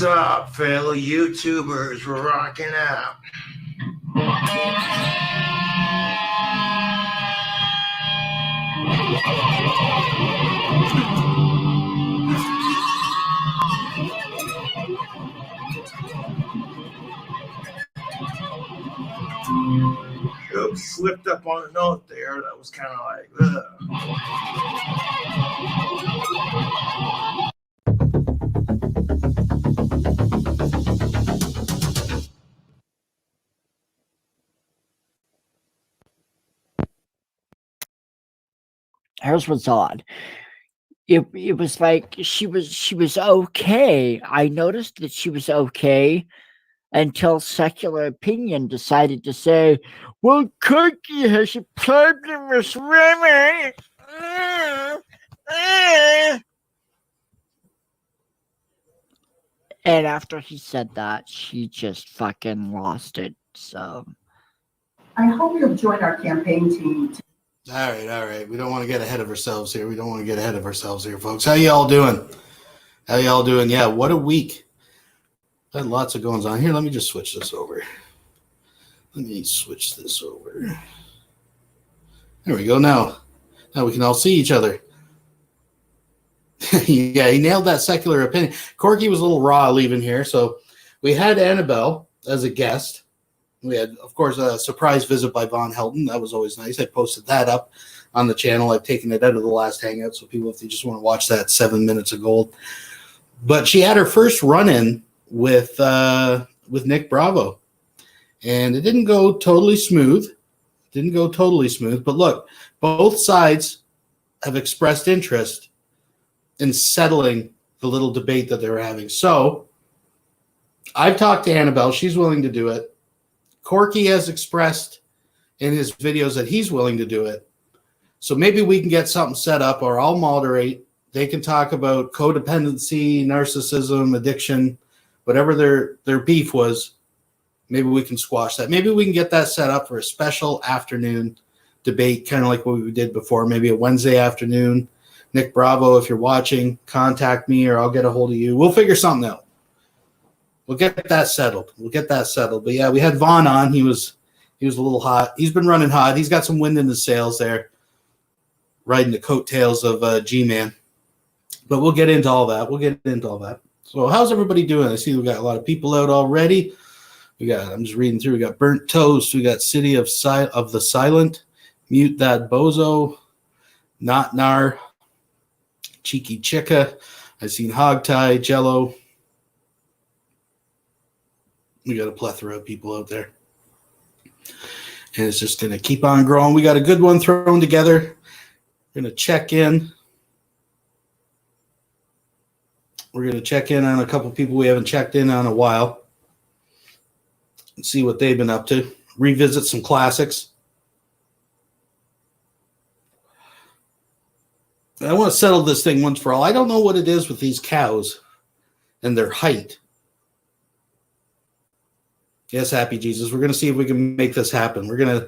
What's up, fellow YouTubers? We're rocking out. Oops, slipped up on a note there. That was kind of like, ugh. Here's what's odd. It was like she was okay. I noticed that she was okay until Secular Opinion decided to say, well, Cookie has a problem with women. And after he said that, she just fucking lost it. So I hope you'll join our campaign team. All right. We don't want to get ahead of ourselves here. Folks. How y'all doing? Yeah, what a week. Had lots of goings on here. Let me just switch this over. There we go. Now we can all see each other. Yeah, he nailed that Secular Opinion. Corky was a little raw leaving here, so we had Annabelle as a guest. We had, of course, a surprise visit by Vonhelton. That was always nice. I posted that up on the channel. I've taken it out of the last hangout, so people, if they just want to watch that 7 minutes of gold. But she had her first run-in with Nick Bravo, and it didn't go totally smooth. But look, both sides have expressed interest in settling the little debate that they were having. So I've talked to Annabelle. She's willing to do it. Corky has expressed in his videos that he's willing to do it. So maybe we can get something set up, or I'll moderate. They can talk about codependency, narcissism, addiction, whatever their beef was. Maybe we can squash that. Maybe we can get that set up for a special afternoon debate, kind of like what we did before, maybe a Wednesday afternoon. Nick Bravo, if you're watching, contact me or I'll get a hold of you. We'll figure something out. We'll get that settled. But yeah, we had Vaughn on. He was a little hot. He's been running hot. He's got some wind in his sails there, riding the coattails of G-Man. But we'll get into all that. So how's everybody doing? I see we got a lot of people out already. I'm just reading through. We got Burnt Toast. We got City of the Silent. Mute That Bozo. Not Nar. Cheeky Chica. I've seen Hogtie, Jello. We got a plethora of people out there. And it's just going to keep on growing. We got a good one thrown together. We're going to check in. We're going to check in on a couple people we haven't checked in on a while. And see what they've been up to. Revisit some classics. I want to settle this thing once for all. I don't know what it is with these cows and their height. Yes, Happy Jesus. We're going to see if we can make this happen. We're going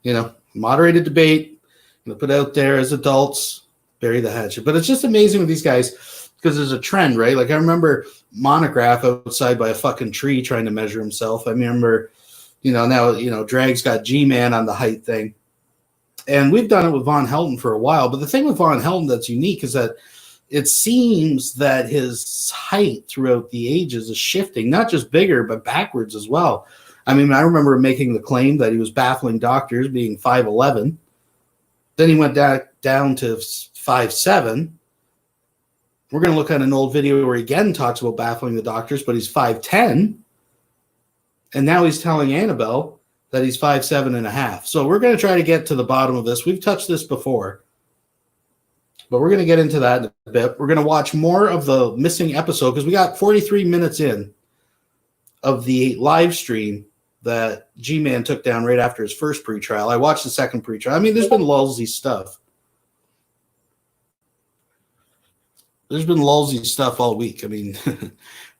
to, moderate a debate. Going to put out there as adults, bury the hatchet. But it's just amazing with these guys because there's a trend, right? Like I remember Monograph outside by a fucking tree trying to measure himself. I remember, now, Drag's got G-Man on the height thing. And we've done it with Vonhelton for a while. But the thing with Vonhelton that's unique is that it seems that his height throughout the ages is shifting, not just bigger, but backwards as well. I mean, I remember making the claim that he was baffling doctors being 5'11". Then he went down to 5'7". We're going to look at an old video where he again talks about baffling the doctors, but he's 5'10". And now he's telling Annabelle that he's 5'7.5". So we're going to try to get to the bottom of this. We've touched this before, but we're going to get into that in a bit. We're going to watch more of the missing episode because we got 43 minutes in of the live stream that G-Man took down right after his first pre-trial. I watched the second pre-trial. I mean, there's been lulzy stuff. There's been lulzy stuff all week. I mean,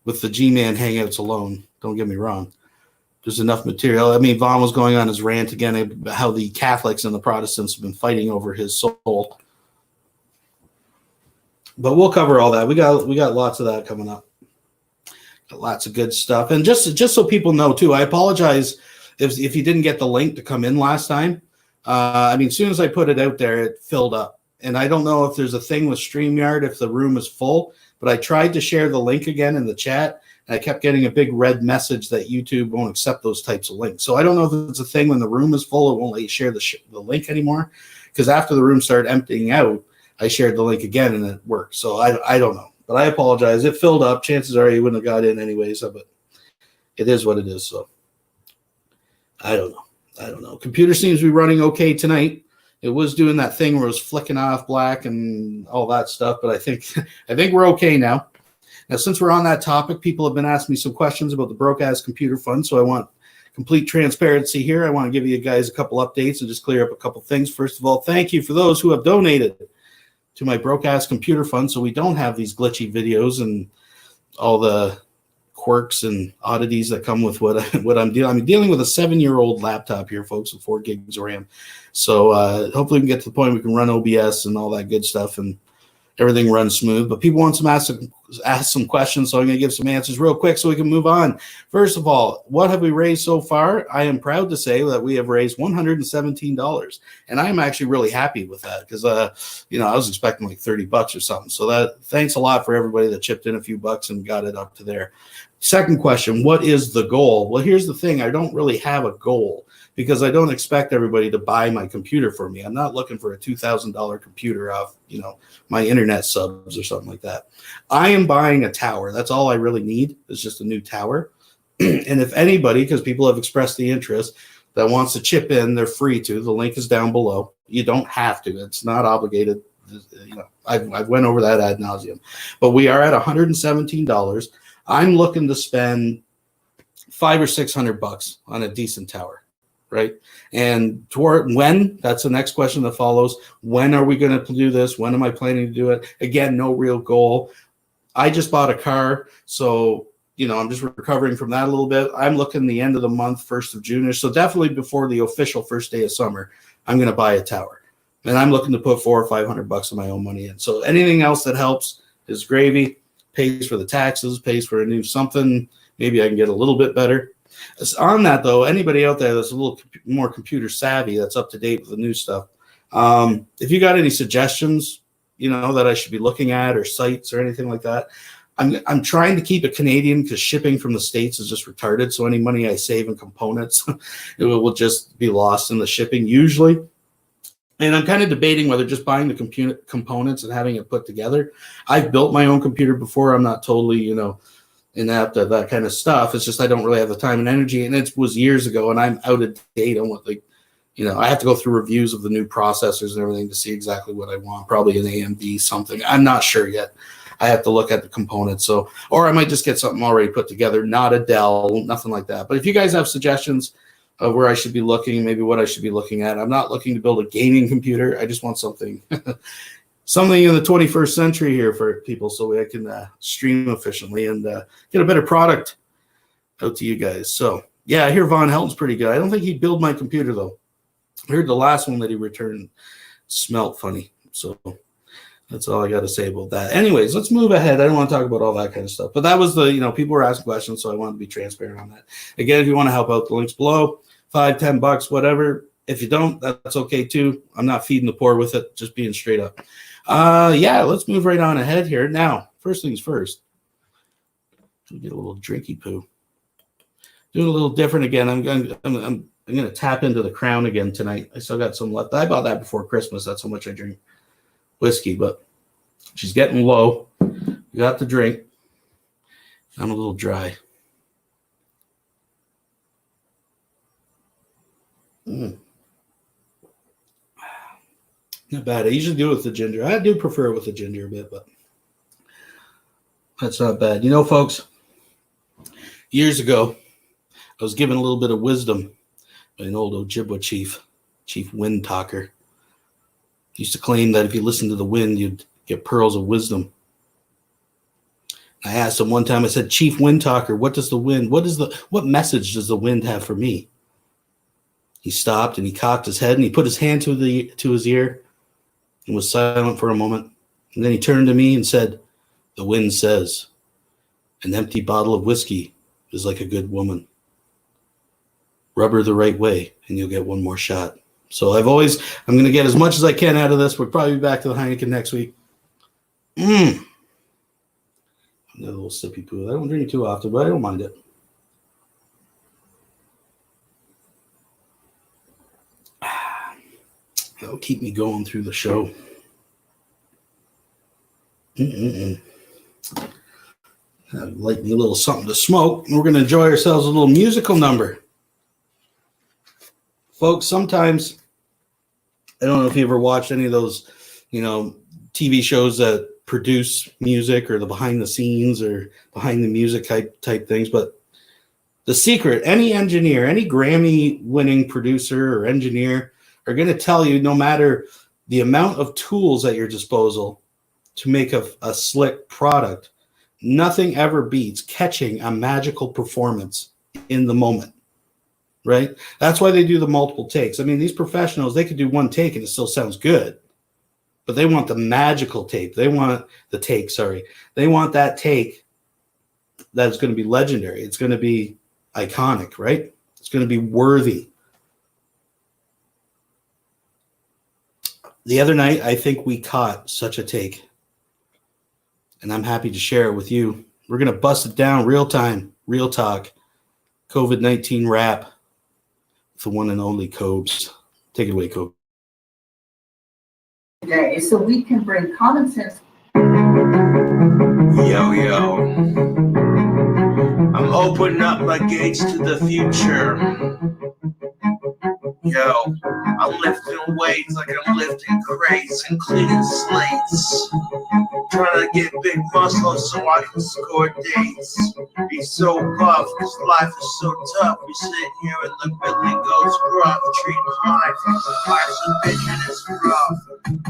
with the G-Man hangouts alone, don't get me wrong. There's enough material. I mean, Vaughn was going on his rant again about how the Catholics and the Protestants have been fighting over his soul. But we'll cover all that. We got lots of that coming up. Got lots of good stuff. And just so people know, too, I apologize if you didn't get the link to come in last time. I mean, as soon as I put it out there, it filled up. And I don't know if there's a thing with StreamYard, if the room is full, but I tried to share the link again in the chat, and I kept getting a big red message that YouTube won't accept those types of links. So I don't know if it's a thing when the room is full, it won't let you share the link anymore. Because after the room started emptying out, I shared the link again, and it worked. So I don't know. But I apologize. It filled up. Chances are you wouldn't have got in anyways, but it is what it is. So I don't know. Computer seems to be running okay tonight. It was doing that thing where it was flicking off black and all that stuff, but I think we're okay now. Now, since we're on that topic, people have been asking me some questions about the broke-ass computer fund, so I want complete transparency here. I want to give you guys a couple updates and just clear up a couple things. First of all, thank you for those who have donated to my broke-ass computer fund so we don't have these glitchy videos and all the quirks and oddities that come with what I'm dealing. I'm dealing with a 7-year-old laptop here, folks, with 4 gigs of RAM. So hopefully we can get to the point we can run OBS and all that good stuff and everything runs smooth. But people want ask some questions, so I'm going to give some answers real quick so we can move on. First of all, what have we raised so far? I am proud to say that we have raised $117, and I'm actually really happy with that because I was expecting like $30 or something. So that thanks a lot for everybody that chipped in a few bucks and got it up to there. Second question, what is the goal? Well, here's the thing. I don't really have a goal because I don't expect everybody to buy my computer for me. I'm not looking for a $2,000 computer off, my internet subs or something like that. I am buying a tower. That's all I really need is just a new tower. And if anybody, because people have expressed the interest, that wants to chip in, they're free to. The link is down below. You don't have to. It's not obligated. I've went over that ad nauseum. But we are at $117. I'm looking to spend $500 or $600 on a decent tower, right? And toward when, that's the next question that follows. When are we going to do this? When am I planning to do it? Again, no real goal. I just bought a car, so I'm just recovering from that a little bit. I'm looking the end of the month, 1st of June, so definitely before the official first day of summer, I'm going to buy a tower, and I'm looking to put $400 or $500 of my own money in. So anything else that helps is gravy. Pays for the taxes, pays for a new something. Maybe I can get a little bit better. On that, though, anybody out there that's a little more computer savvy, that's up to date with the new stuff, if you got any suggestions, that I should be looking at or sites or anything like that, I'm trying to keep it Canadian because shipping from the States is just retarded. So any money I save in components, it will just be lost in the shipping usually. And I'm kind of debating whether just buying the components and having it put together. I've built my own computer before. I'm not totally, inept at that kind of stuff. It's just I don't really have the time and energy. And it was years ago, and I'm out of date on what, I have to go through reviews of the new processors and everything to see exactly what I want. Probably an AMD something. I'm not sure yet. I have to look at the components. Or I might just get something already put together, not a Dell, nothing like that. But if you guys have suggestions of where I should be looking, maybe what I should be looking at. I'm not looking to build a gaming computer. I just want something in the 21st century here for people so I can stream efficiently and get a better product out to you guys. So, yeah, I hear Vonhelton's pretty good. I don't think he'd build my computer, though. I heard the last one that he returned smelled funny. So that's all I got to say about that. Anyways, let's move ahead. I don't want to talk about all that kind of stuff. But that was people were asking questions, so I wanted to be transparent on that. Again, if you want to help out, the link's below. $5, $10, whatever. If you don't, that's okay too. I'm not feeding the poor with it, just being straight up. Yeah, let's move right on ahead here. Now, first things first. We get a little drinky poo. Doing a little different again. I'm going to tap into the Crown again tonight. I still got some left. I bought that before Christmas. That's how much I drink whiskey, but she's getting low. You got the drink. I'm a little dry. Not bad. I usually do it with the ginger. I do prefer it with the ginger a bit, but that's not bad. You know, folks, years ago, I was given a little bit of wisdom by an old Ojibwa chief, Chief Wind Talker. He used to claim that if you listen to the wind, you'd get pearls of wisdom. I asked him one time, I said, Chief Wind Talker, what message does the wind have for me? He stopped and he cocked his head and he put his hand to his ear and was silent for a moment. And then he turned to me and said, the wind says, an empty bottle of whiskey is like a good woman. Rub her the right way and you'll get one more shot. So I'm going to get as much as I can out of this. We'll probably be back to the Heineken next week. Another little sippy poo. I don't drink it too often, but I don't mind it. That'll keep me going through the show. Light me a little something to smoke. And we're going to enjoy ourselves a little musical number. Folks, sometimes, I don't know if you ever watched any of those, TV shows that produce music or the behind the scenes or behind the music type things, but the secret, any engineer, any Grammy winning producer or engineer are going to tell you, no matter the amount of tools at your disposal to make a slick product, nothing ever beats catching a magical performance in the moment, right? That's why they do the multiple takes. I mean, these professionals, they could do one take and it still sounds good, but they want the magical take. They want the take, sorry. They want that take that is going to be legendary. It's going to be iconic, right? It's going to be worthy. The other night, I think we caught such a take, and I'm happy to share it with you. We're going to bust it down real time, real talk, COVID-19 rap with the one and only Cobes. Take it away, Cobes. Today, so we can bring common sense. Yo. I'm opening up my gates to the future. Yo, I'm lifting weights like I'm lifting crates and cleaning slates. Trying to get big muscles so I can score dates. Be so buff, cause life is so tough. We sit here and the building goes rough. Treating life life's a bitch and it's rough.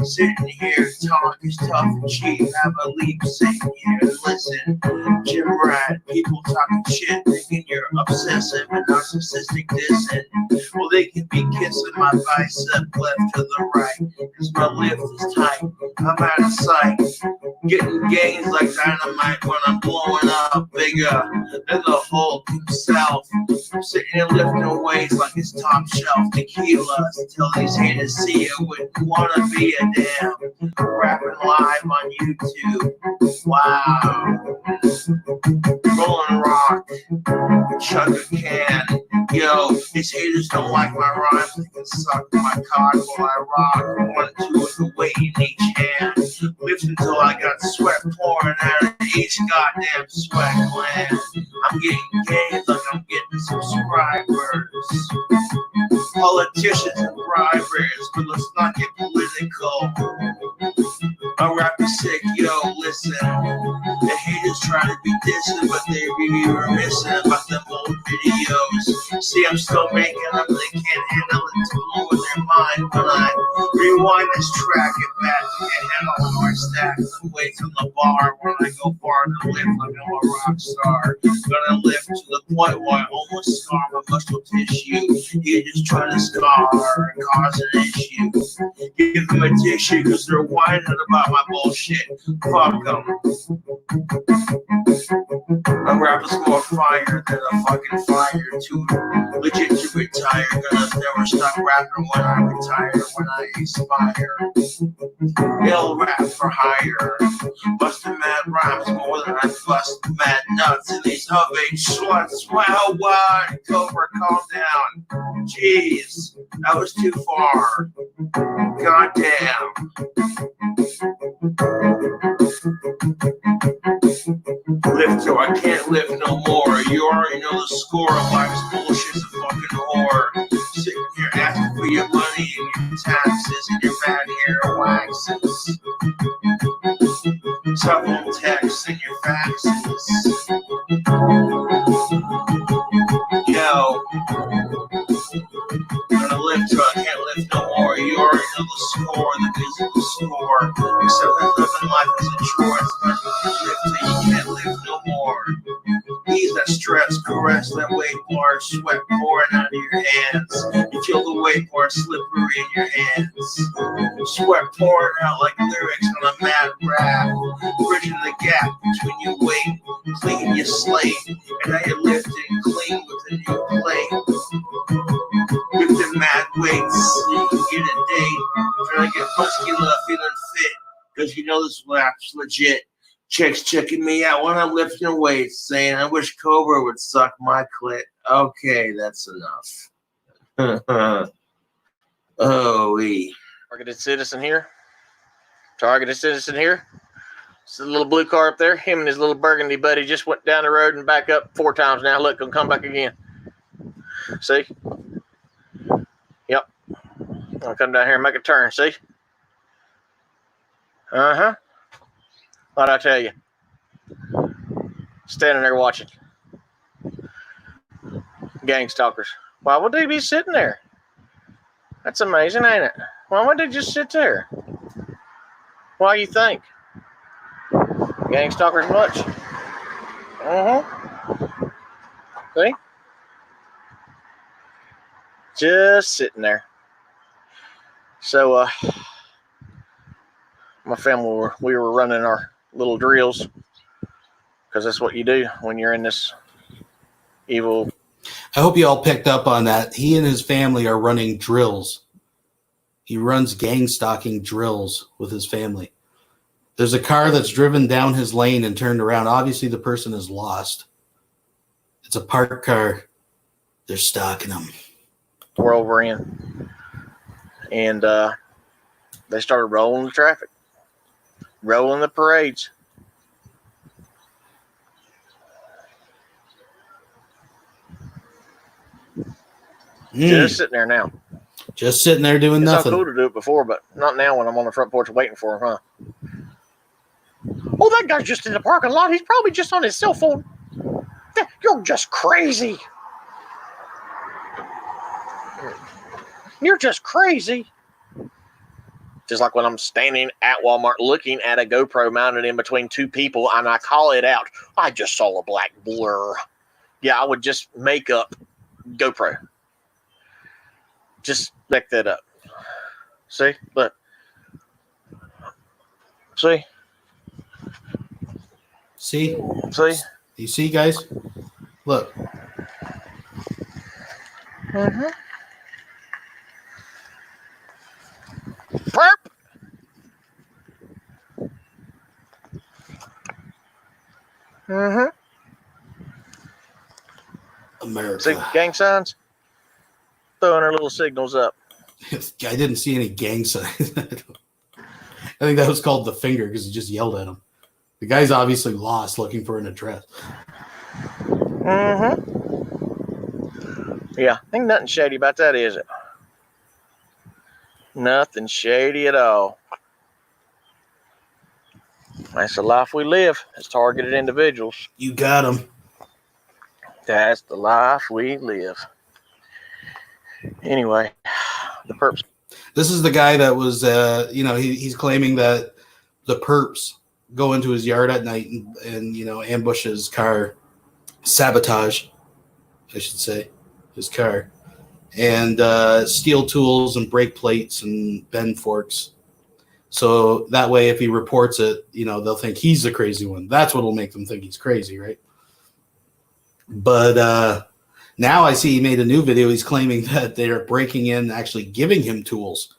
Sitting here, talk is tough and cheap. Have a leap, sitting here and listen. Gym rat, people talking shit, thinking you're obsessive and narcissistic dissing. Well, they can be kissing my bicep left to the right, cause my lift is tight, I'm out of sight. Getting gains like dynamite when I'm blowing up bigger than the Hulk himself. I'm sitting here lifting weights like it's top shelf tequila. Until these haters see it, wouldn't wanna be a damn. Rapping live on YouTube. Wow. Rolling rock, chug a can. Yo, these haters don't like my rhymes. They can suck my cock while I rock. 1, 2 with the weight in each hand. Lift until I got sweat pouring out of each goddamn sweat gland. I'm getting gains like I'm getting subscribers. Politicians and bribers, but let's not get political. My rap is sick, yo, listen. The haters try to be distant, but they be reminiscent about them old videos. See, I'm still making them, they can't handle it to blow in their mind. When I rewind this track, it back, can't handle all my stacks. I'm away from the bar when I go far to live like I'm a rock star. Gonna live to the point where I almost scar my muscle tissue. You're just trying to scar and cause an issue. Give them a tissue because they're whining about my bullshit. Fuck them. My rap is more fire than a fucking fire. Too legit to retire. Gonna never stop rapping when I retire. When I inspire. Ill rap for hire. Busting mad rhymes more than I bust mad nuts in these of-age sluts. Wow, what? Cobra, calm down. Jeez, that was too far. Goddamn. Lift till I can't lift no more. You already know the score. Life's bullshit's a fucking whore. Sitting here asking for your money and your taxes and your bad hair waxes. Telephone texts and your faxes. Yo, gonna lift till I can't lift no more. You already know the score, the musical score. Except that living life is a chore. It's nothing to lift till you can't lift no more. Ease that stress, caress that weight bar, sweat pouring out of your hands. You feel the weight bar slippery in your hands. Sweat pouring out like lyrics on a mad rap. Bridging the gap between your weight, clean your slate, and now you're lifting clean with a new plate. Lifting mad weights, so you can get a date. Trying to get muscular, feeling fit, because you know this rap's legit. Chicks checking me out when I'm lifting weights, saying I wish Cobra would suck my clit. Okay, that's enough. Oh-wee. Targeted citizen here. Targeted citizen here. It's a little blue car up there. Him and his little burgundy buddy just went down the road and back up 4 times now. Look, gonna come back again. See? Yep. I'll come down here and make a turn. See? Uh-huh. What'd I tell you? Standing there watching. Gang stalkers. Why would they be sitting there? That's amazing, ain't it? Why would they just sit there? Why you think? Gang stalkers much? See? Just sitting there. So, my family, we were running our little drills, because that's what you do when you're in this evil. I hope you all picked up on that. He and his family are running drills. He runs gang stalking drills with his family. There's a car that's driven down his lane and turned around. Obviously, the person is lost. It's a parked car. They're stalking him. We're over in. And they started rolling the traffic. Rolling the parades. Just sitting there now. Just sitting there doing nothing. It's not cool to do it before, but not now when I'm on the front porch waiting for him, huh? Oh, that guy's just in the parking lot. He's probably just on his cell phone. You're just crazy. You're just crazy. Just like when I'm standing at Walmart looking at a GoPro mounted in between 2 people and I call it out. I just saw a black blur. Yeah, I would just make up GoPro. Just back that up. See? Look. See? See? See? You see, guys? Look. Mm-hmm. Perp! Mm-hmm. America. See gang signs? Throwing our little signals up. I didn't see any gang signs. I think that was called the finger because he just yelled at him. The guy's obviously lost looking for an address. Mm-hmm. Yeah, ain't nothing shady about that, is it? Nothing shady at all. That's the life we live as targeted individuals. You got him. That's the life we live. Anyway, the perps. This is the guy that was, he's claiming that the perps go into his yard at night and ambush his car, sabotage, I should say, his car, and steal tools and break plates and bend forks. So that way, if he reports it, they'll think he's the crazy one. That's what will make them think he's crazy, right? But now I see he made a new video. He's claiming that they're breaking in, actually giving him tools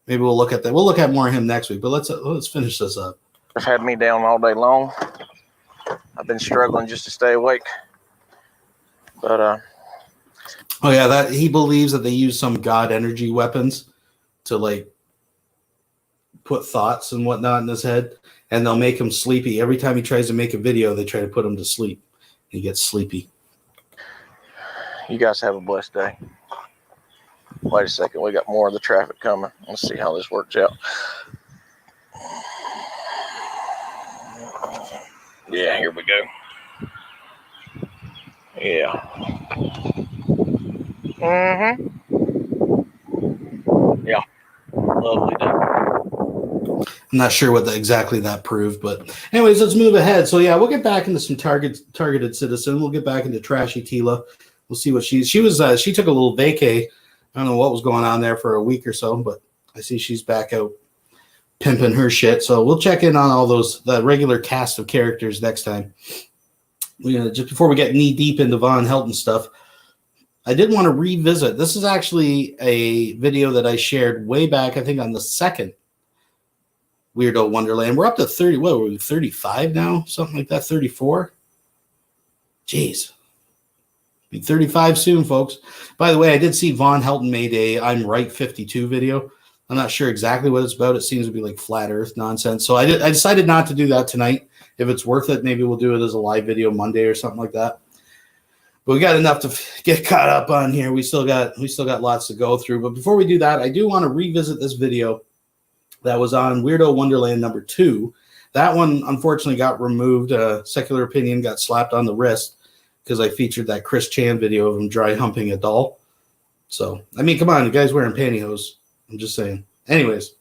maybe we'll look at that. We'll look at more of him next week. But let's finish this up. It's had me down all day long. I've been struggling just to stay awake. But oh yeah, that he believes that they use some god energy weapons to like put thoughts and whatnot in his head, and they'll make him sleepy. Every time he tries to make a video, they try to put him to sleep. He gets sleepy. you guys have a blessed day. Wait a second, we got more of the traffic coming. Let's see how this works out. Yeah, here we go. Yeah. Yeah. Lovely day. I'm not sure what exactly that proved, but anyways, let's move ahead. So yeah, we'll get back into some targeted citizen. We'll get back into Trashy Tila. We'll see what she took a little vacay. I don't know what was going on there for a week or so, but I see she's back out pimping her shit. So we'll check in on all the regular cast of characters next time. Just before we get knee deep into Vonhelton stuff, I did want to revisit. This is actually a video that I shared way back, I think, on the second Weirdo Wonderland. We're up to 30. What were we? 35 now, something like that. 34. Jeez. Be 35 soon, folks. By the way, I did see Vonhelton made a I'm Right 52 video. I'm not sure exactly what it's about. It seems to be like flat earth nonsense. So I decided not to do that tonight. If it's worth it, maybe we'll do it as a live video Monday or something like that. But we got enough to get caught up on here. We still got lots to go through. But before we do that, I do want to revisit this video that was on Weirdo Wonderland number 2. That one, unfortunately, got removed. Secular Opinion got slapped on the wrist because I featured that Chris Chan video of him dry humping a doll. So, I mean, come on, the guy's wearing pantyhose. I'm just saying. Anyways.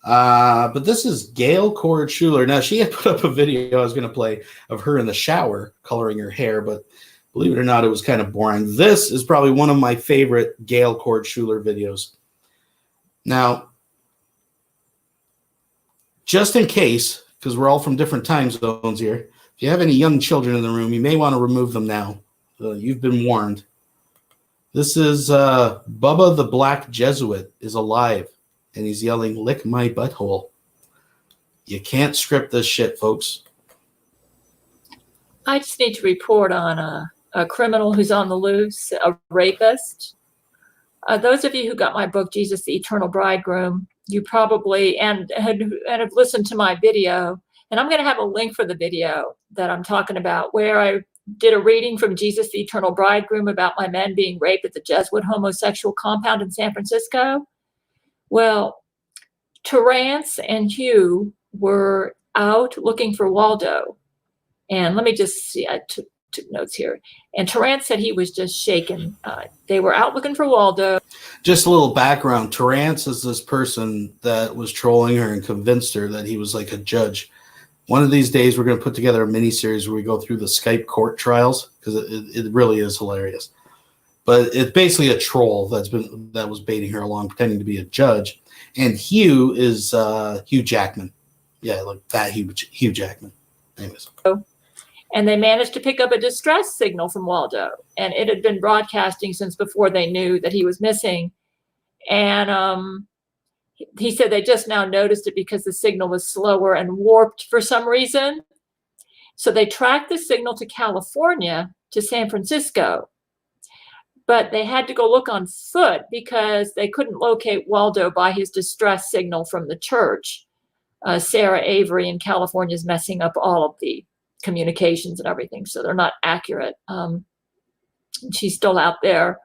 But this is Gail Cord Schuler. Now, she had put up a video I was going to play of her in the shower coloring her hair, but believe it or not, it was kind of boring. This is probably one of my favorite Gail Cord Schuler videos. Now, just in case, because we're all from different time zones here, if you have any young children in the room, you may want to remove them now. You've been warned. This is Bubba the Black Jesuit is alive, and he's yelling, "Lick my butthole." You can't script this shit, folks. I just need to report on a criminal who's on the loose, a rapist. Those of you who got my book, Jesus the Eternal Bridegroom, you probably and have listened to my video, and I'm going to have a link for the video that I'm talking about where I did a reading from Jesus the Eternal Bridegroom about my men being raped at the Jesuit homosexual compound in San Francisco. Well, Terrence and Hugh were out looking for Waldo. And let me just see, I took notes here. And Terrence said he was just shaken. They were out looking for Waldo. Just a little background. Terrence is this person that was trolling her and convinced her that he was like a judge. One of these days, we're going to put together a mini-series where we go through the Skype court trials, because it really is hilarious. But it's basically a troll that was baiting her along, pretending to be a judge. And Hugh is Hugh Jackman. Yeah, like that Hugh Jackman. Anyways. And they managed to pick up a distress signal from Waldo. And it had been broadcasting since before they knew that he was missing. And he said they just now noticed it because the signal was slower and warped for some reason. So they tracked the signal to California, to San Francisco. But they had to go look on foot because they couldn't locate Waldo by his distress signal from the church. Sarah Avery in California is messing up all of the communications and everything, so they're not accurate. She's still out there.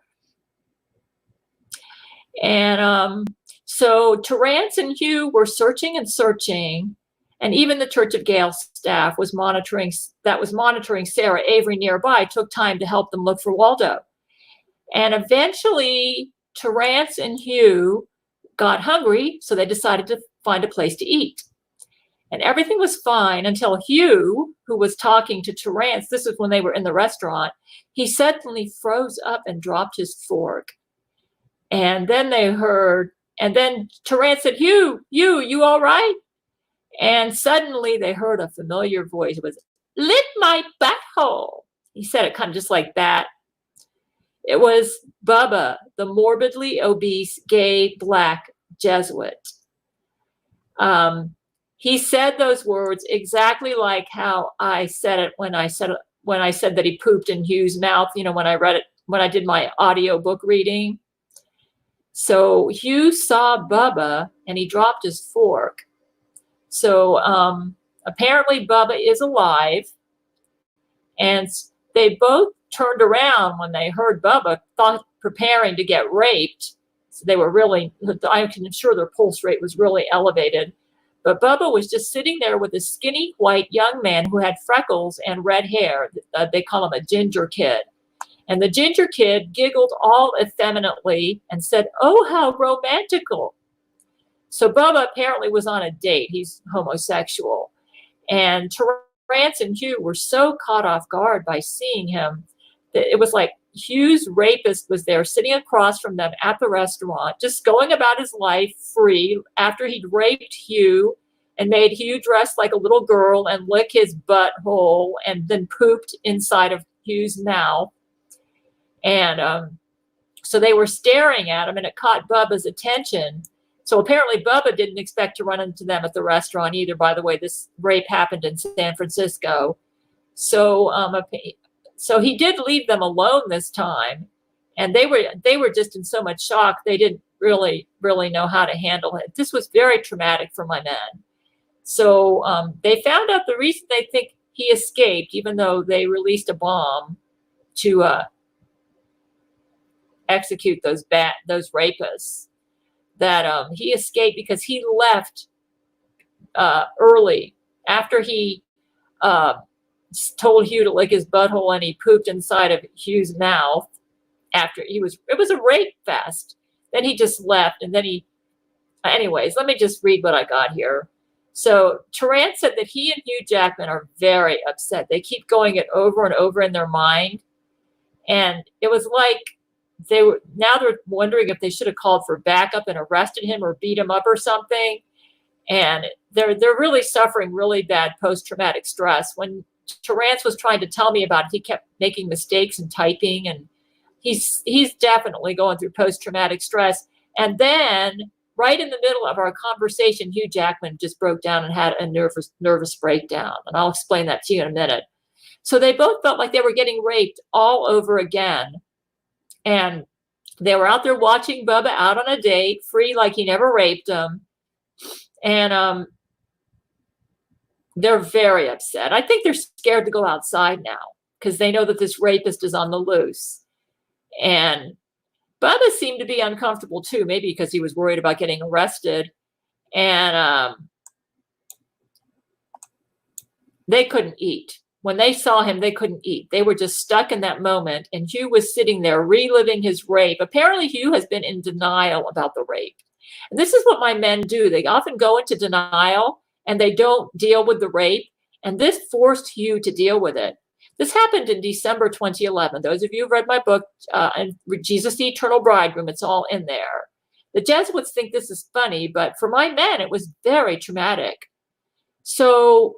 And so Terrence and Hugh were searching and searching, and even the Church of Gale staff was monitoring Sarah Avery nearby, took time to help them look for Waldo. And eventually Terrence and Hugh got hungry, so they decided to find a place to eat. And everything was fine until Hugh, who was talking to Terrence, this is when they were in the restaurant, he suddenly froze up and dropped his fork. And then Terrence said, Hugh, you all right? And suddenly they heard a familiar voice. It was, "Lick my butthole." He said it kind of just like that. It was Bubba, the morbidly obese, gay, black Jesuit. He said those words exactly like how I said it when I said that he pooped in Hugh's mouth, you know, when I read it, when I did my audio book reading. So Hugh saw Bubba and he dropped his fork. So apparently Bubba is alive, and they both turned around when they heard Bubba preparing to get raped. So they were really, I'm sure their pulse rate was really elevated. But Bubba was just sitting there with a skinny white young man who had freckles and red hair. They call him a ginger kid. And the ginger kid giggled all effeminately and said, "Oh, how romantical." So Bubba apparently was on a date. He's homosexual. And Terrance and Hugh were so caught off guard by seeing him that it was like Hugh's rapist was there sitting across from them at the restaurant, just going about his life free after he'd raped Hugh and made Hugh dress like a little girl and lick his butthole and then pooped inside of Hugh's mouth. And so they were staring at him, and it caught Bubba's attention. So apparently Bubba didn't expect to run into them at the restaurant either. By the way, this rape happened in San Francisco. So so he did leave them alone this time, and they were just in so much shock they didn't really know how to handle it. This was very traumatic for my men. So they found out the reason they think he escaped, even though they released a bomb to execute those rapists, that he escaped because he left early after he told Hugh to lick his butthole, and he pooped inside of Hugh's mouth. After it was a rape fest. Then he just left, and then anyways, let me just read what I got here. So Terrance said that he and Hugh Jackman are very upset. They keep going it over and over in their mind, and it was like they're wondering if they should have called for backup and arrested him or beat him up or something. And they're really suffering really bad post-traumatic stress. When Terrance was trying to tell me about it, he kept making mistakes and typing, and he's definitely going through post-traumatic stress. And then right in the middle of our conversation, Hugh Jackman just broke down and had a nervous breakdown. And I'll explain that to you in a minute. So they both felt like they were getting raped all over again. And they were out there watching Bubba out on a date, free like he never raped them. And they're very upset. I think they're scared to go outside now because they know that this rapist is on the loose. And Bubba seemed to be uncomfortable too, maybe because he was worried about getting arrested. And they couldn't eat. When they saw him, they couldn't eat. They were just stuck in that moment. And Hugh was sitting there reliving his rape. Apparently, Hugh has been in denial about the rape. And this is what my men do. They often go into denial and they don't deal with the rape. And this forced Hugh to deal with it. This happened in December 2011. Those of you who've read my book, and Jesus the Eternal Bridegroom, it's all in there. The Jesuits think this is funny, but for my men, it was very traumatic. So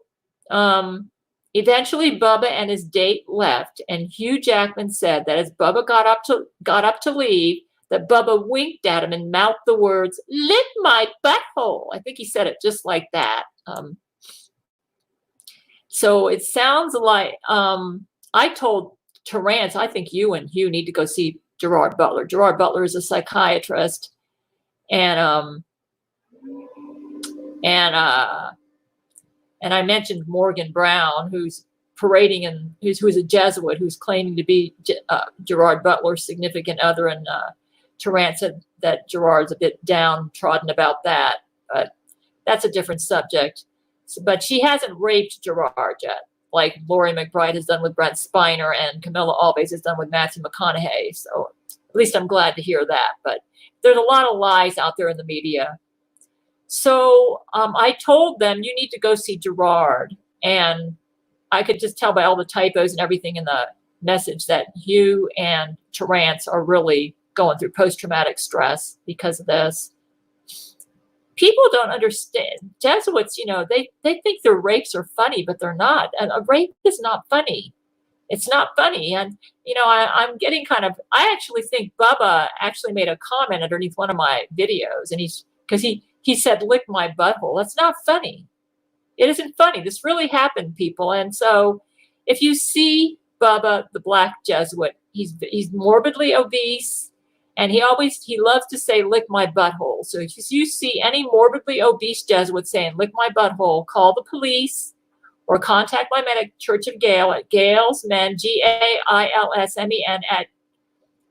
eventually Bubba and his date left, and Hugh Jackman said that as Bubba got up to leave, that Bubba winked at him and mouthed the words, "Lick my butthole." I think he said it just like that. So it sounds like I told Terrance, I think you and Hugh need to go see Gerard Butler. Gerard Butler is a psychiatrist, and I mentioned Morgan Brown, who's parading and who's a Jesuit, who's claiming to be Gerard Butler's significant other, and Terrance said that Gerard's a bit downtrodden about that, but that's a different subject. But she hasn't raped Gerard yet, like Laurie McBride has done with Brent Spiner and Camilla Alves has done with Matthew McConaughey. So at least I'm glad to hear that. But there's a lot of lies out there in the media. So I told them, you need to go see Gerard. And I could just tell by all the typos and everything in the message that Hugh and Terrance are really going through post-traumatic stress because of this. People don't understand. Jesuits, they think their rapes are funny, but they're not. And a rape is not funny. It's not funny. And, I'm getting I actually think Bubba actually made a comment underneath one of my videos, and he's because he said, lick my butthole. That's not funny. It isn't funny. This really happened, people. And so if you see Bubba, the Black Jesuit, he's morbidly obese, and he loves to say, lick my butthole. So if you see any morbidly obese Jesuit saying, lick my butthole, call the police or contact my men at Church of Gail at Gailsmen, GAILSMEN at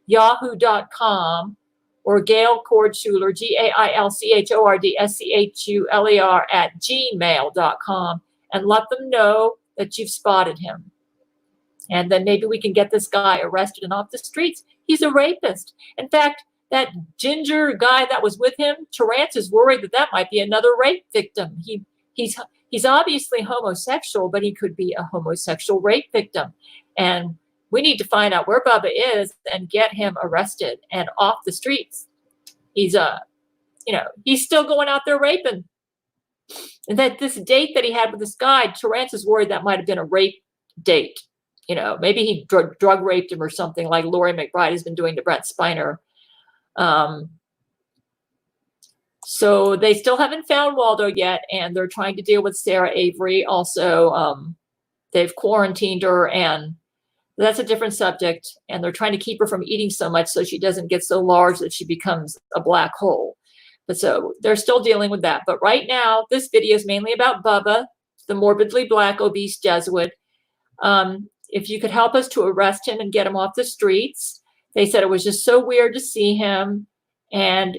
yahoo.com, or Gail Kordschuler, GAILCHORDSCHULER at gmail.com, and let them know that you've spotted him. And then maybe we can get this guy arrested and off the streets. He's a rapist. In fact, that ginger guy that was with him, Terrence, is worried that might be another rape victim. He's obviously homosexual, but he could be a homosexual rape victim. And we need to find out where Bubba is and get him arrested and off the streets. He's still going out there raping. And that this date that he had with this guy, Terrence is worried that might have been a rape date. Maybe he drug raped him or something, like Lori McBride has been doing to Brent Spiner. So they still haven't found Waldo yet, and they're trying to deal with Sarah Avery. Also, they've quarantined her, and that's a different subject. And they're trying to keep her from eating so much so she doesn't get so large that she becomes a black hole. But so they're still dealing with that. But right now, this video is mainly about Bubba, the morbidly black obese Jesuit. If you could help us to arrest him and get him off the streets. They said it was just so weird to see him. And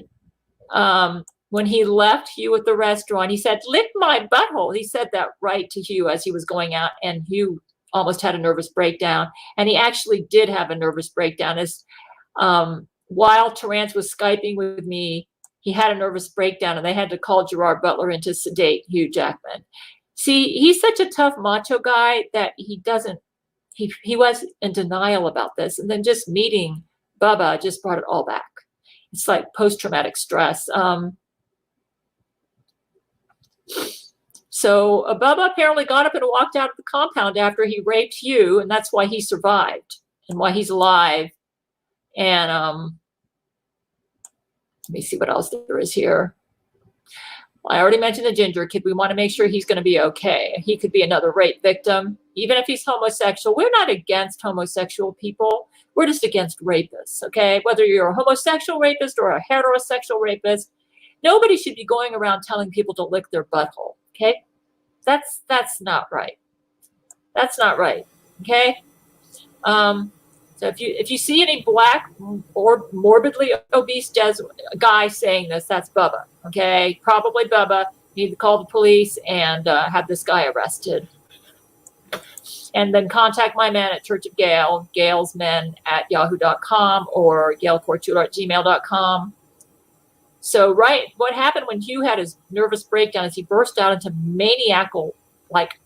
when he left Hugh at the restaurant, he said, lick my butthole. He said that right to Hugh as he was going out, and Hugh almost had a nervous breakdown. And he actually did have a nervous breakdown. As while Terrence was Skyping with me, he had a nervous breakdown, and they had to call Gerard Butler in to sedate Hugh Jackman. See, he's such a tough macho guy that he was in denial about this. And then just meeting Bubba just brought it all back. It's like post-traumatic stress. So Bubba apparently got up and walked out of the compound after he raped Hugh, and that's why he survived and why he's alive. And let me see what else there is here. I already mentioned the ginger kid. We want to make sure he's going to be okay. He could be another rape victim. Even if he's homosexual, we're not against homosexual people. We're just against rapists, okay? Whether you're a homosexual rapist or a heterosexual rapist, nobody should be going around telling people to lick their butthole, okay? That's not right. That's not right, okay? So if you see any black or morbidly obese guy saying this, that's Bubba, okay? Probably Bubba. You need to call the police and have this guy arrested. And then contact my man at Church of Gail, Gailsmen at yahoo.com, or gailkorchuler at gmail.com. So, right, what happened when Hugh had his nervous breakdown is he burst out into maniacal, like,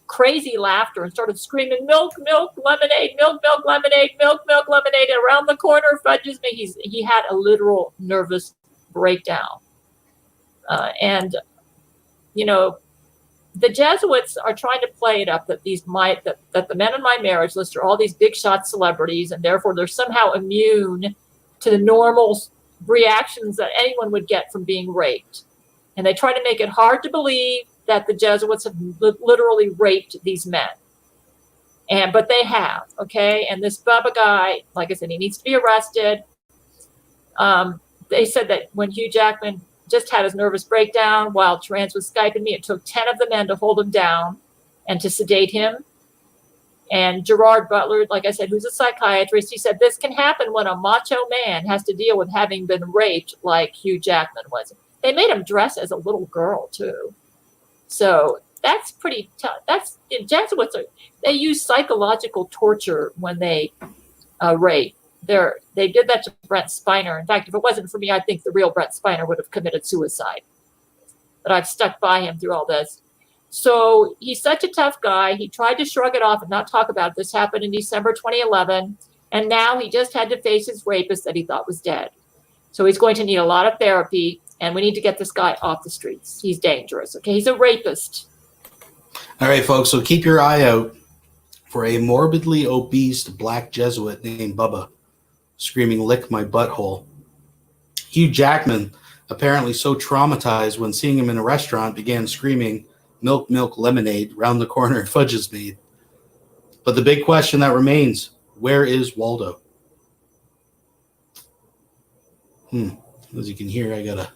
crazy laughter and started screaming, milk, milk, lemonade, milk, milk, lemonade, milk, milk, lemonade, and around the corner, fudges me. He had a literal nervous breakdown. The Jesuits are trying to play it up that that the men in my marriage list are all these big shot celebrities, and therefore they're somehow immune to the normal reactions that anyone would get from being raped. And they try to make it hard to believe that the Jesuits have literally raped these men. But they have, okay? And this Bubba guy, like I said, he needs to be arrested. They said that when Hugh Jackman just had his nervous breakdown while Terrence was Skyping me, it took 10 of the men to hold him down and to sedate him. And Gerard Butler, like I said, who's a psychiatrist, he said this can happen when a macho man has to deal with having been raped like Hugh Jackman was. They made him dress as a little girl, too. So that's pretty tough. Jesuits they use psychological torture when they rape. They did that to Brent Spiner. In fact, if it wasn't for me, I think the real Brent Spiner would have committed suicide. But I've stuck by him through all this. So he's such a tough guy. He tried to shrug it off and not talk about it. This happened in December 2011. And now he just had to face his rapist that he thought was dead. So he's going to need a lot of therapy. And we need to get this guy off the streets. He's dangerous. Okay, he's a rapist. All right, folks. So keep your eye out for a morbidly obese black Jesuit named Bubba screaming, lick my butthole. Hugh Jackman apparently so traumatized when seeing him in a restaurant, began screaming, "Milk, milk, lemonade, round the corner, fudge is made." But the big question that remains, where is Waldo? As you can hear, I got a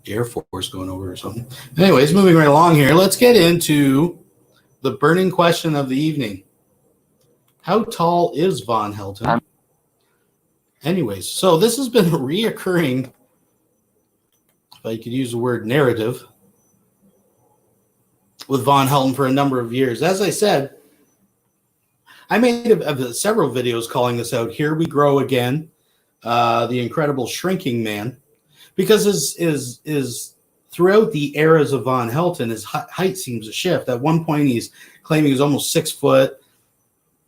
Air Force going over or something. Anyways, moving right along here, let's get into the burning question of the evening. How tall is Vonhelton? Anyways, so this has been a reoccurring, if I could use the word narrative, with Vonhelton for a number of years. As I said, I made several videos calling this out. Here we grow again, the incredible shrinking man, because is throughout the eras of Vonhelton, his height seems to shift. At one point, he's claiming he's almost 6 foot,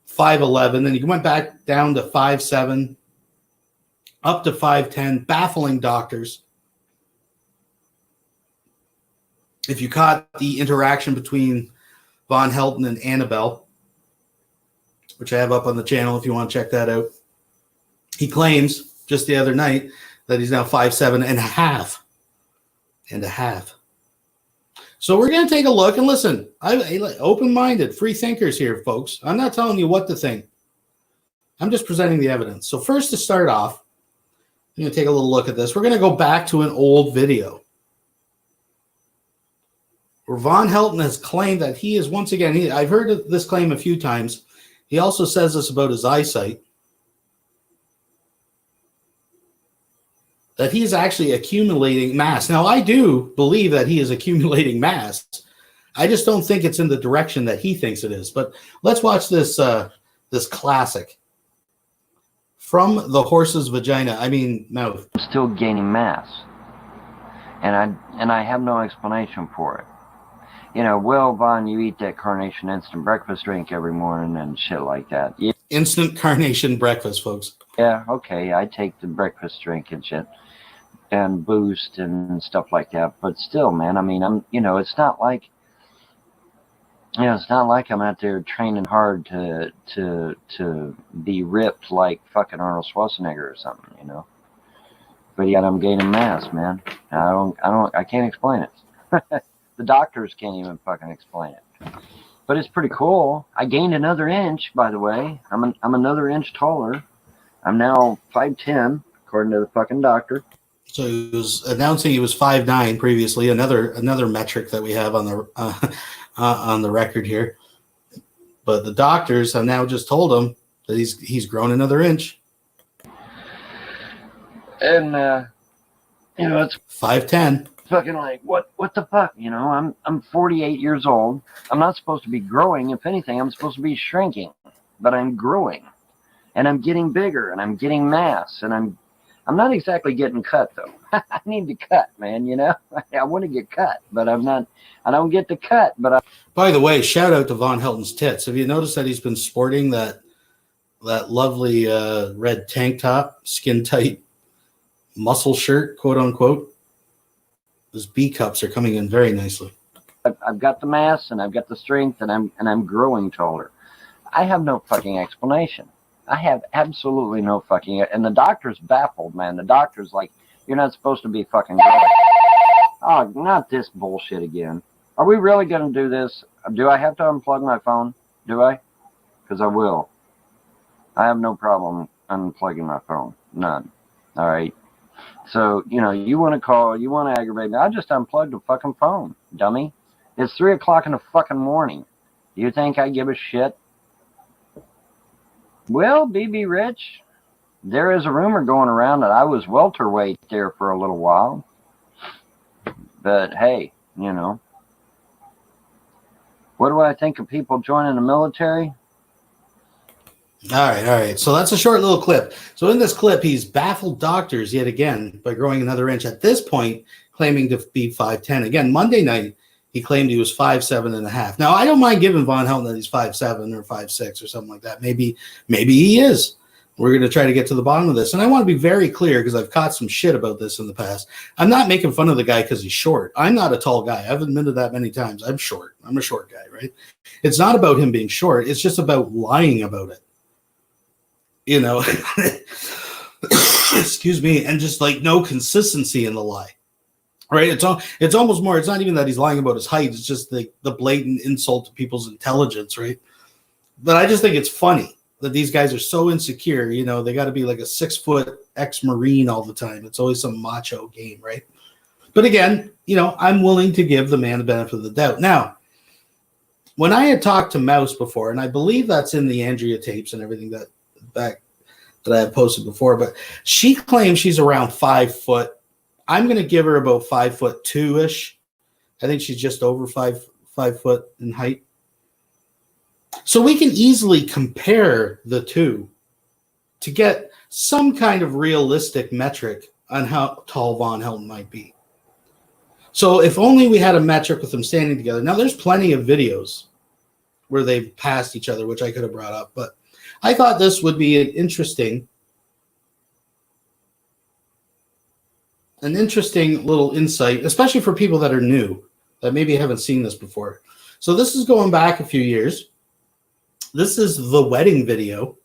5'11", then he went back down to 5'7", up to 5'10", baffling doctors. If you caught the interaction between Vonhelton and Annabelle, which I have up on the channel if you want to check that out, he claims just the other night that he's now 5'7" and a half. So we're going to take a look and listen. I'm open-minded, free thinkers here, folks. I'm not telling you what to think. I'm just presenting the evidence. So first, to start off, I'm going to take a little look at this. We're going to go back to an old video where Vonhelton has claimed that he is, once again, I've heard this claim a few times. He also says this about his eyesight, that he's actually accumulating mass. Now, I do believe that he is accumulating mass. I just don't think it's in the direction that he thinks it is. But let's watch this this classic. From the horse's mouth. I'm still gaining mass. And I have no explanation for it. You know, well, Vaughn, you eat that Carnation instant breakfast drink every morning and shit like that. Yeah. Instant Carnation breakfast, folks. Yeah, okay, I take the breakfast drink and shit and Boost and stuff like that. But still, man, I mean, it's not like, it's not like I'm out there training hard to be ripped like fucking Arnold Schwarzenegger or something, you know. But yet I'm gaining mass, man. I can't explain it. The doctors can't even fucking explain it. But it's pretty cool. I gained another inch, by the way. I'm another inch taller. I'm now 5'10", according to the fucking doctor. So he was announcing he was 5'9" previously. Another metric that we have on the record here. But the doctors have now just told him that he's grown another inch. And it's 5'10". Fucking like, what the fuck, you know? I'm 48 years old. I'm not supposed to be growing. If anything, I'm supposed to be shrinking, but I'm growing, and I'm getting bigger, and I'm getting mass, and I'm not exactly getting cut though. I need to cut, man. You know, I want to get cut, but I'm not. I don't get to cut, but By the way, shout out to Vonhelton's tits. Have you noticed that he's been sporting that lovely red tank top, skin tight muscle shirt, quote unquote? Those B cups are coming in very nicely. I've got the mass and I've got the strength and I'm growing taller. I have no fucking explanation. I have absolutely no fucking, and the doctor's baffled, man. The doctor's like, you're not supposed to be fucking growing. Oh, not this bullshit again. Are we really going to do this? Do I have to unplug my phone? Do I? Because I will. I have no problem unplugging my phone. None. All right. So, you know, you want to call, you want to aggravate me. I just unplugged the fucking phone, dummy. It's 3 o'clock in the fucking morning. Do you think I give a shit? Well, BB Rich, there is a rumor going around that I was welterweight there for a little while. But, hey, you know. What do I think of people joining the military? All right. So that's a short little clip. So in this clip, he's baffled doctors yet again by growing another inch. At this point, claiming to be 5'10". Again, Monday night, he claimed he was 5'7" and a half. Now, I don't mind giving Vonhelton that he's 5'7" or 5'6" or something like that. Maybe he is. We're going to try to get to the bottom of this. And I want to be very clear because I've caught some shit about this in the past. I'm not making fun of the guy because he's short. I'm not a tall guy. I've admitted that many times. I'm short. I'm a short guy, right? It's not about him being short. It's just about lying about it. You know, excuse me, and just like no consistency in the lie. right? It's almost more. It's not even that he's lying about his height. It's just the blatant insult to people's intelligence, right? But I just think it's funny that these guys are so insecure. You know, they got to be like a 6-foot ex-Marine all the time. It's always some macho game, right? But again, you know, I'm willing to give the man the benefit of the doubt. Now, when I had talked to Mouse before, and I believe that's in the Andrea tapes and everything that I had posted before, but she claims she's around 5 foot. I'm going to give her about 5'2" I think she's just over 5 foot in height. So we can easily compare the two to get some kind of realistic metric on how tall Vonhelton might be. So if only we had a metric with them standing together. Now, there's plenty of videos where they've passed each other, which I could have brought up, but I thought this would be an interesting little insight, especially for people that are new, that maybe haven't seen this before. So this is going back a few years. This is the wedding video.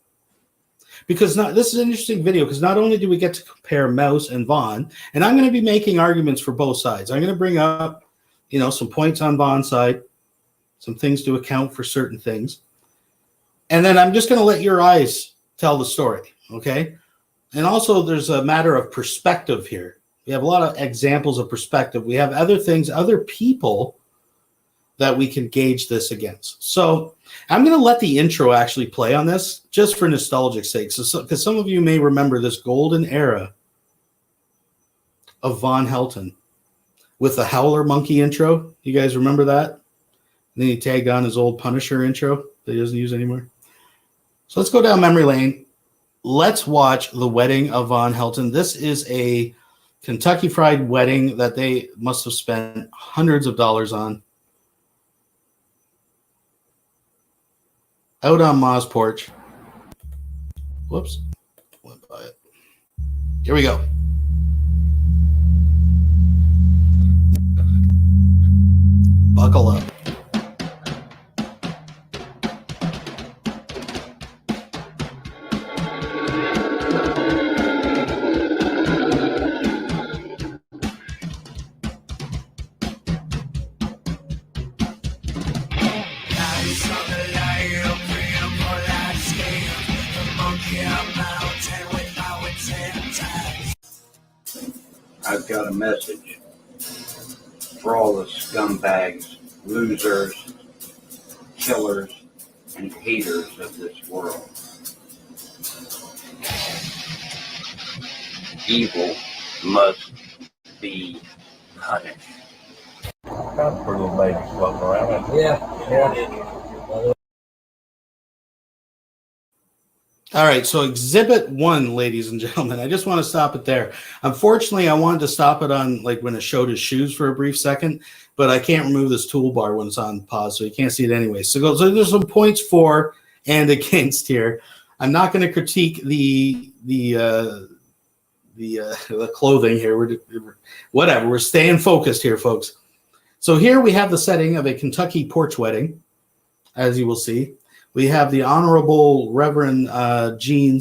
Because this is an interesting video because not only do we get to compare Mouse and Vaughn, and I'm going to be making arguments for both sides. I'm going to bring up, you know, some points on Vaughn's side, some things to account for certain things. And then I'm just going to let your eyes tell the story, okay? And also there's a matter of perspective here. We have a lot of examples of perspective. We have other things, other people that we can gauge this against. So I'm going to let the intro actually play on this just for nostalgic sake. So because some of you may remember this golden era of Vonhelton with the Howler Monkey intro. You guys remember that? And then he tagged on his old Punisher intro that he doesn't use anymore. So let's go down memory lane. Let's watch the wedding of Vonhelton. This is a Kentucky Fried wedding that they must have spent hundreds of dollars on. Out on Ma's porch. Whoops. Went by it. Here we go. Buckle up. I've got a message for all the scumbags, losers, killers, and haters of this world. Evil must be punished. Got pretty little babies floating around. Yeah. All right, so Exhibit 1, ladies and gentlemen. I just want to stop it there. Unfortunately, I wanted to stop it on like when it showed his shoes for a brief second, but I can't remove this toolbar when it's on pause, so you can't see it anyway. So there's some points for and against here. I'm not going to critique the clothing here. Whatever. We're staying focused here, folks. So here we have the setting of a Kentucky porch wedding, as you will see. We have the Honorable Reverend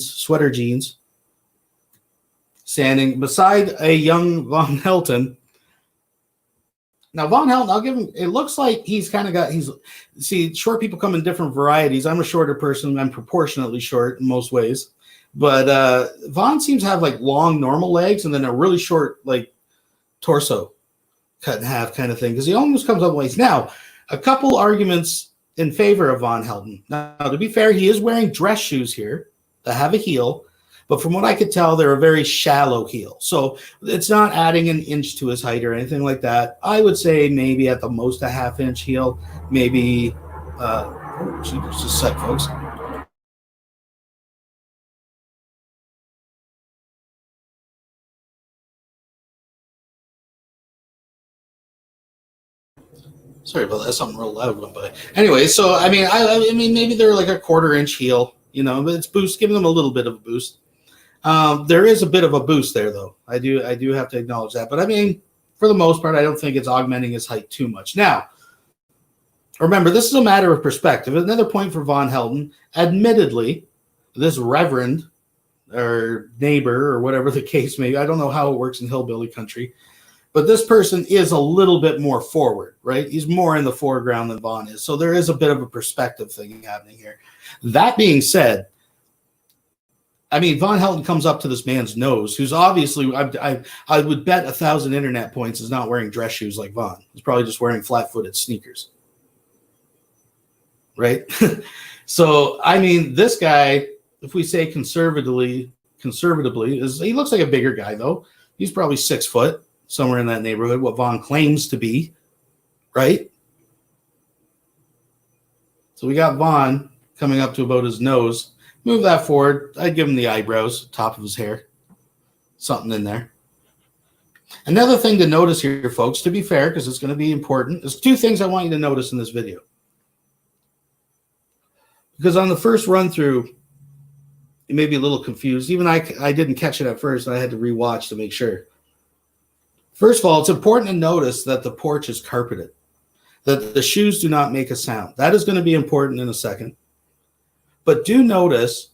Sweater Jeans, standing beside a young Vonhelton. Now, Vonhelton, I'll give him, it looks like he's kind of got, see, short people come in different varieties. I'm a shorter person. I'm proportionately short in most ways. But Vaughn seems to have like long, normal legs and then a really short, like, torso cut in half kind of thing. Because he almost comes up waist. Now, a couple arguments in favor of Vonhelton. Now, to be fair, he is wearing dress shoes here that have a heel, but from what I could tell, they're a very shallow heel. So it's not adding an inch to his height or anything like that. I would say maybe at the most a half-inch heel, maybe, just a sec, folks. Sorry about that. Something real loud went by. Anyway, so I mean, maybe they're like a 1/4 inch heel, you know, but it's giving them a little bit of a boost. There is a bit of a boost there, though. I do have to acknowledge that. But I mean, for the most part, I don't think it's augmenting his height too much. Now, remember, this is a matter of perspective. Another point for Vonhelton. Admittedly, this reverend or neighbor or whatever the case may be, I don't know how it works in hillbilly country. But this person is a little bit more forward, right? He's more in the foreground than Vaughn is. So there is a bit of a perspective thing happening here. That being said, I mean, Vonhelton comes up to this man's nose, who's obviously, I would bet 1,000 internet points is not wearing dress shoes like Vaughn. He's probably just wearing flat-footed sneakers. Right? So, I mean, this guy, if we say conservatively, he looks like a bigger guy, though. He's probably 6 foot, somewhere in that neighborhood, what Vaughn claims to be, right? So we got Vaughn coming up to about his nose. Move that forward. I'd give him the eyebrows, top of his hair, something in there. Another thing to notice here, folks, to be fair, because it's going to be important, there's 2 things I want you to notice in this video. Because on the first run through, you may be a little confused. Even I didn't catch it at first, and I had to rewatch to make sure. First of all, it's important to notice that the porch is carpeted, that the shoes do not make a sound. That is going to be important in a second. But do notice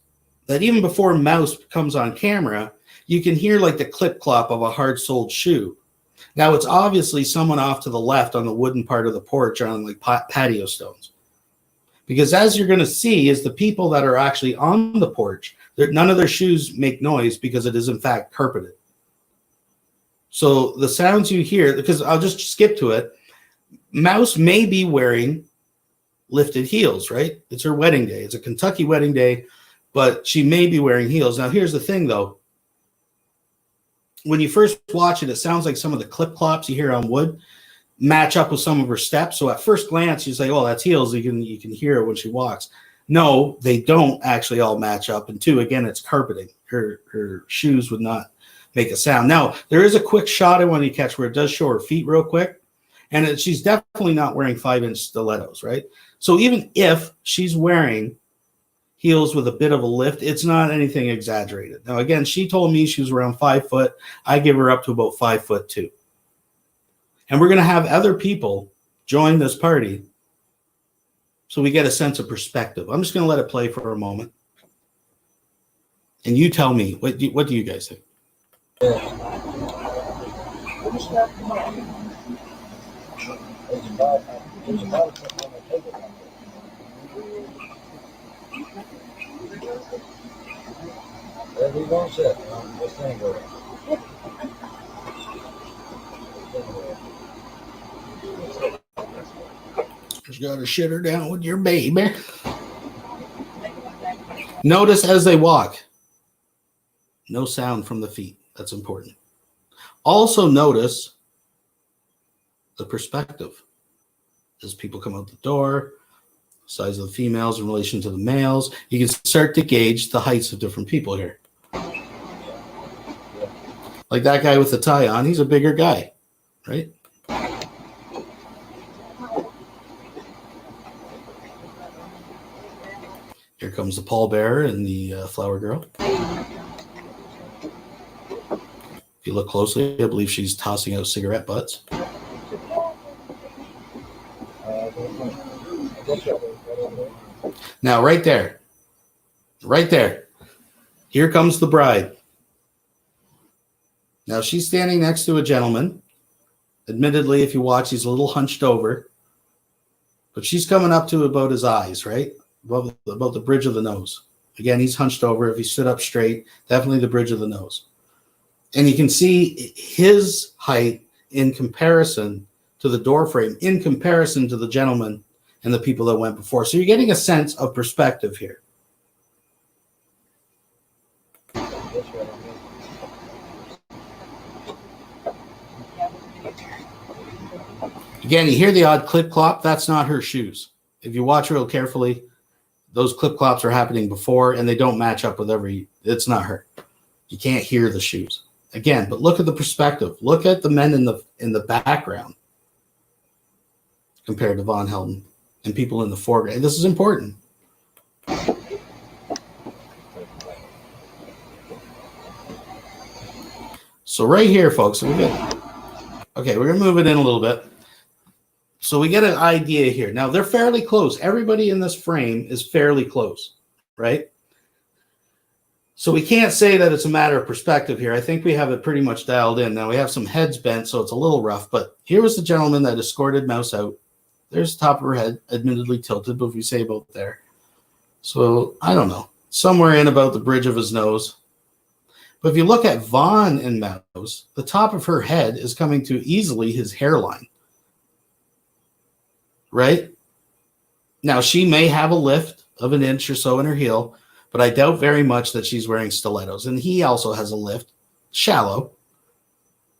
that even before Mouse comes on camera, you can hear like the clip-clop of a hard-soled shoe. Now, it's obviously someone off to the left on the wooden part of the porch on like patio stones. Because as you're going to see is the people that are actually on the porch, none of their shoes make noise because it is in fact carpeted. So the sounds you hear, because I'll just skip to it, Mouse may be wearing lifted heels, right? It's her wedding day. It's a Kentucky wedding day, but she may be wearing heels. Now, here's the thing, though. When you first watch it, it sounds like some of the clip-clops you hear on wood match up with some of her steps. So at first glance, you say, oh, that's heels. You can hear her when she walks. No, they don't actually all match up. And 2, again, it's carpeting. Her shoes would not make a sound. Now, there is a quick shot I want to catch where it does show her feet real quick. And she's definitely not wearing 5-inch stilettos, right? So even if she's wearing heels with a bit of a lift, it's not anything exaggerated. Now, again, she told me she was around 5 foot. I give her up to about 5'2". And we're going to have other people join this party so we get a sense of perspective. I'm just going to let it play for a moment. And you tell me, what do you guys think? Just got to shit her down with your baby. Notice as they walk, no sound from the feet. That's important. Also notice the perspective as people come out the door, size of the females in relation to the males. You can start to gauge the heights of different people here. Like that guy with the tie on, he's a bigger guy, right? Here comes the pallbearer and the flower girl. If you look closely, I believe she's tossing out cigarette butts. Now, right there, here comes the bride. Now, she's standing next to a gentleman. Admittedly, if you watch, he's a little hunched over. But she's coming up to about his eyes, right? About the bridge of the nose. Again, he's hunched over. If he stood up straight, definitely the bridge of the nose. And you can see his height in comparison to the door frame, in comparison to the gentleman and the people that went before. So you're getting a sense of perspective here. Again, you hear the odd clip-clop. That's not her shoes. If you watch real carefully, those clip-clops are happening before, and they don't match up with it's not her. You can't hear the shoes. Again, but look at the perspective. Look at the men in the background compared to Vonhelton and people in the foreground. This is important. So right here, folks, we're going to move it in a little bit. So we get an idea here. Now, they're fairly close. Everybody in this frame is fairly close, right? So we can't say that it's a matter of perspective here. I think we have it pretty much dialed in. Now we have some heads bent, so it's a little rough. But here was the gentleman that escorted Mouse out. There's the top of her head, admittedly tilted, but if we say about there. So I don't know. Somewhere in about the bridge of his nose. But if you look at Vaughn and Mouse, the top of her head is coming to easily his hairline. Right? Now she may have a lift of an inch or so in her heel, but I doubt very much that she's wearing stilettos. And he also has a lift, shallow.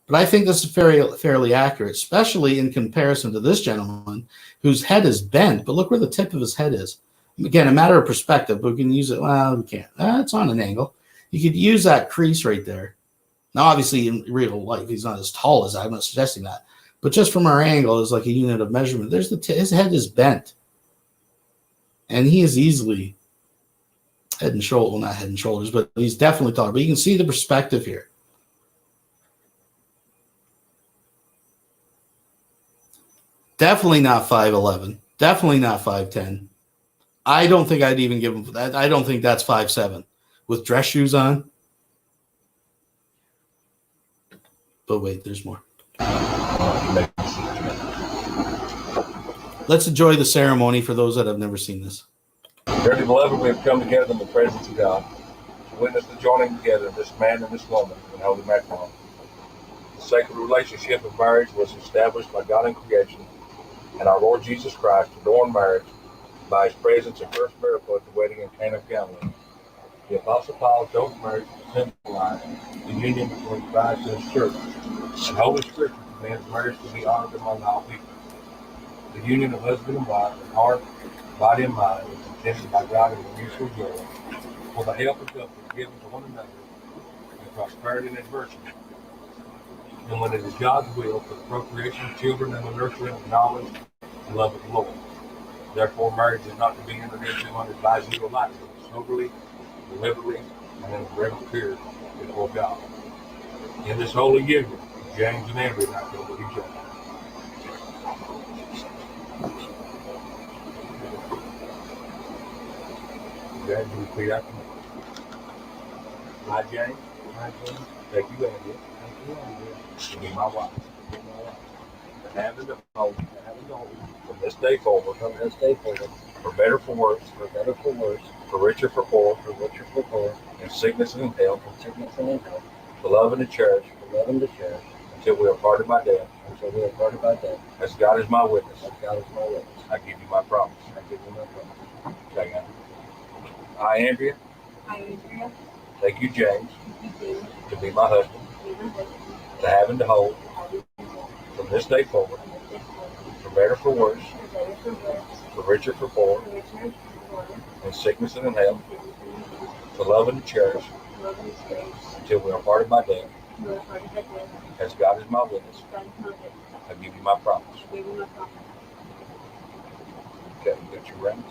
But I think this is fairly accurate, especially in comparison to this gentleman whose head is bent. But look where the tip of his head is. Again, a matter of perspective, but we can use it. Well, we can't. It's on an angle. You could use that crease right there. Now, obviously, in real life, he's not as tall as I'm not suggesting that. But just from our angle, it's like a unit of measurement. There's his head is bent. And he is easily head and shoulder, well, not head and shoulders, but he's definitely taller. But you can see the perspective here. Definitely not 5'11". Definitely not 5'10". I don't think I'd even give him that. I don't think that's 5'7" with dress shoes on. But wait, there's more. Let's enjoy the ceremony for those that have never seen this. Dearly beloved, we have come together in the presence of God to witness the joining together of this man and this woman in holy matrimony. The sacred relationship of marriage was established by God in creation, and our Lord Jesus Christ adorned marriage by his presence and first miracle at the wedding in Cana of Galilee. The Apostle Paul chose marriage to symbolize the union between Christ and his church. And Holy Scripture commands marriage to be honored among all people. The union of husband and wife in heart, body, and mind is intended by God in the mutual joy for the help and comfort given to one another in prosperity and adversity. And when it is God's will for the procreation of children and the nurturing of knowledge and love of the Lord. Therefore, marriage is not to be entered into unadvisedly or lightly, soberly, deliberately, and in a reverent fear before God. In this holy union, James and Andrew and I go with each other. James, you repeat after me. I, James. Take you, Andrew. To be my wife. To have and to hold. From this day forward. For better, for worse. For richer, for poor. In sickness and in health. For love and to cherish. Until we are parted by death. As God is my witness. I give you my promise. Okay, Andrew. I, Andrea. Take you, James. To be my husband. To have and to hold. From this day forward. For better, for worse. For richer, for poor. In sickness and in health. To love and to cherish. Until we are parted by death. As God is my witness. I give you my promise. Okay, you got your rings?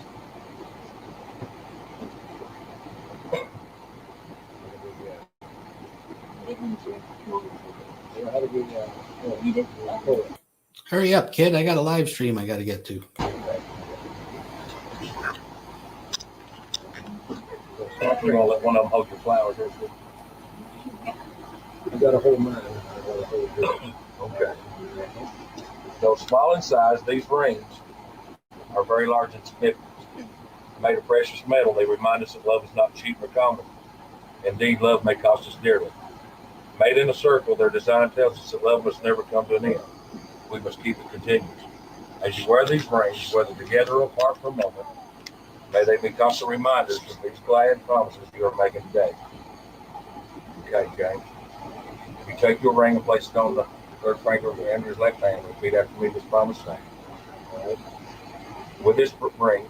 Hurry up, kid. I got a live stream I got to get to. You're going to let one of them hold your flowers. I got to hold mine. Okay. Though small in size, these rings are very large and significant. Made of precious metal, they remind us that love is not cheap or common. Indeed, love may cost us dearly. Made in a circle, their design tells us that love must never come to an end. We must keep it continuous. As you wear these rings, whether together or apart for a moment, may they be constant reminders of these glad promises you are making today. Okay, James. You take your ring and place it on the third finger of Andrew's left hand. Repeat after me this promise saying. All right. With this ring,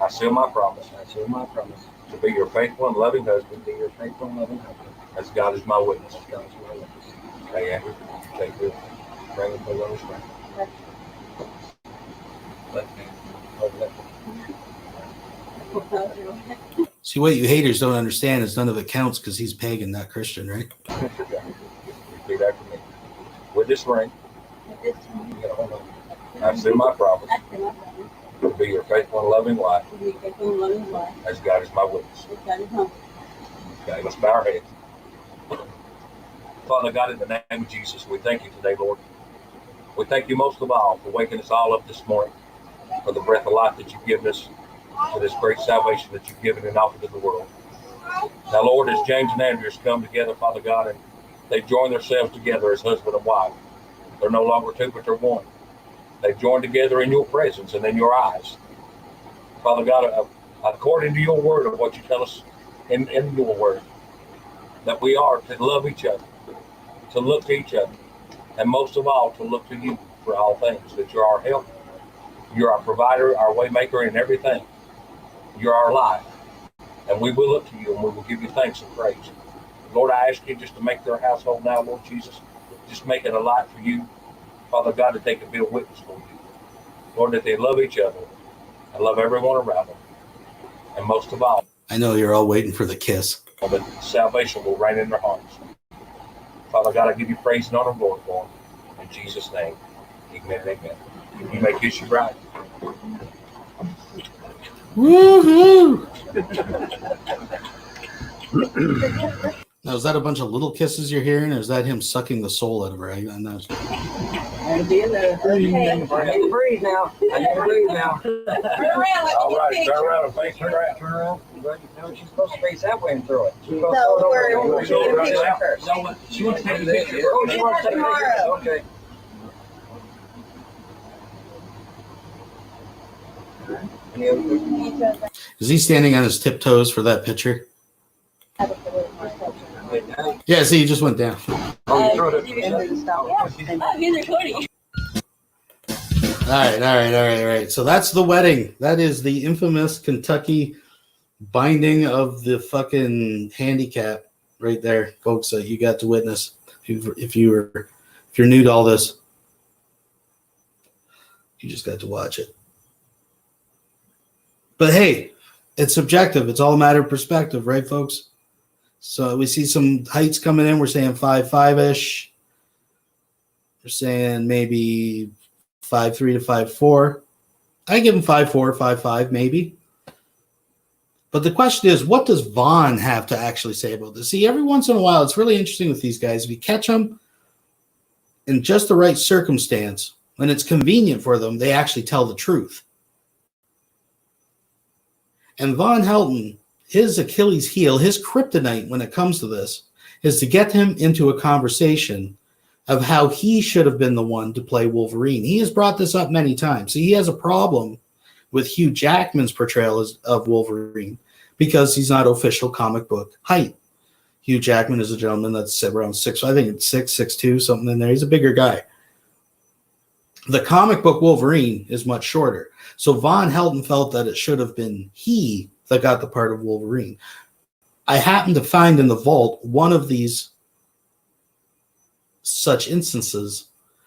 I seal my promise. To be your faithful and loving husband. As God is my witness. Okay, Andrew. Take this ring and put it on his finger. Left hand. See, what you haters don't understand is none of it counts because he's pagan, not Christian, right? Repeat after me. With this ring, I seal my promise to be your faithful and loving wife, as God is my witness. today. Let's bow our heads. Father God, in the name of Jesus, we thank you today, Lord. We thank you most of all for waking us all up this morning, for the breath of life that you've given us, for this great salvation that you've given and offered to the world. Now, Lord, as James and Andrews come together, Father God, and they join themselves together as husband and wife, they're no longer two, but they're one. They've joined together in your presence and in your eyes. Father God, according to your word of what you tell us in your word, that we are to love each other, to look to each other, and most of all, to look to you for all things, that you're our help, you're our provider, our way maker in everything. You're our life, and we will look to you, and we will give you thanks and praise. Lord, I ask you just to make their household now, Lord Jesus, just make it a light for you, Father God, that they can be a witness for you. Lord, that they love each other and love everyone around them, and most of all, I know you're all waiting for the kiss. that salvation will reign in their hearts. Father God, I give you praise and honor, Lord, for them. In Jesus' name, amen and amen. You may kiss your bride. Woohoo! Now, is that a bunch of little kisses you're hearing, or is that him sucking the soul out of her? I'm not sure. Okay. I can breathe now. I can breathe now. Turn around. All right, turn around and face her out. Turn around. No, she's supposed to face that way and throw it. No, we're taking a picture first. She wants to take a picture. Oh, she wants to take a picture. Tomorrow. Okay. Any other questions? Is he standing on his tiptoes for that picture? Yeah, see, he just went down. Oh, you throw it. All right. So that's the wedding. That is the infamous Kentucky binding of the fucking handicap right there, folks, that you got to witness. If you're new to all this, you just got to watch it. But hey, it's subjective. It's all a matter of perspective, right, folks? So we see some heights coming in. We're saying 5'5"-ish. We're saying maybe 5'3" to 5'4". I give him 5'4", 5'5", maybe. But the question is, what does Vaughn have to actually say about this? See, every once in a while, it's really interesting with these guys. If you catch them in just the right circumstance, when it's convenient for them, they actually tell the truth. And Vonhelton, his Achilles heel, his kryptonite when it comes to this, is to get him into a conversation of how he should have been the one to play Wolverine. He has brought this up many times. So he has a problem with Hugh Jackman's portrayal of Wolverine because he's not official comic book height. Hugh Jackman is a gentleman that's around 6, I think it's 6'2", something in there. He's a bigger guy. The comic book Wolverine is much shorter. So Vonhelton felt that it should have been he that got the part of Wolverine. I happened to find in the vault one of these such instances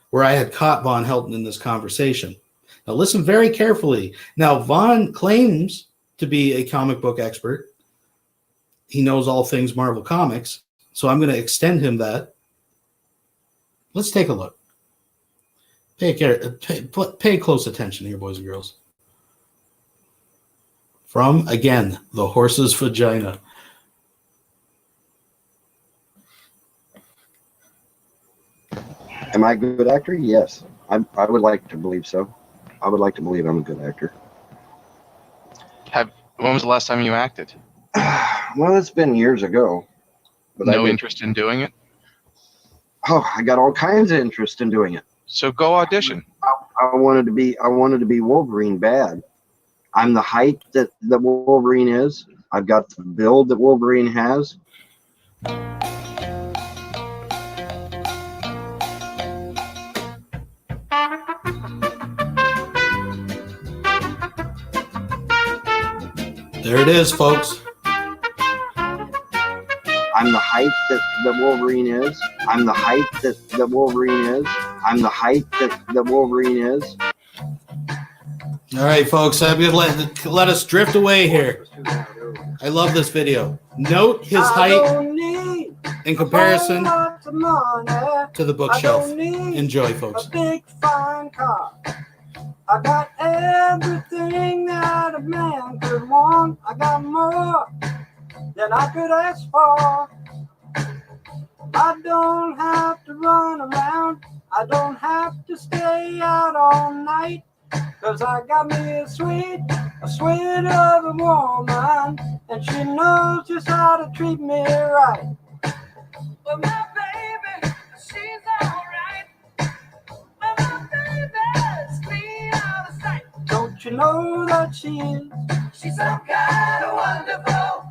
where I had caught Vonhelton in this conversation. Now listen very carefully. Now Vaughn claims to be a comic book expert. He knows all things Marvel Comics. So I'm going to extend him that. Let's take a look. Pay close attention here, boys and girls. From, again, the horse's vagina. Am I a good actor? Yes. I would like to believe so. I would like to believe I'm a good actor. When was the last time you acted? Well, it's been years ago. But no interest in doing it? Oh, I got all kinds of interest in doing it. So go audition. I wanted to be Wolverine bad. I'm the height that Wolverine is. I've got the build that Wolverine has. There it is, folks. I'm the height that Wolverine is. I'm the height that Wolverine is. I'm the height that Wolverine is. All right, folks, I'm going to let us drift away here. I love this video. Note his height in comparison to the bookshelf. Enjoy, folks. A big fine car. I got everything that a man could want. I got more than I could ask for. I don't have to run around, I don't have to stay out all night, 'cause I got me a sweet loving woman, and she knows just how to treat me right. Well, my baby, she's alright. Well, my baby's clean out of sight. Don't you know that she is? She's some kind of wonderful.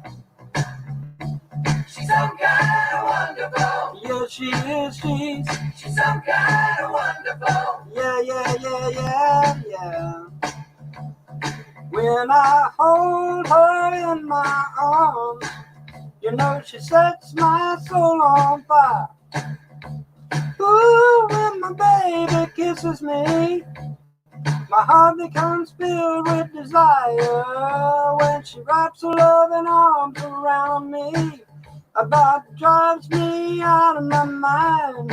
She's some kind of wonderful. Yeah, she is. She's some kind of wonderful. Yeah. When I hold her in my arms, you know she sets my soul on fire. Ooh, when my baby kisses me, my heart becomes filled with desire. When she wraps her loving arms around me, about drives me out of my mind.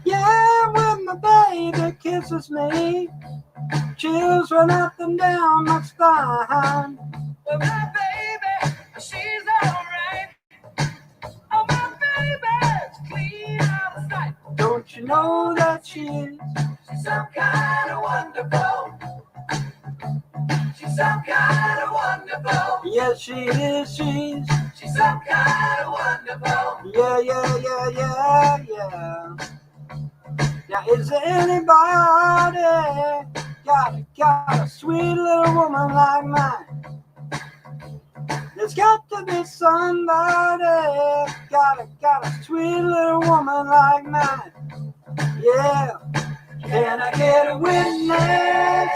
Yeah, when my baby kisses me, chills run up and down my spine. Well, my baby, she's alright. Oh, my baby's clean out of sight. Don't you know that she is? She's some kind of wonderful. She's some kind of wonderful. Yes, she is. She's some kind of wonderful. Yeah. Now, is there anybody got a sweet little woman like mine? There's got to be somebody got a sweet little woman like mine. Yeah. Can I get a witness?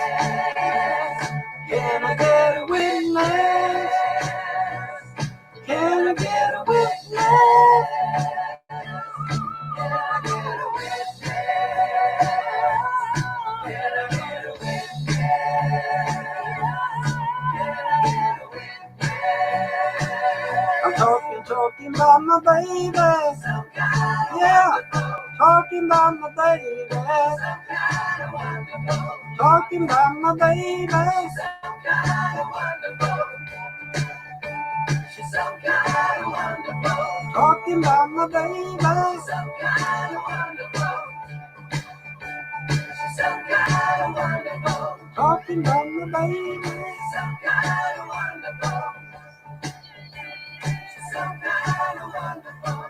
Can I get a witness? Can I get a witness? Can I get a witness? Can I get a witness? I'm talking about my baby. Yeah, talking about my baby. Talking about my baby. She's some kind of wonderful. Talking about my baby. Some kind of wonderful. She's some kind of wonderful. Talking about my baby. Some kind of wonderful. She's some kind of wonderful.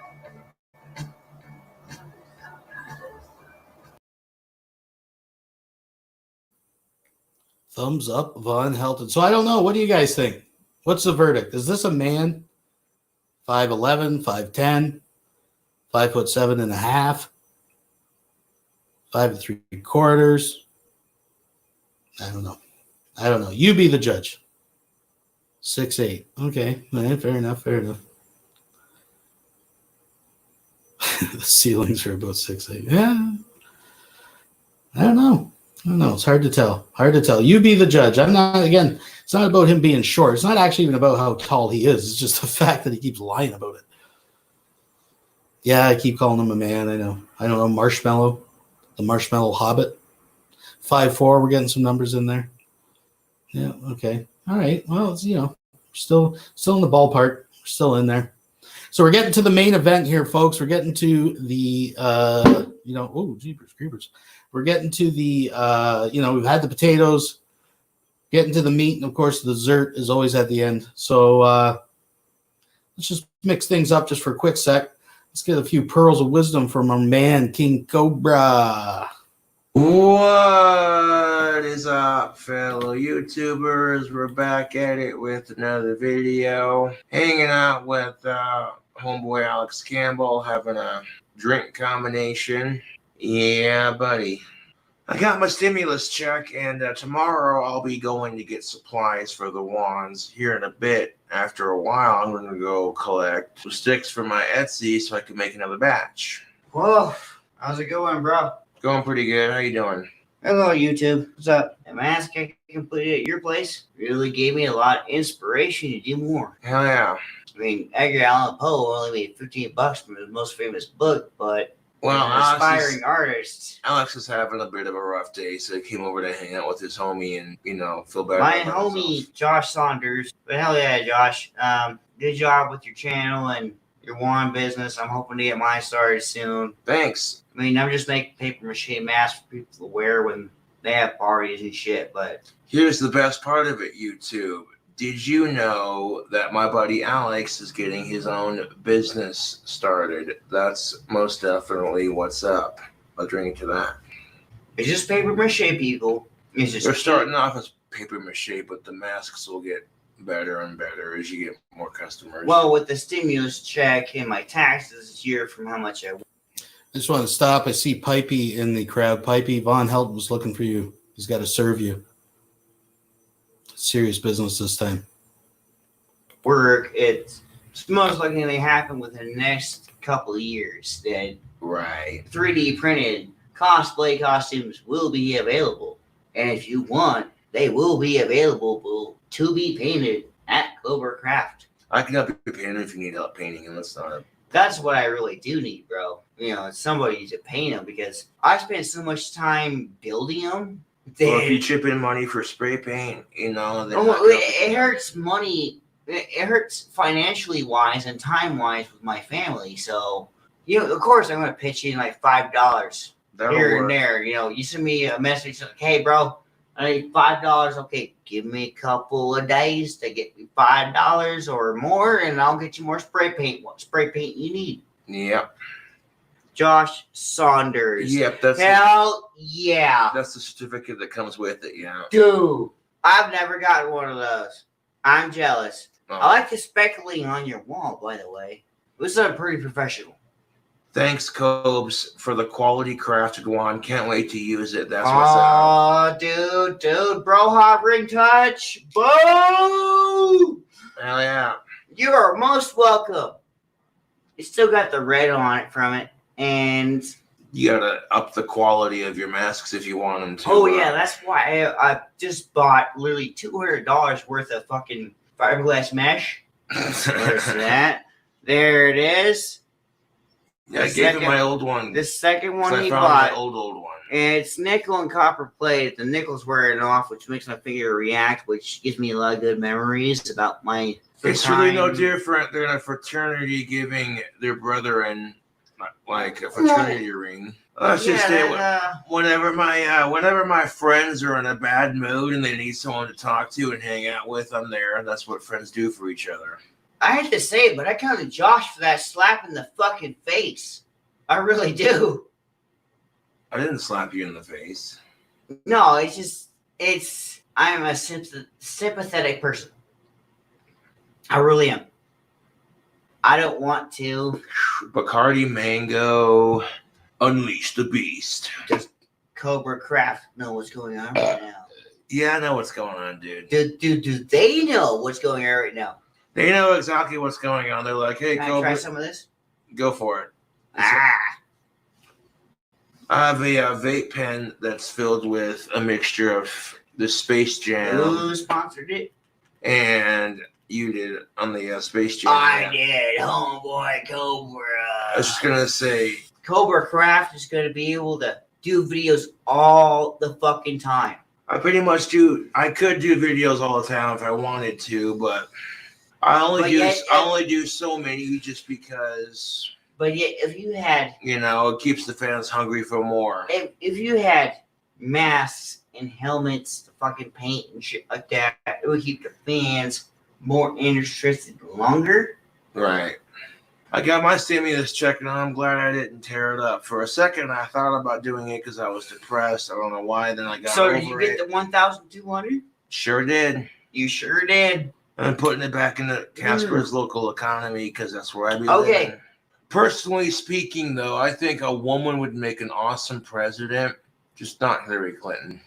Thumbs up, Vonhelton. So I don't know. What do you guys think? What's the verdict? Is this a man? 5'11", 5'10", 5'7.5", 5 3/4. I don't know. You be the judge. 6'8". Okay, man, fair enough. The ceilings are about 6'8". Yeah. I don't know. It's hard to tell. You be the judge. I'm not, again, it's not about him being short. It's not actually even about how tall he is. It's just the fact that he keeps lying about it. Yeah, I keep calling him a man. I know. I don't know. Marshmallow. The Marshmallow Hobbit. 5'4". We're getting some numbers in there. Yeah, okay. All right. Well, it's, still in the ballpark. We're still in there. So we're getting to the main event here, folks. We're getting to the, oh, jeepers creepers. We're getting to the, we've had the potatoes, getting to the meat, and of course the dessert is always at the end. So let's just mix things up just for a quick sec. Let's get a few pearls of wisdom from our man, King Cobra. What is up, fellow YouTubers? We're back at it with another video. Hanging out with homeboy Alex Campbell, having a drink combination. Yeah, buddy. I got my stimulus check, and tomorrow I'll be going to get supplies for the wands. Here in a bit, after a while, I'm going to go collect some sticks for my Etsy so I can make another batch. Whoa, how's it going, bro? Going pretty good. How you doing? Hello, YouTube. What's up? The mask I completed at your place really gave me a lot of inspiration to do more. Hell yeah. I mean, Edgar Allan Poe only made $15 from his most famous book, but well, an aspiring artist. Alex is having a bit of a rough day, so he came over to hang out with his homie and, feel better. My homie, Josh Saunders. But hell yeah, Josh. good job with your channel and your wand business. I'm hoping to get mine started soon. Thanks. I mean, I'm just making paper mache masks for people to wear when they have parties and shit. But Here's the best part of it, YouTube. Did you know that my buddy Alex is getting his own business started? That's most definitely what's up. I'll drink to that. it's just paper mache, people. It's just They're starting off as paper mache, but the masks will get better and better as you get more customers. Well, with the stimulus check and my taxes this year from how much I I just want to stop. I see Pipey in the crowd. Pipey, Vonhelton was looking for you. He's got to serve you. Serious business this time. work, it's most likely going to happen within the next couple of years. That right. 3D printed cosplay costumes will be available. And if you want, they will be available to be painted at Cobra Craft. I can help you paint if you need help painting, and that's not. That's what I really do need, bro. You know, somebody to paint them because I spent so much time building them. Well, if you chip in money for spray paint, you know, then it hurts money. It hurts financially wise and time wise with my family. So, you know, of course, I'm going to pitch in like $5 here and there. You know, you send me a message like, "Hey, bro, I need $5. Okay, give me a couple of days to get me $5 or more, and I'll get you more spray paint. What spray paint you need?" Yep. Josh Saunders. Yep, yeah. That's the certificate that comes with it, yeah. Dude, I've never gotten one of those. I'm jealous. Oh. I like the speckling on your wall, by the way. It was pretty professional. Thanks, Cobes, for the quality crafted wand. Can't wait to use it. That's what's up. Oh, dude, bro, hot ring touch. Boom! Hell yeah. You are most welcome. It's still got the red on it from it, and you gotta up the quality of your masks if you want them to. Oh yeah, that's why I just bought literally $200 worth of fucking fiberglass mesh. Where's that? There it is. Yeah, I gave him my old one. The second one he found bought. my old one. And it's nickel and copper plate. The nickel's wearing off, which makes my finger react, which gives me a lot of good memories about my. It's really no different than a fraternity giving their brethren like a fraternity ring. Let's just say whenever my friends are in a bad mood and they need someone to talk to and hang out with, I'm there. And that's what friends do for each other. I hate to say it, but I counted Josh for that slap in the fucking face. I really do. I didn't slap you in the face. No, I'm a sympathetic person. I really am. I don't want to. Bacardi Mango, unleash the beast. Does Cobra Craft know what's going on right now? Yeah, I know what's going on, dude. Do they know what's going on right now? They know exactly what's going on. They're like, "Hey, Can Cobra, I try some of this? Go for it." I have a vape pen that's filled with a mixture of the Space Jam. Who sponsored it? And you did on the Space Jam. I did, homeboy Cobra. I was just gonna say, Cobra Craft is gonna be able to do videos all the fucking time. I pretty much do. I could do videos all the time if I wanted to, but I only do so many just because. But yet, if you had, it keeps the fans hungry for more. If you had masks and helmets to fucking paint and shit like that, it would keep the fans more interested longer. Right. I got my stimulus check, and I'm glad I didn't tear it up. For a second, I thought about doing it because I was depressed. I don't know why. Then I got over it. So did you get the 1,200? Sure did. You sure did. I'm putting it back into Casper's local economy because that's where I be living. Personally speaking, though, I think a woman would make an awesome president, just not Hillary Clinton.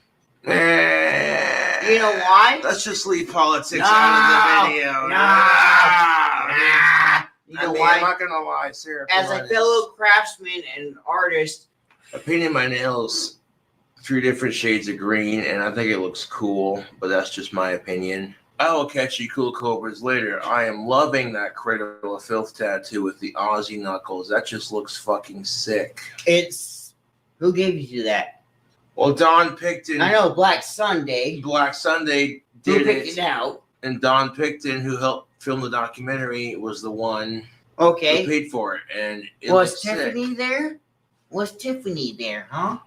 You know why? Let's just leave politics out of the video. You know why? I'm not gonna lie, Sarah. As a fellow craftsman and artist, I painted my nails 3 different shades of green, and I think it looks cool, but that's just my opinion. I will catch you cool cobras later. I am loving that Cradle of Filth tattoo with the Aussie knuckles. That just looks fucking sick. Who gave you that? Well, Don picked it. I know Black Sunday. Black Sunday did Who picked it out? And Don Picton, who helped film the documentary, was the one Okay. who paid for it. And it Was looked sick. Tiffany there? Was Tiffany there, huh?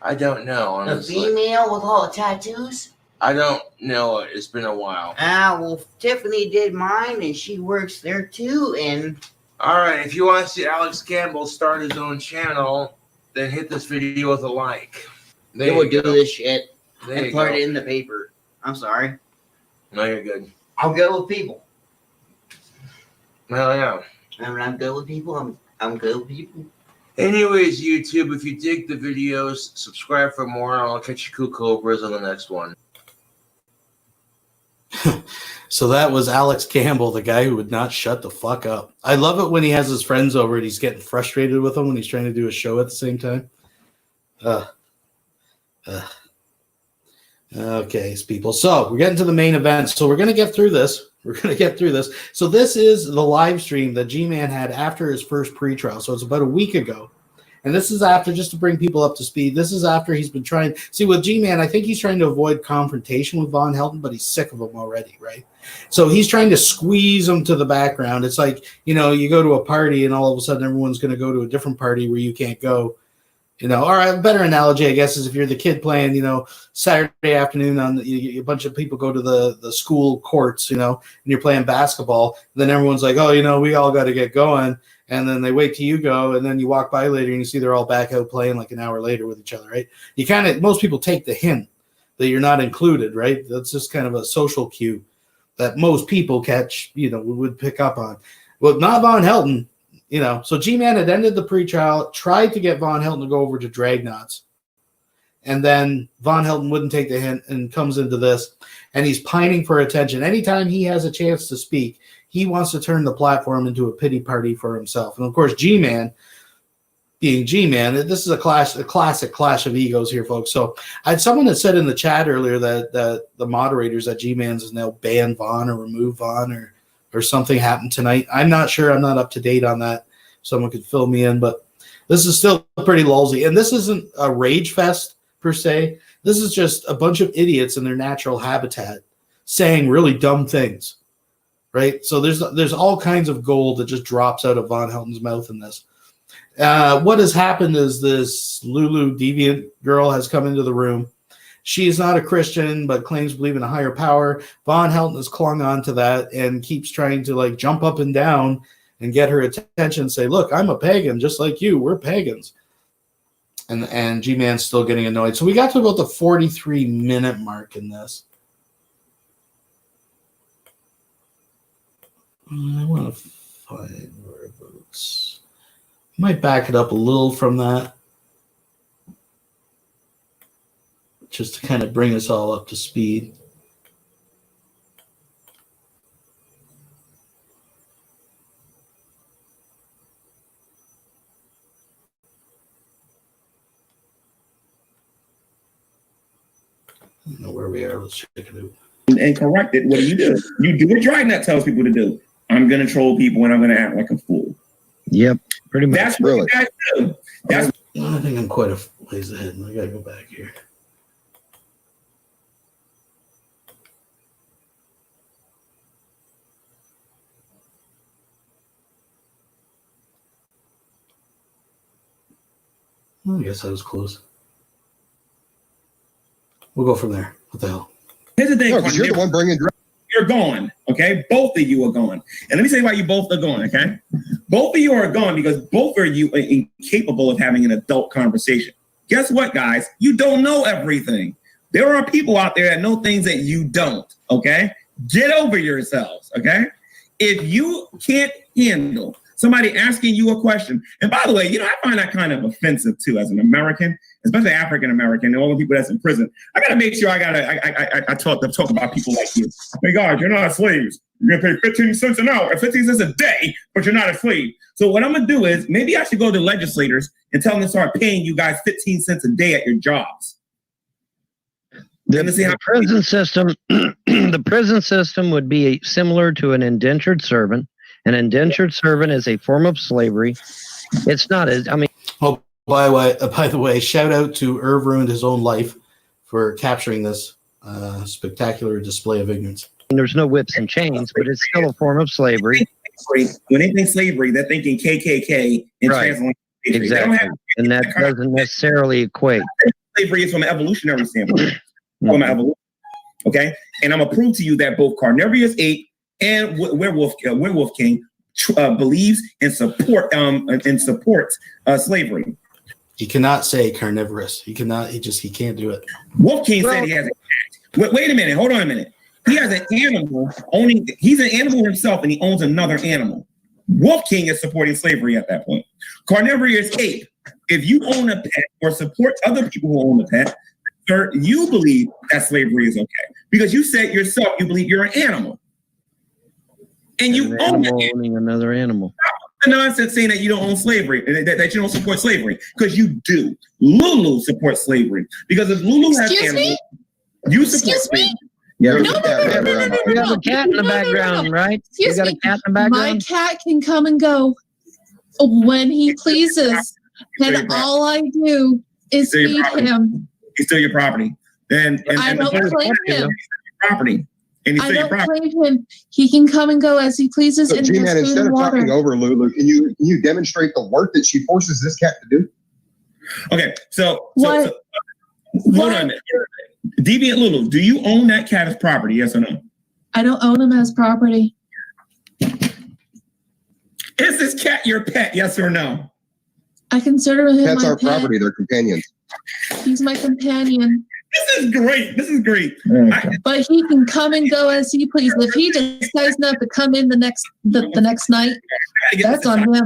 I don't know, The honestly. female with all the tattoos? I don't know. It's been a while. Well, Tiffany did mine, and she works there too. And all right, if you want to see Alex Campbell start his own channel, then hit this video with a like. they would do this shit There and you put go. it in the paper. I'm sorry. No, you're good. I'm good with people. Hell yeah. And when I'm good with people, I'm good with people. Anyways, YouTube, if you dig the videos, subscribe for more, and I'll catch you cool cobras on the next one. So that was Alex Campbell, the guy who would not shut the fuck up. I love it when he has his friends over and he's getting frustrated with them when he's trying to do a show at the same time. Okay, people. So we're getting to the main event. So we're going to get through this. So this is the live stream that G-Man had after his first pre-trial. So it's about a week ago. And this is after, just to bring people up to speed, this is after he's been trying. See, with G-Man, I think he's trying to avoid confrontation with Vonhelton, but he's sick of him already, right? So he's trying to squeeze him to the background. It's like, you go to a party and all of a sudden everyone's going to go to a different party where you can't go. Or a better analogy, I guess, is if you're the kid playing, Saturday afternoon a bunch of people go to the school courts, and you're playing basketball. Then everyone's like, oh, we all got to get going. And then they wait till you go, and then you walk by later and you see they're all back out playing like an hour later with each other, right? Most people take the hint that you're not included, right? That's just kind of a social cue that most people catch, would pick up on. Well, not Vonhelton, So G-Man had ended the pre-trial, tried to get Vonhelton to go over to Dragnauts. And then Vonhelton wouldn't take the hint and comes into this. And he's pining for attention. Anytime he has a chance to speak, he wants to turn the platform into a pity party for himself. And of course, G-Man, being G-Man, this is a classic clash of egos here, folks. So I had someone that said in the chat earlier that the moderators that G-Man's has now banned Von or removed Von or something happened tonight. I'm not sure. I'm not up to date on that. Someone could fill me in, but this is still pretty lolsy. And this isn't a rage fest per se. This is just a bunch of idiots in their natural habitat saying really dumb things, right? So there's all kinds of gold that just drops out of Vonhelton's mouth in this. What has happened is this Lulu deviant girl has come into the room. She is not a Christian, but claims to believe in a higher power. Vonhelton has clung on to that and keeps trying to jump up and down and get her attention and say, look, I'm a pagan just like you. We're pagans. And G-Man's still getting annoyed. So we got to about the 43-minute mark in this. I want to find whereabouts. Might back it up a little from that. Just to kind of bring us all up to speed. I don't know where we are. Let's check it out. And correct it. What do? You do what Dragnet tells people to do. I'm going to troll people and I'm going to act like a fool. Yep, pretty much. That's what you guys do. I think I'm quite a ways ahead. I got to go back here. I guess I was close. We'll go from there. What the hell? Here's the thing. No, because you're the one bringing. You're gone, okay? Both of you are gone. And let me say why you both are gone, okay? Both of you are gone because both of you are incapable of having an adult conversation. Guess what, guys? You don't know everything. There are people out there that know things that you don't, okay? Get over yourselves, okay? If you can't handle somebody asking you a question, and by the way, I find that kind of offensive too as an American, especially African American, and all the people that's in prison. I gotta make sure I talk about people like you. Hey guys, you're not slaves. You're gonna pay 15 cents an hour, 15 cents a day, but you're not a slave. So what I'm gonna do is maybe I should go to legislators and tell them to start paying you guys 15 cents a day at your jobs. The prison system, the prison system would be similar to an indentured servant. An indentured servant is a form of slavery. It's not as, Oh, by the way, shout out to Irv Ruined His Own Life for capturing this spectacular display of ignorance. there's no whips and chains, but it's still a form of slavery. When they think slavery, they're thinking KKK and Right. transatlantic slavery. Exactly. And that doesn't necessarily equate. Slavery is from an evolutionary standpoint. From an evolution. Okay? And I'm going to prove to you that both Carnivorous Ape and Werewolf King believes and supports slavery. He cannot say carnivorous. He cannot. He can't do it. Wolf King said he has a cat. Wait a minute. Hold on a minute. He has an animal owning. He's an animal himself, and he owns another animal. Wolf King is supporting slavery at that point. Carnivorous Ape. If you own a pet or support other people who own a pet, sir, you believe that slavery is okay because you said yourself you believe you're an animal, and you own owning another animal. The nonsense saying that you don't own slavery, that you don't support slavery, because you do. Lulu supports slavery because if Lulu has animals, you support slavery. Yeah, you have a cat in the background, right? You got a cat in the My background. cat can come and go when he pleases, and all I do is feed him. He's still your property. I don't claim him. Property. And he's I still your don't property. claim him. He can come and go as he pleases So, and G-Man, has food instead and of talking water. over Lulu, can you demonstrate the work that she forces this cat to do? Okay, so What? hold on a minute. Deviant Lulu, do you own that cat as property? Yes or no? I don't own him as property. Is this cat your pet? Yes or no? I consider him Cats my are pet. property. They're companions. He's my companion. This is great. This is great. But he can come and go as he pleases. If he decides not to come in the next night, that's on him.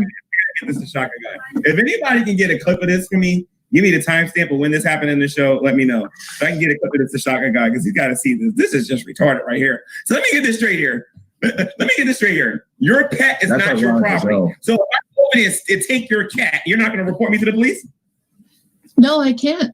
Get this to Shaka Guy. If anybody can get a clip of this for me, give me the timestamp of when this happened in the show. Let me know. So I can get a clip of this to Shaka Guy because he's got to see this. This is just retarded right here. So let me get this straight here. Your pet is not your property. So if I go in and take your cat, you're not going to report me to the police? No, I can't.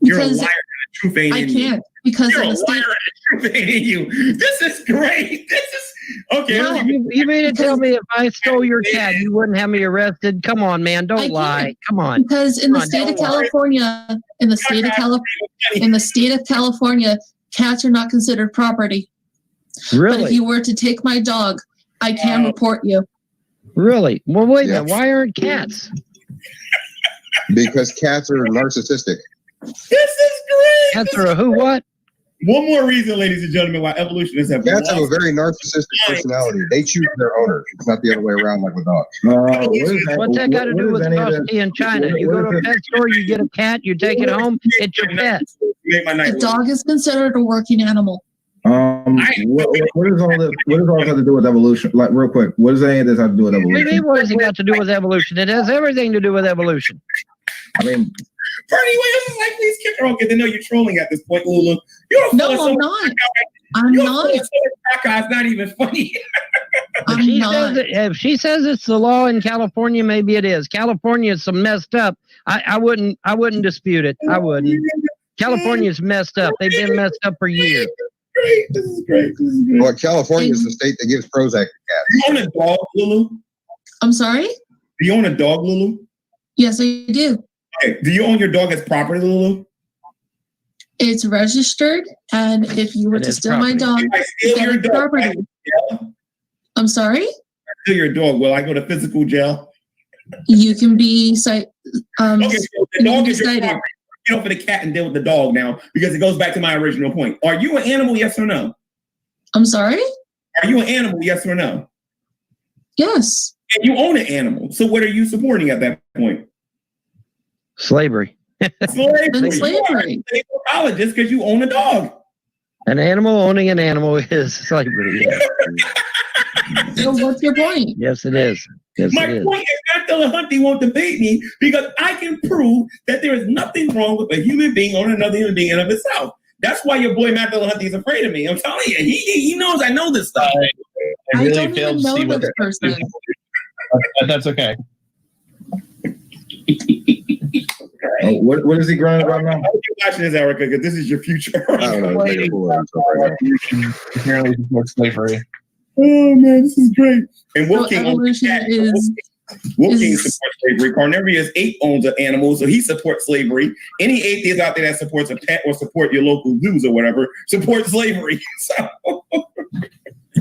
You're a Because liar. The truth ain't I in you. can't. Because You're in a the liar. state. The truth ain't in you. This is great. This is okay. No, you mean to tell me if I stole your cat, you wouldn't have me arrested? Come on, man, don't lie. Come on. Because in the state of California, cats are not considered property. Really? But if you were to take my dog, I can report you. Really? Well, wait a minute. Why aren't cats? Because cats are narcissistic. This is great. Cats are a who what? One more reason, ladies and gentlemen, why evolutionists have Cats have a very narcissistic personality. They choose their owners. It's not the other way around like with dogs. What's that got to do with custody in China? You go to a pet store, you get a cat, you take it home, it's your pet. A dog is considered a working animal. What does all this have to do with evolution? Like, real quick, what does any of this have to do with What do you evolution? mean, what has it got to do with evolution? It has everything to do with evolution. I mean, Bernie Williams is like, please kick her off because they know you're trolling at this point, Lulu. No, I'm not. I'm not. It's not even funny. If she says it's the law in California, maybe it is. California is so messed up. I wouldn't dispute it. I wouldn't. California's messed up. They've been messed up for years. This is great. Well, California is the state that gives Prozac to cats. Do you own a dog, Lulu? I'm sorry? Do you own a dog, Lulu? Yes, I do. Okay. Do you own your dog as property, Lulu? It's registered, and if you were to steal my dog, If I steal then your it's dog, property. I'm sorry? steal your dog, will I go to physical jail? You can be Okay, so the dog is your property. Get off of the cat and deal with the dog now, because it goes back to my original point. Are you an animal, yes or no? I'm sorry? Are you an animal, yes or no? Yes. And you own an animal. So what are you supporting at that point? Slavery. Slavery. Slavery. You are a apologist because you own a dog. An animal owning an animal is slavery. So what's your point? Yes, it is. Yes, My it is. point is not Philip Hunty won't debate me because I can prove that there is nothing wrong with a human being owning another human being in of itself. That's why your boy Matt Philip Hunty is afraid of me. I'm telling you, he knows I know this stuff. I really failed to see what this person. But that's okay. What is he growing about now? I hope you're watching this, Erica, because this is your future. I don't know. Apparently, supports slavery. Oh man, this is great. And Wolf So King owns evolution the cat. is Wolf King supports slavery. Cornelius 8 owns an animal, so he supports slavery. Any atheist out there that supports a pet or support your local zoos or whatever supports slavery. So.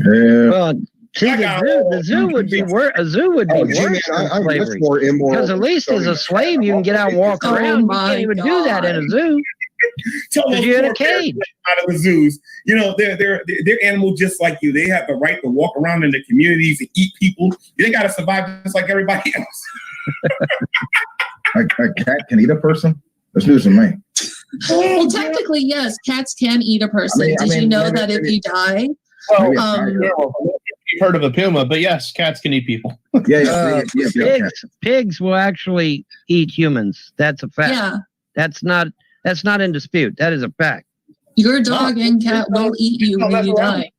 Well, see, the zoo would be worse. A zoo would be worse than slavery. Because at least as a slave, you can get out and walk around. You can't even do that in a zoo. Because you're in a cage. Out of the zoos, you know, they're animals just like you. They have the right to walk around in the communities and eat people. They got to survive just like everybody else. A cat can eat a person? That's news to me. Well, technically, yes, cats can eat a person. Did you know that if you die? You've heard of a puma, but yes, cats can eat people. Pigs will actually eat humans. That's a fact. Yeah. That's not in dispute. That is a fact. Your dog and cat will eat you when you die.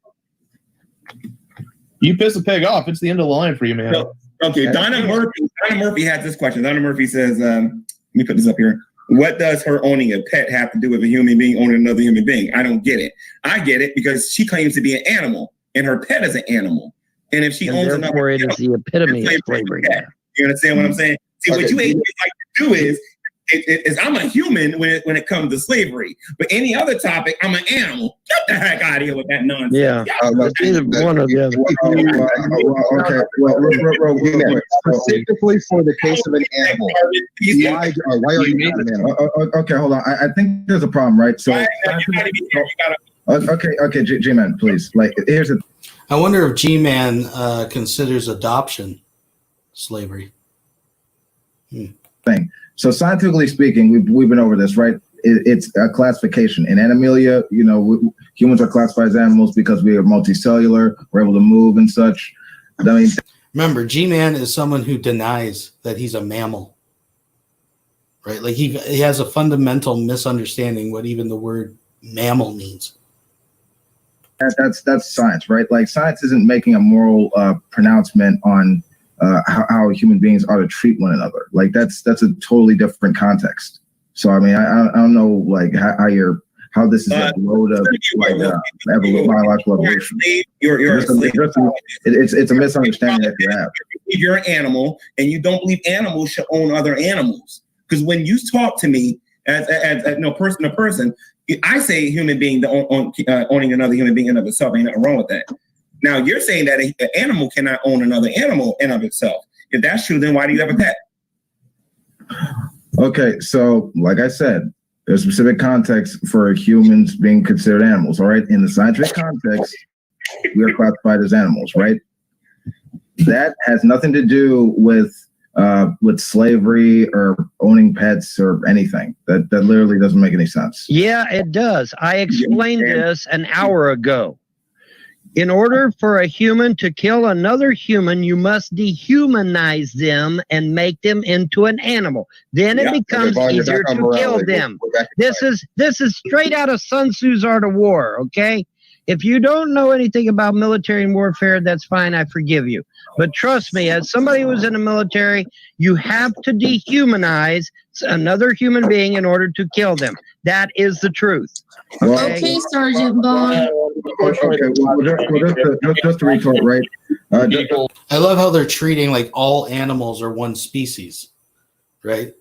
You piss a pig off, it's the end of the line for you, man. Okay, Donna Murphy has this question. Donna Murphy says, let me put this up here. What does her owning a pet have to do with a human being owning another human being? I don't get it. I get it because she claims to be an animal, and her pet is an animal. And if she owns another animal, it is the epitome of slavery. You understand what I'm saying? See, what you atheists like to do is I'm a human when it comes to slavery, but any other topic, I'm an animal. Get the heck out of here with that nonsense. Yeah, either one of them. Okay, well, specifically for the case of an animal, why are you not an animal? Okay, hold on. I think there's a problem, right? So, okay, G-Man, please. Like, here's the. I wonder if G-Man considers adoption slavery. Thing. So scientifically speaking, we've been over this, right? It's a classification. In Animalia, you know, humans are classified as animals because we are multicellular, we're able to move and such. I mean, remember, G-Man is someone who denies that he's a mammal, right? Like he has a fundamental misunderstanding what even the word mammal means. That's science, right? Like science isn't making a moral pronouncement on how human beings ought to treat one another. Like that's a totally different context. So I mean, I don't know like how this is a load of biological evolution. You're a slave. It's a misunderstanding that you have. You're an animal, and you don't believe animals should own other animals. Because when you talk to me as person to person, I say human being owning another human being in of itself. Ain't nothing wrong with that. Now, you're saying that an animal cannot own another animal in of itself. If that's true, then why do you have a pet? Okay, so like I said, there's specific context for humans being considered animals, all right? In the scientific context, we are classified as animals, right? That has nothing to do with slavery or owning pets or anything. That literally doesn't make any sense. Yeah, it does. I explained this an hour ago. In order for a human to kill another human, you must dehumanize them and make them into an animal. Then it becomes easier to kill them. This is straight out of Sun Tzu's Art of War, okay? If you don't know anything about military warfare, that's fine, I forgive you. But trust me, as somebody who was in the military, you have to dehumanize another human being in order to kill them. That is the truth. Okay, Sergeant Vaughn. Just to retort, right? I love how they're treating like all animals are one species, right?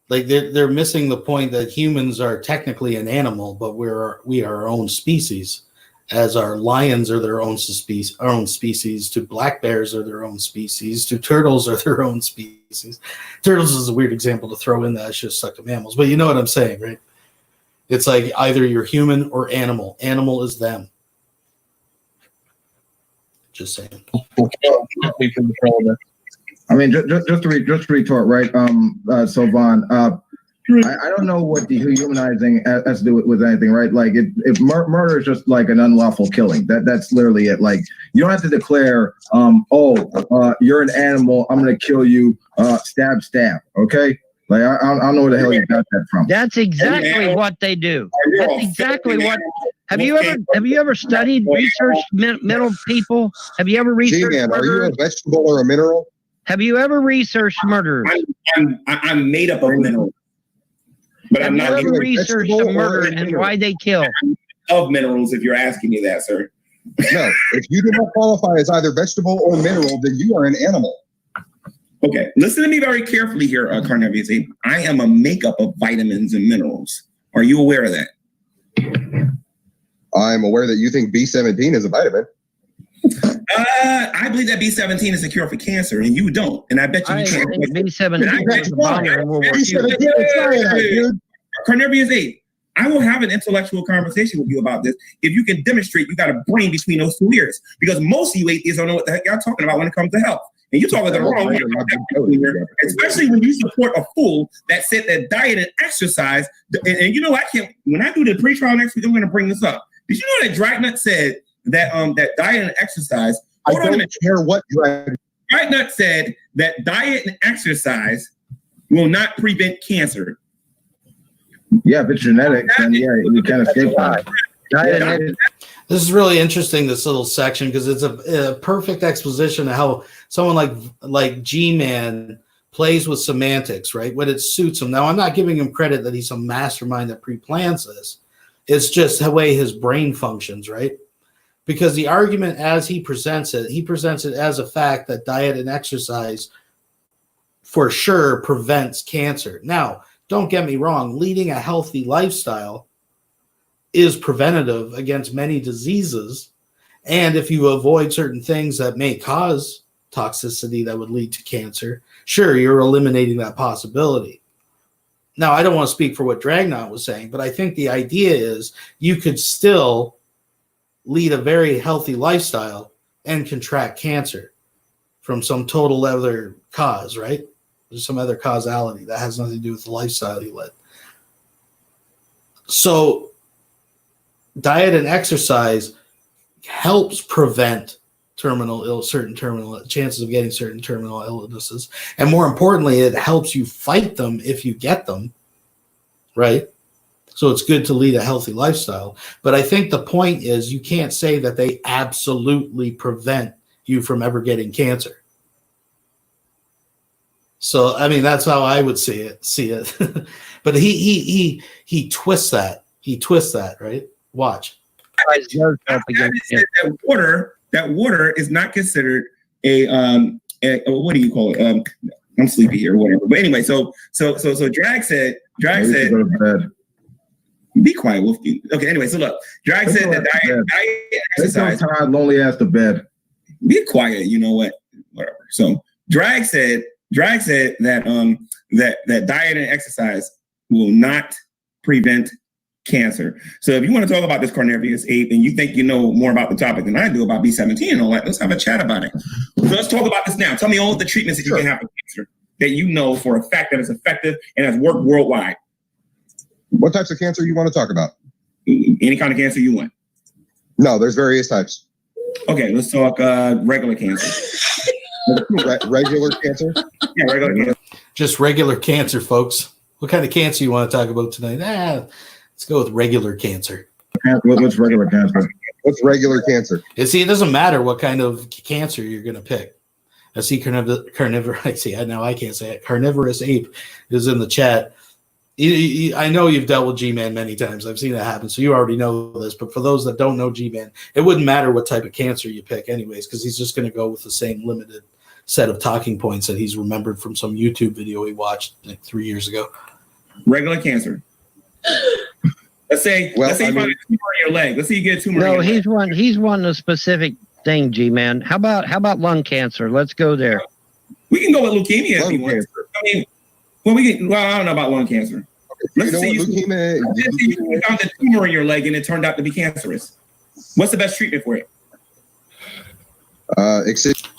Like they're missing the point that humans are technically an animal, but we are our own species. As our lions are their own species, to black bears are their own species, to turtles are their own species. Turtles is a weird example to throw in that. It's just stuck to mammals, but you know what I'm saying, right? It's like either you're human or animal. Animal is them. Just saying. I mean, just to retort, right? So Vaughn, I don't know what dehumanizing has to do with anything, right? Like, if murder is just like an unlawful killing, that's literally it. Like, you don't have to declare, you're an animal, I'm gonna kill you, stab, okay? Like, I don't know where the hell you got that from. That's exactly what they do. That's exactly what. Have you ever studied, researched mental people? Have you ever researched G-Man, are you murderers? a vegetable or a mineral? Have you ever researched murderers? I'm made up of minerals. But have I'm you not ever researched a murder and why they kill? Of minerals, if you're asking me that, sir. No, if you do not qualify as either vegetable or mineral, then you are an animal. Okay, listen to me very carefully here, Carnivorous Ape. I am a makeup of vitamins and minerals. Are you aware of that? I'm aware that you think B17 is a vitamin. I believe that B17 is a cure for cancer, and you don't. And I bet you can't. B17 is a bomb in World War II. Carnivorous Ape, I will have an intellectual conversation with you about this if you can demonstrate you got a brain between those two ears. Because most of you atheists don't know what the heck y'all talking about when it comes to health. And you're talking the wrong way, especially when you support a fool that said that diet and exercise. And you know, I can't. When I do the pre-trial next week, I'm going to bring this up. Did you know that Dragnut said that that diet and exercise? I don't care what Dragnut said that diet and exercise will not prevent cancer. Yeah, if it's genetic, then yeah, you can't escape that. This is really interesting, this little section, because it's a perfect exposition of how someone like G-Man plays with semantics, right? When it suits him. Now, I'm not giving him credit that he's a mastermind that pre-plans this. It's just the way his brain functions, right? Because the argument as he presents it as a fact that diet and exercise for sure prevents cancer. Now, don't get me wrong, leading a healthy lifestyle is preventative against many diseases. And if you avoid certain things that may cause toxicity that would lead to cancer, sure, you're eliminating that possibility. Now, I don't want to speak for what Dragnot was saying, but I think the idea is you could still lead a very healthy lifestyle and contract cancer from some total other cause, right? There's some other causality that has nothing to do with the lifestyle you led. So diet and exercise helps prevent certain terminal chances of getting certain terminal illnesses. And more importantly, it helps you fight them if you get them, right? So it's good to lead a healthy lifestyle. But I think the point is you can't say that they absolutely prevent you from ever getting cancer. So, I mean, that's how I would see it. But he twists that. He twists that, right? Watch. That water is not considered a what do you call it? I'm sleepy here, whatever. But anyway, so Drag said, Go to bed. be quiet, Wolfie. Okay, anyway, so look, Drag said that diet exercise. Todd lonely ass to bed. Be quiet, you know what? Whatever. So Drag said that that diet and exercise will not prevent cancer. So if you want to talk about this Carnivorous Ape and you think you know more about the topic than I do about B17 and all that, let's have a chat about it. So let's talk about this now. Tell me all the treatments that you can have for cancer that you know for a fact that it's effective and has worked worldwide. What types of cancer you want to talk about? Any kind of cancer you want. No, there's various types. Okay, let's talk regular cancer. Regular cancer? Yeah, regular cancer. Just regular cancer, folks. What kind of cancer you want to talk about tonight? Let's go with regular cancer. What's regular cancer? What's regular cancer? See, it doesn't matter what kind of cancer you're going to pick. I see I can't say it. Carnivorous Ape is in the chat. I know you've dealt with G-Man many times. I've seen it happen, so you already know this. But for those that don't know G-Man, it wouldn't matter what type of cancer you pick anyways, because he's just going to go with the same limited set of talking points that he's remembered from some YouTube video he watched like 3 years ago. Regular cancer. Let's say you find a tumor in your leg. Let's say you get a tumor. No, he's wanting a specific thing, G-Man. How about lung cancer? Let's go there. We can go with leukemia if you want. I mean, I don't know about lung cancer. Okay, let's say you found a tumor in your leg and it turned out to be cancerous. What's the best treatment for it?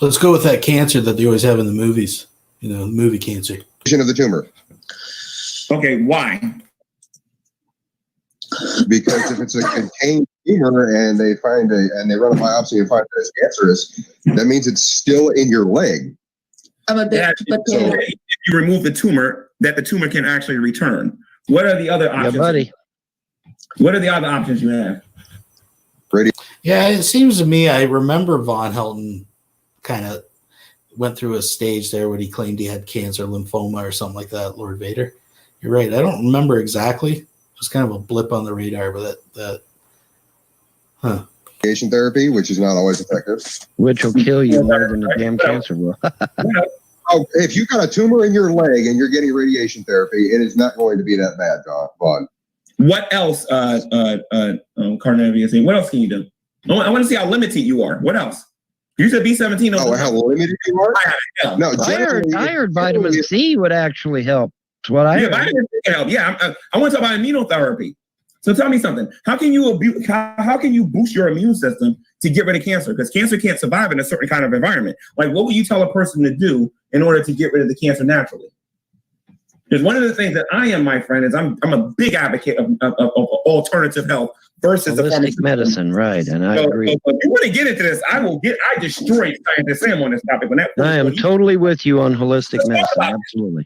Let's go with that cancer that they always have in the movies. You know, movie cancer. Of the tumor. Okay, why? Because if it's a contained tumor and they run a biopsy and find that it's cancerous, that means it's still in your leg. I'm a bit. So if you remove the tumor, that the tumor can actually return. What are the other options? Yeah, buddy. What are the other options you have? Yeah, it seems to me I remember Vonhelton kind of went through a stage there when he claimed he had cancer, lymphoma, or something like that. Lord Vader, you're right. I don't remember exactly. It was kind of a blip on the radar, but Radiation therapy, which is not always effective. Which will kill you more than the damn cancer will. Oh, if you got a tumor in your leg and you're getting radiation therapy, it is not going to be that bad, Vaughn. What else, Carnivia saying? What else can you do? I want to see how limited you are. What else? You said B17. Oh, how limited you are? Yeah. No, I heard vitamin C would actually help. That's what I heard. Vitamin C can help. Yeah, I want to talk about immunotherapy. So tell me something. How can you boost your immune system to get rid of cancer? Because cancer can't survive in a certain kind of environment. Like, what would you tell a person to do in order to get rid of the cancer naturally? Because one of the things that I am, my friend, is I'm a big advocate of alternative health versus the holistic medicine, right? And I agree. So if you want to get into this, I destroy Scientist Sam on this topic. I am totally with you on holistic medicine. Absolutely.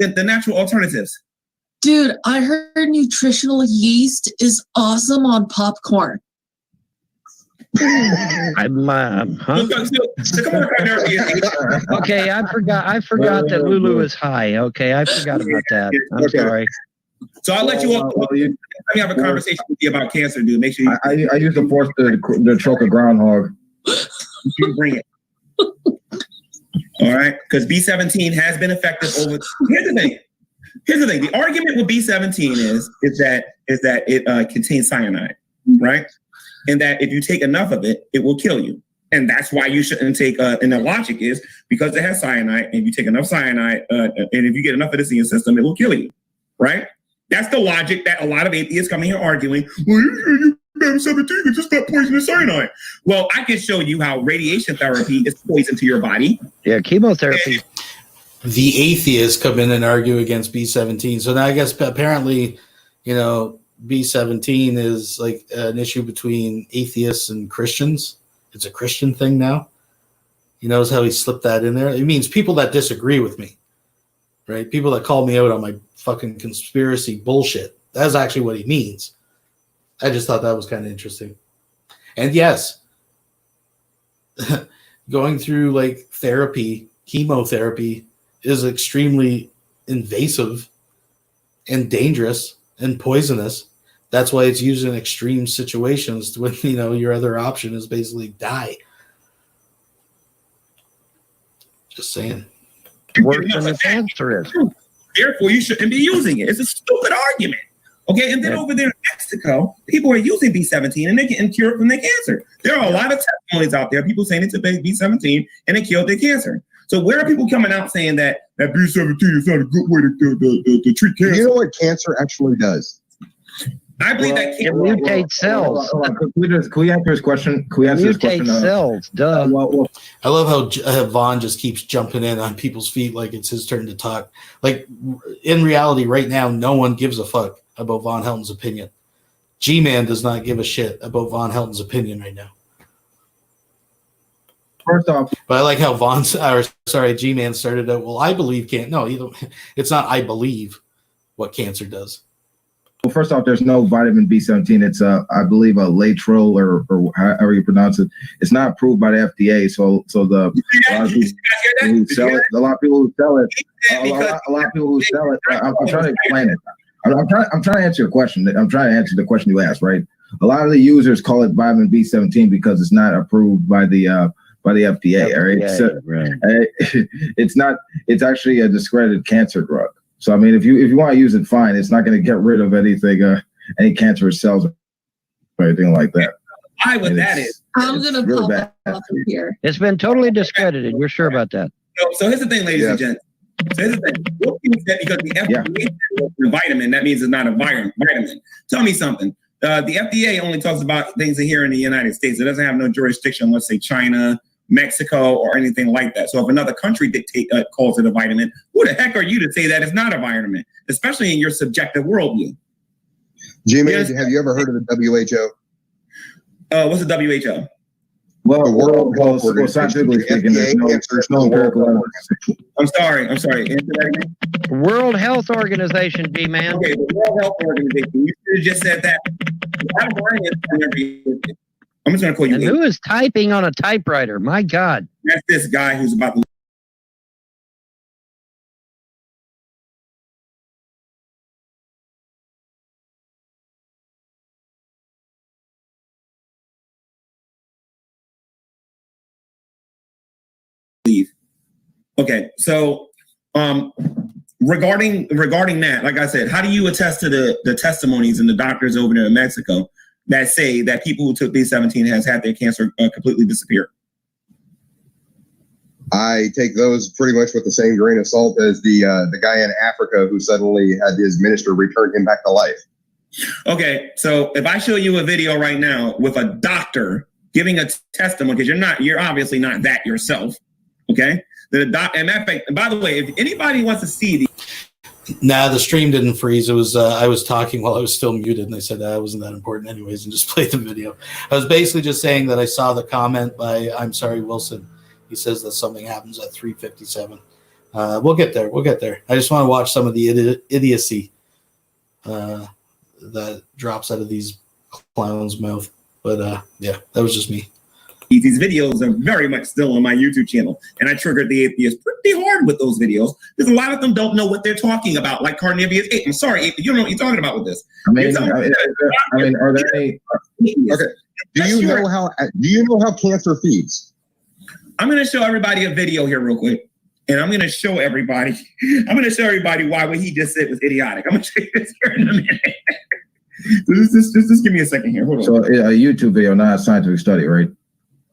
The natural alternatives. Dude, I heard nutritional yeast is awesome on popcorn. Okay, I forgot that Lulu is high. Okay, I forgot about that. I'm sorry. So I'll let you all. Let me have a conversation with you about cancer, dude. Make sure I use the force to choke a groundhog. You bring it. All right, because B17 has been effective over. Here's the thing. The argument with B17 is that it contains cyanide, right? And that if you take enough of it, it will kill you. And that's why you shouldn't take, and the logic is because it has cyanide, and you take enough cyanide, and if you get enough of this in your system, it will kill you, right? That's the logic that a lot of atheists come in here arguing, well, you B17 is just not poisonous cyanide. Well, I can show you how radiation therapy is poison to your body. Yeah, chemotherapy. The atheists come in and argue against B17. So now I guess apparently, B17 is like an issue between atheists and Christians. It's a Christian thing now. He knows how he slipped that in there. It means people that disagree with me, right? People that call me out on my fucking conspiracy bullshit. That's actually what he means. I just thought that was kind of interesting. And yes, going through like therapy, chemotherapy is extremely invasive and dangerous and poisonous. That's why it's used in extreme situations when, your other option is basically die. Just saying. Worse than the cancer is. Therefore, you shouldn't be using it. It's a stupid argument. Okay, and then over there in Mexico, people are using B17 and they're getting cured from their cancer. There are a lot of testimonies out there, people saying it's a B17 and it killed their cancer. So where are people coming out saying that B17 is not a good way to treat cancer? You know what cancer actually does? I believe that it mutates cells. Can we answer his question? Can we answer his question? Cells. Duh. I love how Vaughn just keeps jumping in on people's feet like it's his turn to talk. Like in reality, right now, no one gives a fuck about Vonhelton's opinion. G-Man does not give a shit about Vonhelton's opinion right now. First off, but I like how G-Man started out. Well, I believe it's not. I believe what cancer does. Well, first off, there's no vitamin B17. It's I believe a laetrile or however you pronounce it. It's not approved by the FDA. So a lot of people who sell it. I'm trying to explain it. I'm trying to answer your question. I'm trying to answer the question you asked. Right. A lot of the users call it vitamin B17 because it's not approved by the FDA. Right. So, it's not. It's actually a discredited cancer drug. So I mean, if you want to use it, fine. It's not going to get rid of anything, any cancerous cells or anything like that. Why would that is? I'm going to really pop off of here. It's been totally discredited. You're sure about that? So here's the thing, ladies and gents. So here's the thing. What people said because the FDA is a vitamin, that means it's not a vitamin. Tell me something. The FDA only talks about things here in the United States. It doesn't have no jurisdiction, let's say China, Mexico, or anything like that. So if another country calls it a vitamin, who the heck are you to say that it's not a vitamin, especially in your subjective worldview? Jimmy, have you ever heard of the WHO? What's the WHO? Well, the World Health Organization. Scientifically speaking, there's no empirical evidence. I'm sorry. World Health Organization, G-Man. Okay, the World Health Organization. You should have just said that. I'm just going to call you. And who is typing on a typewriter? My God. That's this guy who's about to leave. Okay, so regarding that, like I said, how do you attest to the testimonies and the doctors over there in Mexico that say that people who took B17 has had their cancer completely disappear? I take those pretty much with the same grain of salt as the guy in Africa who suddenly had his minister return him back to life. Okay, so if I show you a video right now with a doctor giving a testimony, because you're obviously not that yourself, okay? And by the way, if anybody wants to see Nah, the stream didn't freeze. It was I was talking while I was still muted, and they said that wasn't that important anyways, and just played the video. I was basically just saying that I saw the comment by I'm sorry Wilson. He says that something happens at 3:57. We'll get there. We'll get there. I just want to watch some of the idiocy that drops out of these clowns' mouth. But yeah, that was just me. These videos are very much still on my YouTube channel, and I triggered the atheists pretty hard with those videos because a lot of them don't know what they're talking about. Like Carnivorous Ape. I'm sorry, you don't know what you're talking about with this. I mean, are there any? Okay. Do you know how cancer feeds? I'm going to show everybody a video here real quick, and I'm going to show everybody why what he just said was idiotic. I'm going to show you this here in a minute. Just give me a second here. Hold on. So a YouTube video, not a scientific study, right?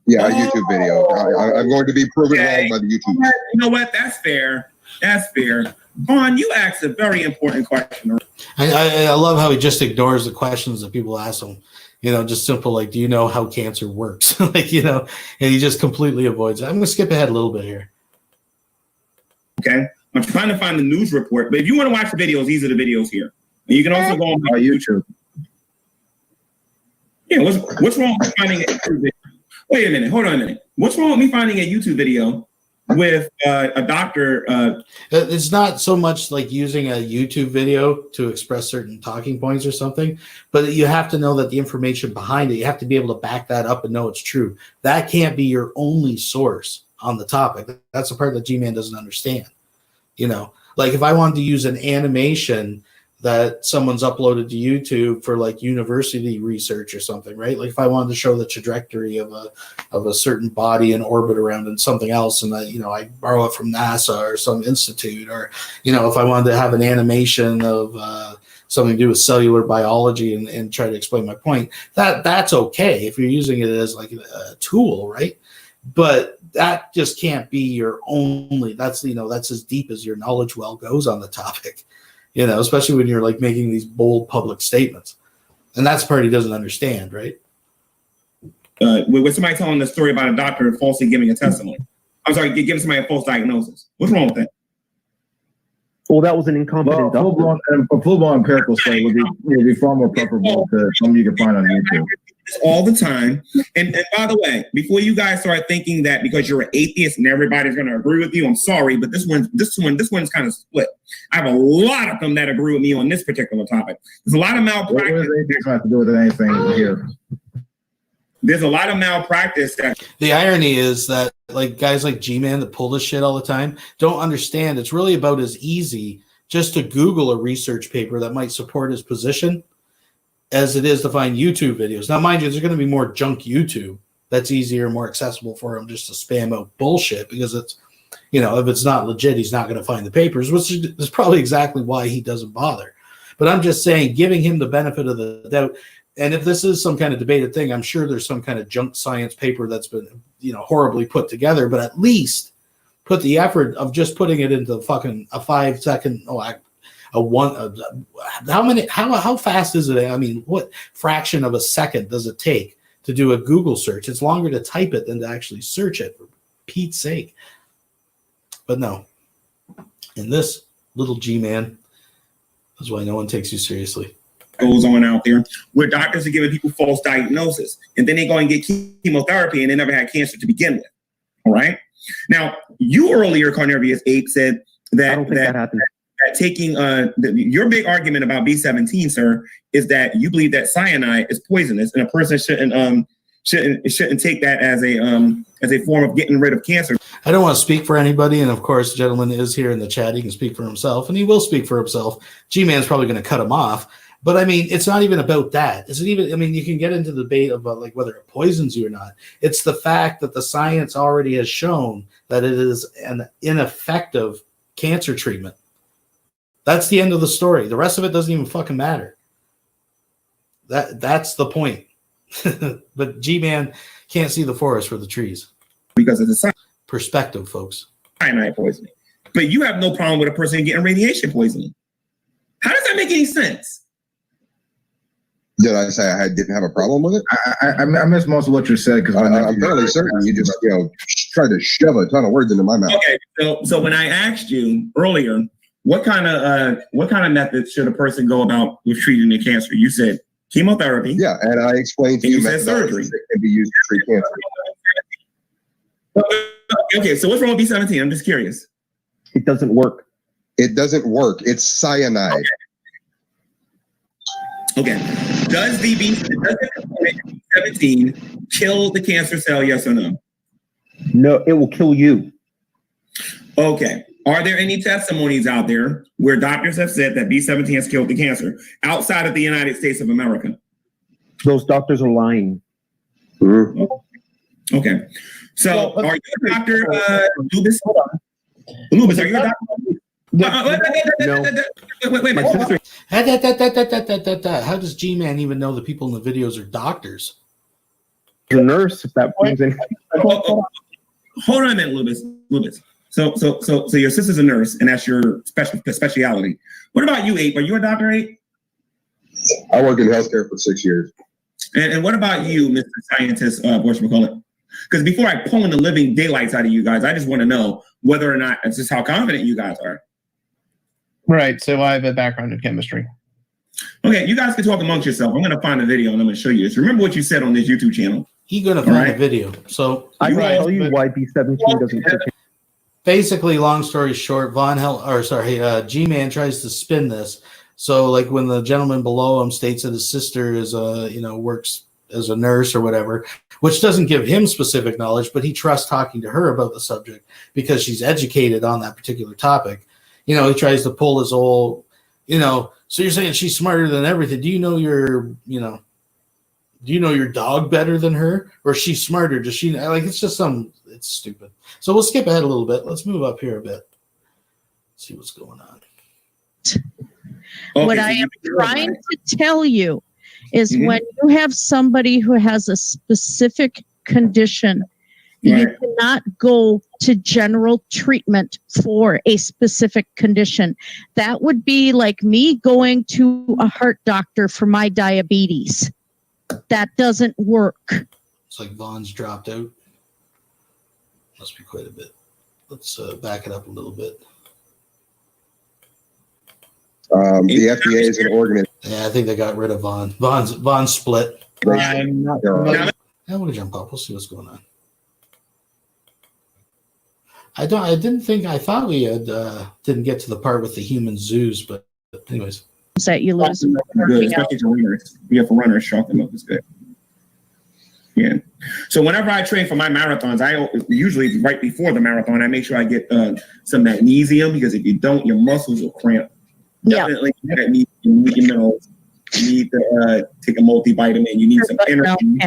Yeah, a YouTube video. I'm going to be proven wrong by the YouTube. You know what? That's fair. That's fair. Vaughn, you asked a very important question. I love how he just ignores the questions that people ask him. You know, just simple like, do you know how cancer works? Like, you know, and he just completely avoids it. I'm going to skip ahead a little bit here. Okay. I'm trying to find the news report, but if you want to watch the videos, these are the videos here. And you can also go on YouTube. Yeah, what's wrong with finding a YouTube video? Wait a minute, hold on a minute. What's wrong with me finding a YouTube video with a doctor? It's not so much like using a YouTube video to express certain talking points or something, but you have to know that the information behind it, you have to be able to back that up and know it's true. That can't be your only source on the topic. That's the part that G-Man doesn't understand. You know, like if I wanted to use an animation that someone's uploaded to YouTube for like university research or something, right? Like if I wanted to show the trajectory of a certain body in orbit around and something else, and I borrow it from NASA or some institute, or if I wanted to have an animation of something to do with cellular biology and try to explain my point, that's okay if you're using it as like a tool, right? But that just can't be your only. That's as deep as your knowledge well goes on the topic. Especially when you're like making these bold public statements. And that's the part he doesn't understand, right? With somebody telling the story about a doctor falsely giving a testimony. I'm sorry, giving somebody a false diagnosis. What's wrong with that? Well, that was an incompetent doctor. A full-blown empirical study would be far more preferable to something you can find on YouTube. All the time. And by the way, before you guys start thinking that because you're an atheist and everybody's going to agree with you, I'm sorry, but this one's kind of split. I have a lot of them that agree with me on this particular topic. There's a lot of malpractice. What does atheism have to do with anything here? There's a lot of malpractice. The irony is that like guys like G-Man that pull this shit all the time don't understand it's really about as easy just to Google a research paper that might support his position as it is to find YouTube videos. Now, mind you, there's going to be more junk YouTube that's easier, more accessible for him just to spam out bullshit because it's, if it's not legit, he's not going to find the papers, which is probably exactly why he doesn't bother. But I'm just saying, giving him the benefit of the doubt. And if this is some kind of debated thing, I'm sure there's some kind of junk science paper that's been, horribly put together, but at least put the effort of just putting it into fucking a 5 second, how fast is it? I mean, what fraction of a second does it take to do a Google search? It's longer to type it than to actually search it, for Pete's sake. But no, in this little G-Man, that's why no one takes you seriously. Goes on out there where doctors are giving people false diagnosis and then they go and get chemotherapy and they never had cancer to begin with. All right. Now, you earlier, Carnivorous Ape, said that I don't think that happened. Taking your big argument about B17, sir, is that you believe that cyanide is poisonous and a person shouldn't take that as a form of getting rid of cancer. I don't want to speak for anybody, and of course, the gentleman is here in the chat. He can speak for himself, and he will speak for himself. G-Man's probably going to cut him off, But I mean, it's not even about that. Is it even? I mean, you can get into the debate about like whether it poisons you or not. It's the fact that the science already has shown that it is an ineffective cancer treatment. That's the end of the story. The rest of it doesn't even fucking matter. That's the point. But G-Man can't see the forest for the trees because of the perspective, folks. Cyanide poisoning, but you have no problem with a person getting radiation poisoning. How does that make any sense? Did I say I didn't have a problem with it? I missed most of what you said because I'm fairly certain you just tried to shove a ton of words into my mouth. Okay, so when I asked you earlier, what kind of methods should a person go about with treating the cancer? You said chemotherapy. Yeah, and I explained to you said surgery that can be used to treat cancer. Okay, so what's wrong with B17? I'm just curious. It doesn't work. It doesn't work. It's cyanide. Okay. Does the B17 kill the cancer cell, yes or no? No, it will kill you. Okay. Are there any testimonies out there where doctors have said that B17 has killed the cancer outside of the United States of America? Those doctors are lying. Mm-hmm. Okay. So are you a doctor, Lubis? Lubis, are you a doctor? No. How does G-Man even know the people in the videos are doctors? The nurse, if that brings in. Hold on a minute, Lubis. So your sister's a nurse, and that's your specialty. What about you, Ape? Are you a doctor, Ape? I worked in healthcare for 6 years. And what about you, Mr. Scientist, whatchamacallit? Because before I pull in the living daylights out of you guys, I just want to know whether or not it's just how confident you guys are. Right. So I have a background in chemistry. Okay, you guys can talk amongst yourself. I'm going to find a video and I'm going to show you this. Remember what you said on this YouTube channel. He's going to find a video. So I can tell you why B17 doesn't kill. Basically, long story short, G-Man tries to spin this. So, like when the gentleman below him states that his sister is works as a nurse or whatever, which doesn't give him specific knowledge, but he trusts talking to her about the subject because she's educated on that particular topic. He tries to pull his old, so you're saying she's smarter than everything. Do you know your dog better than her? Or she's smarter? Does she, it's just it's stupid. So we'll skip ahead a little bit. Let's move up here a bit. See what's going on. What I am trying to tell you is when you have somebody who has a specific condition, you cannot go to general treatment for a specific condition. That would be like me going to a heart doctor for my diabetes. That doesn't work. It's like Vaughn's dropped out. Must be quite a bit. Let's back it up a little bit. The FDA is an organism. Yeah, I think they got rid of Vaughn. Vaughn split. I'm going to jump up. We'll see what's going on. I thought we had didn't get to the part with the human zoos, but anyways. That you lose. Good, especially for runners. Yeah, for runners, chalk them up is good. Yeah. So whenever I train for my marathons, I usually right before the marathon, I make sure I get some magnesium because if you don't, your muscles will cramp. Definitely need minerals. You need to take a multivitamin. You need some energy.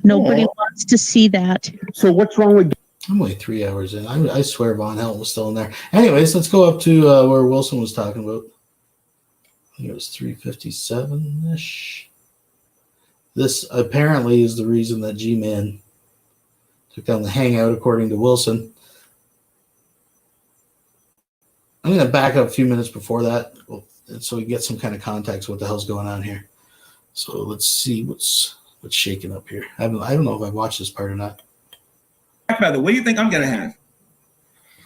Nobody wants to see that. So what's wrong with? I'm only 3 hours in. I swear Vonhelton was still in there. Anyways, let's go up to where Wilson was talking about. I think it was 357-ish. This apparently is the reason that G-Man took down the Hangout, according to Wilson. I'm going to back up a few minutes before that so we get some kind of context what the hell's going on here. So let's see what's shaking up here. I don't know if I watched this part or not. What do you think I'm going to have?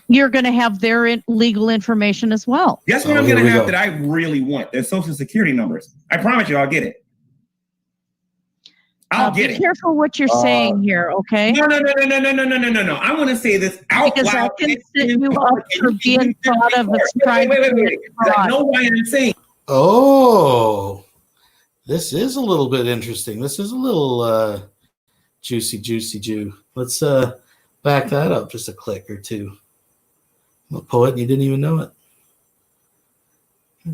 You're going to have their legal information as well. That's what I'm going to have that I really want. Their social security numbers. I promise you I'll get it. I'll get it. Be careful what you're saying here, okay? No. I want to say this out because loud. I can set you up for being thought of as trying to wait. I know why I'm saying. Oh, this is a little bit interesting. This is a little juicy Jew. Let's back that up just a click or two. I'm a poet and you didn't even know it.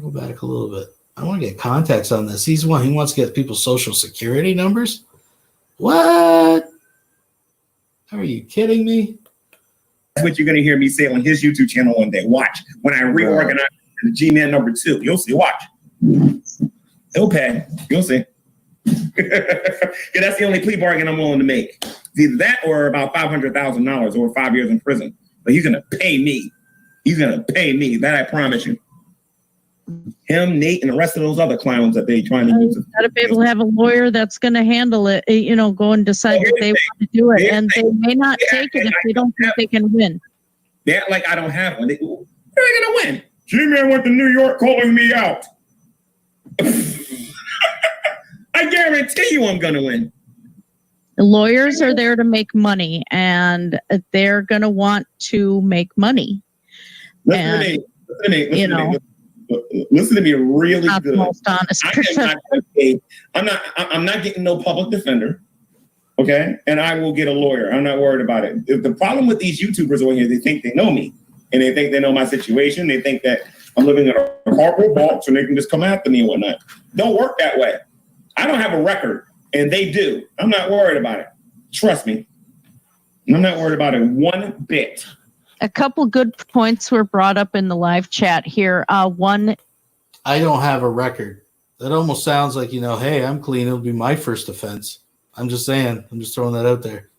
Go back a little bit. I want to get context on this. He wants to get people's social security numbers. What? Are you kidding me? That's what you're going to hear me say on his YouTube channel one day. Watch. When I reorganize the G-Man number 2, you'll see. Watch. He'll pay. You'll see. That's the only plea bargain I'm willing to make. It's either that or about $500,000 or 5 years in prison. But he's going to pay me. He's going to pay me. That I promise you. Him, Nate, and the rest of those other clowns that they trying to use. Got to be able to have a lawyer that's going to handle it, go and decide that they want to do it. And they may not take it if they don't think they can win. They act like I don't have one. They're going to win. G-Man went to New York calling me out. I guarantee you I'm going to win. The lawyers are there to make money, and they're going to want to make money. Listen to me really not good. The most honest I'm not getting no public defender. Okay. And I will get a lawyer. I'm not worried about it. The problem with these YouTubers over here, they think they know me and they think they know my situation. They think that I'm living in a cardboard box and they can just come after me and whatnot. Don't work that way. I don't have a record and they do. I'm not worried about it. Trust me. I'm not worried about it one bit. A couple good points were brought up in the live chat here. One, I don't have a record. That almost sounds like, hey, I'm clean. It'll be my first offense. I'm just saying. I'm just throwing that out there.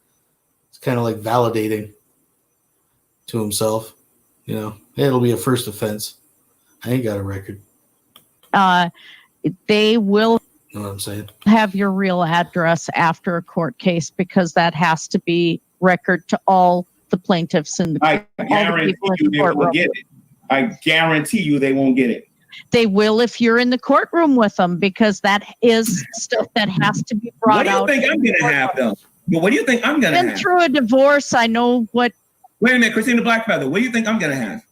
It's kind of like validating to himself. Hey, it'll be a first offense. I ain't got a record. they will You know what I'm saying? have your real address after a court case because that has to be record to all the plaintiffs and I guarantee you they won't get it. I guarantee you they won't get it. They will if you're in the courtroom with them because that is stuff that has to be brought out. What do you think I'm going to have, though? But what do you think I'm going to have? Been through a divorce. I know what. Wait a minute, Christina Blackfeather. What do you think I'm going to have?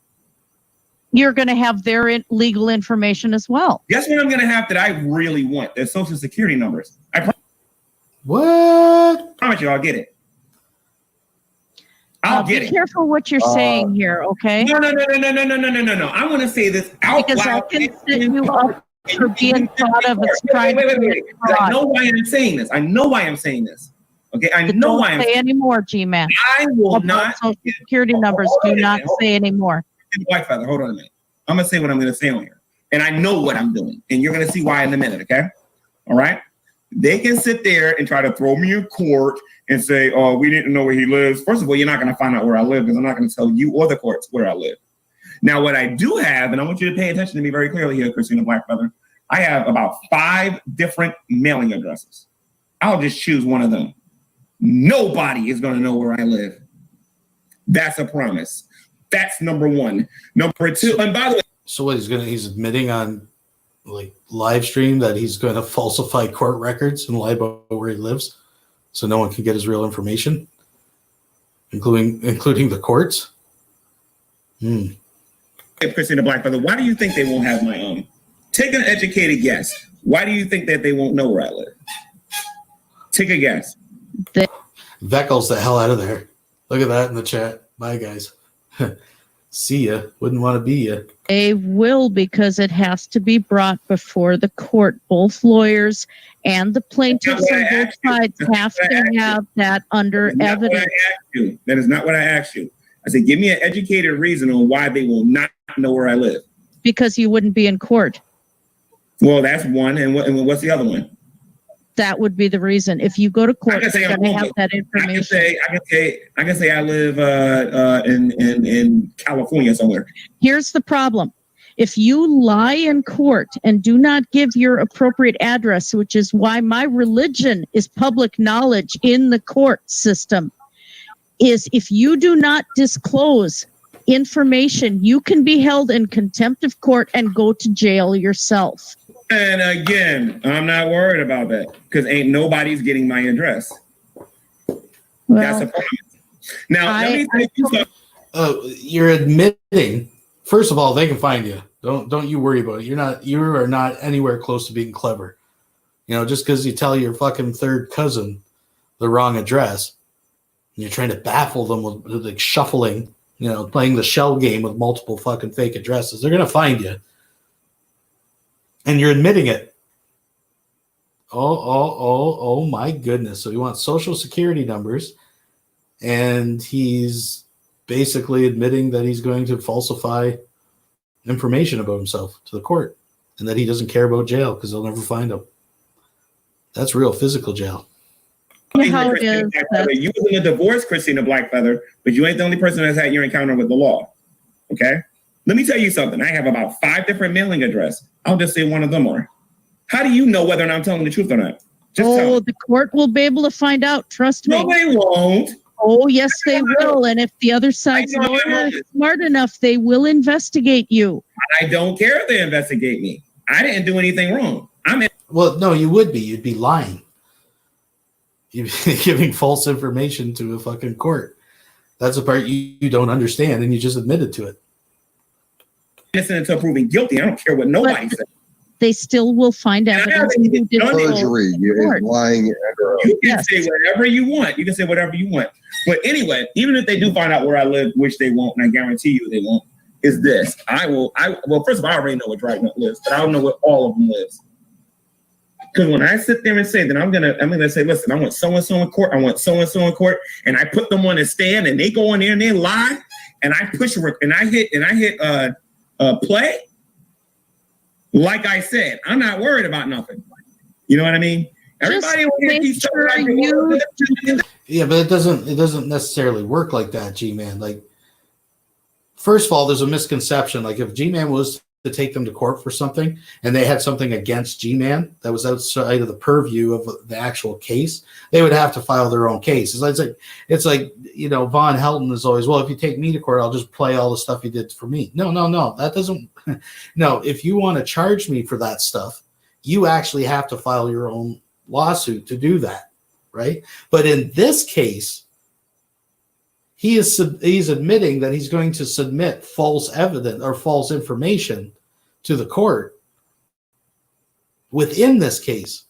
You're going to have their legal information as well. Guess what I'm going to have that I really want? Their social security numbers. What? Promise you, I'll get it. I'll get it. Be careful what you're saying here, okay? No. I want to say this out because loud. I can set you up for being thought of as trying to wait. I know why I'm saying this. Okay, I know why I'm saying. Say anymore, G-Man. I will not. Social security numbers. Do not say anymore. Whitefeather, hold on a minute. I'm gonna say what I'm gonna say on here, and I know what I'm doing, and you're gonna see why in a minute. Okay, all right. They can sit there and try to throw me in court and say, "Oh, we didn't know where he lives." First of all, you're not gonna find out where I live because I'm not gonna tell you or the courts where I live. Now, what I do have, and I want you to pay attention to me very clearly here, Christina Blackfeather, I have about 5 different mailing addresses. I'll just choose one of them. Nobody is going to know where I live. That's a promise. That's number 1. Number 2, and by the way. So what, he's admitting on like live stream that he's going to falsify court records and lie about where he lives so no one can get his real information, including the courts? Christina Blackfeather, why do you think they won't have my own? Take an educated guess. Why do you think that they won't know where I live? Take a guess. Veckles the hell out of there. Look at that in the chat. Bye, guys. See ya. Wouldn't want to be ya. They will because it has to be brought before the court. Both lawyers and the plaintiffs on both sides have to have that under evidence. That is not what I asked you. I said, give me an educated reason on why they will not know where I live. Because you wouldn't be in court. Well, that's one. And what's the other one? That would be the reason. If you go to court, you're going to have that information. I can say I live in California somewhere. Here's the problem. If you lie in court and do not give your appropriate address, which is why my religion is public knowledge in the court system, is if you do not disclose information, you can be held in contempt of court and go to jail yourself. And again, I'm not worried about that because ain't nobody's getting my address. That's a promise. Now, let me tell you something. You're admitting, first of all, they can find you. Don't you worry about it. You are not anywhere close to being clever. Just because you tell your fucking third cousin the wrong address, and you're trying to baffle them with like shuffling, playing the shell game with multiple fucking fake addresses, they're gonna find you. And you're admitting it. Oh my goodness. So he wants social security numbers, and he's basically admitting that he's going to falsify information about himself to the court, and that he doesn't care about jail because they'll never find him. That's real physical jail. How it is you was in a divorce, Christina Blackfeather, but you ain't the only person that's had your encounter with the law. Okay? Let me tell you something. I have about 5 different mailing addresses. I'll just say one of them are. How do you know whether or not I'm telling the truth or not? The court will be able to find out. Trust me. No, they won't. Oh, yes, they will. And if the other side's lawyer is smart enough, they will investigate you. I don't care if they investigate me. I didn't do anything wrong. Well, no, you would be. You'd be lying. You'd be giving false information to a fucking court. That's the part you don't understand, and you just admitted to it. Innocent until proven guilty. I don't care what nobody says. They still will find evidence. Perjury is lying. You can say whatever you want. You can say whatever you want. But anyway, even if they do find out where I live, which they won't, and I guarantee you they won't, is this. Well, first of all, I already know where Dragnet lives, but I don't know where all of them lives. Because when I sit there and say that I'm gonna say, listen, I want so-and-so in court, I want so-and-so in court, and I put them on a stand and they go in there and they lie, and I push and I hit play. Like I said, I'm not worried about nothing. You know what I mean? Everybody yeah, but it doesn't necessarily work like that, G-Man. Like, first of all, there's a misconception. Like, if G-Man was to take them to court for something and they had something against G-Man that was outside of the purview of the actual case, they would have to file their own case. It's like you know, Vonhelton is always, well, if you take me to court, I'll just play all the stuff you did for me. No, that doesn't. No, if you want to charge me for that stuff, you actually have to file your own lawsuit to do that, right? But in this case, he's admitting that he's going to submit false evidence or false information to the court within this case.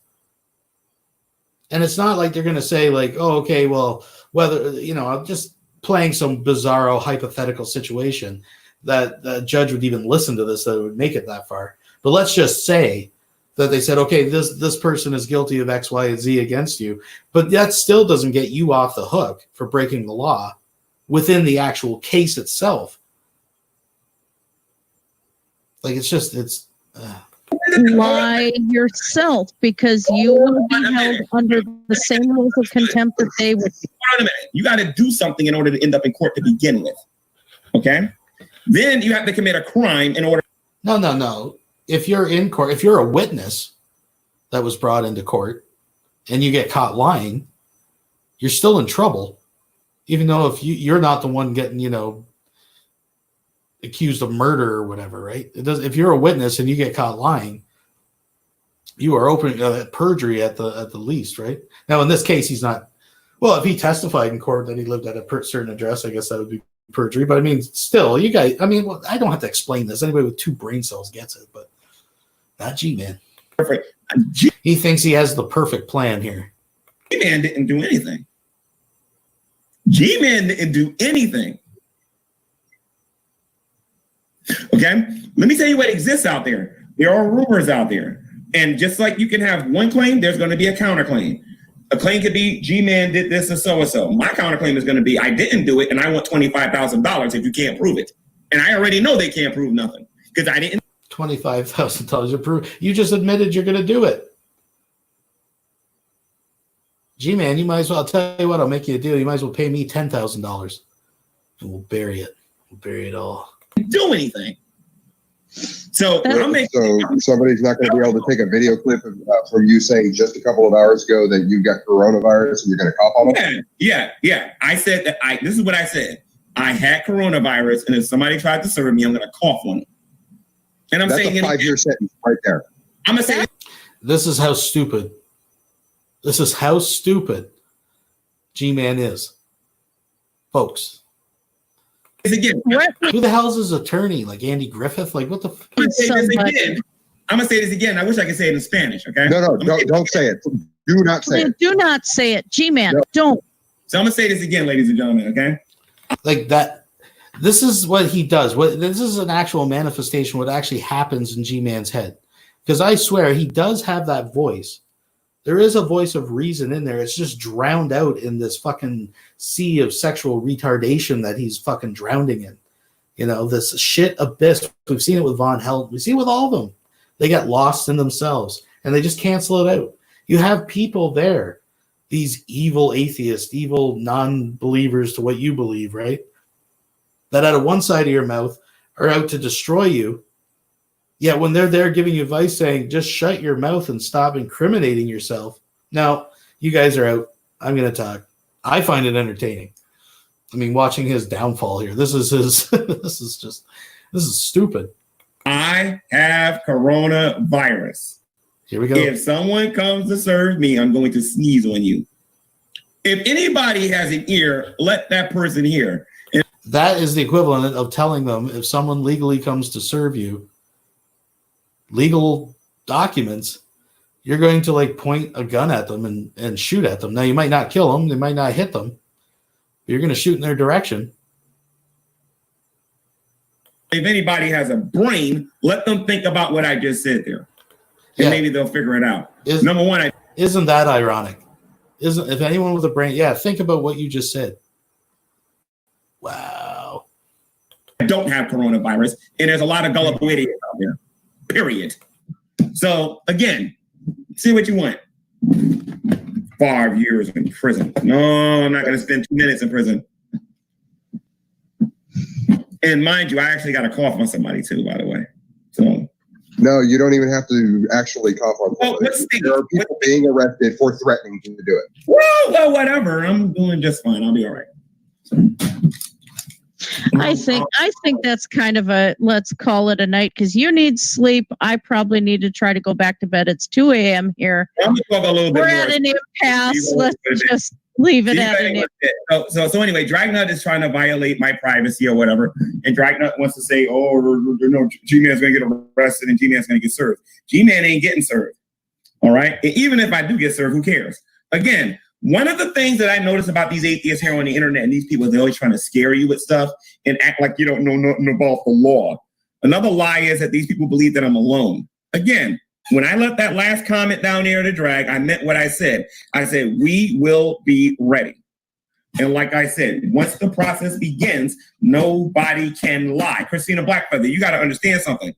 And it's not like they're going to say like, oh, okay, well, whether, you know, I'm just playing some bizarro hypothetical situation that the judge would even listen to this, that would make it that far. But let's just say that they said, okay, this person is guilty of X, Y, and Z against you, but that still doesn't get you off the hook for breaking the law within the actual case itself. Like, it's lie yourself, because you will be held under the same rules of contempt that they would. Hold on a minute. You got to do something in order to end up in court to begin with. Okay? Then you have to commit a crime in order. No. If you're in court, if you're a witness that was brought into court and you get caught lying, you're still in trouble. Even though if you're not the one getting, you know, accused of murder or whatever, right? It does. If you're a witness and you get caught lying, you are open perjury at the least, right? Now, in this case, he's not. Well, if he testified in court that he lived at a certain address, I guess that would be perjury. But I mean, still, you guys. I mean, I don't have to explain this. Anybody with 2 brain cells gets it, but not G-Man. Perfect. He thinks he has the perfect plan here. G-Man didn't do anything. G-Man didn't do anything. Okay? Let me tell you what exists out there. There are rumors out there. And just like you can have one claim, there's going to be a counterclaim. A claim could be G-Man did this and so. My counterclaim is going to be I didn't do it and I want $25,000 if you can't prove it. And I already know they can't prove nothing because I didn't. $25,000 to prove. You just admitted you're going to do it. G-Man, you might as well, I'll tell you what, I'll make you a deal. You might as well pay me $10,000 and we'll bury it. We'll bury it all. Do anything. So somebody's not going to be able to take a video clip from you saying just a couple of hours ago that you got coronavirus and you're going to cough on it? Yeah. I said that this is what I said. I had coronavirus, and if somebody tried to serve me, I'm going to cough on it. And I'm saying that's a 5-year sentence right there. I'm going to say this is how stupid. This is how stupid G-Man is, folks. Again, who the hell's his attorney? Like Andy Griffith? Like what the? I'm gonna say this again. I wish I could say it in Spanish. Okay? No, don't say it. Do not say it. Do not say it, G-Man. No. Don't. So I'm gonna say this again, ladies and gentlemen. Okay? Like that. This is what he does. This is an actual manifestation. What actually happens in G-Man's head. Because I swear he does have that voice. There is a voice of reason in there. It's just drowned out in this fucking sea of sexual retardation that he's fucking drowning in. You know, this shit abyss. We've seen it with Vonhelton. We see it with all of them. They get lost in themselves and they just cancel it out. You have people there, these evil atheists, evil non-believers to what you believe, right? That out of one side of your mouth are out to destroy you. Yet when they're there giving you advice saying, just shut your mouth and stop incriminating yourself. Now, you guys are out. I'm going to talk. I find it entertaining. I mean, watching his downfall here. This is this is stupid. I have coronavirus. Here we go. If someone comes to serve me, I'm going to sneeze on you. If anybody has an ear, let that person hear. That is the equivalent of telling them if someone legally comes to serve you, legal documents, you're going to like point a gun at them and shoot at them. Now, you might not kill them. They might not hit them. But you're going to shoot in their direction. If anybody has a brain, let them think about what I just said there. And maybe they'll figure it out. Number one, isn't that ironic? If anyone with a brain, think about what you just said. Wow. I don't have coronavirus, and there's a lot of gullible idiots out there. Period. So again, see what you want. 5 years in prison. No, I'm not going to spend 2 minutes in prison. And mind you, I actually got a cough on somebody too, by the way. So no, you don't even have to actually cough on somebody. There are people being arrested for threatening to do it. Well, whatever. I'm doing just fine. I'll be all right. I think that's kind of a let's call it a night because you need sleep. I probably need to try to go back to bed. It's 2 a.m. here. We're at an impasse. Let's just leave it at an impasse. So anyway, Dragnut is trying to violate my privacy or whatever, and Dragnut wants to say, G-Man's going to get arrested and G-Man's going to get served. G-Man ain't getting served. All right? And even if I do get served, who cares? Again, one of the things that I notice about these atheists here on the internet and these people, they're always trying to scare you with stuff and act like you don't know nothing about the law. Another lie is that these people believe that I'm alone. Again, when I left that last comment down there to drag, I meant what I said. I said, we will be ready. And like I said, once the process begins, nobody can lie. Christina Blackfeather, you got to understand something.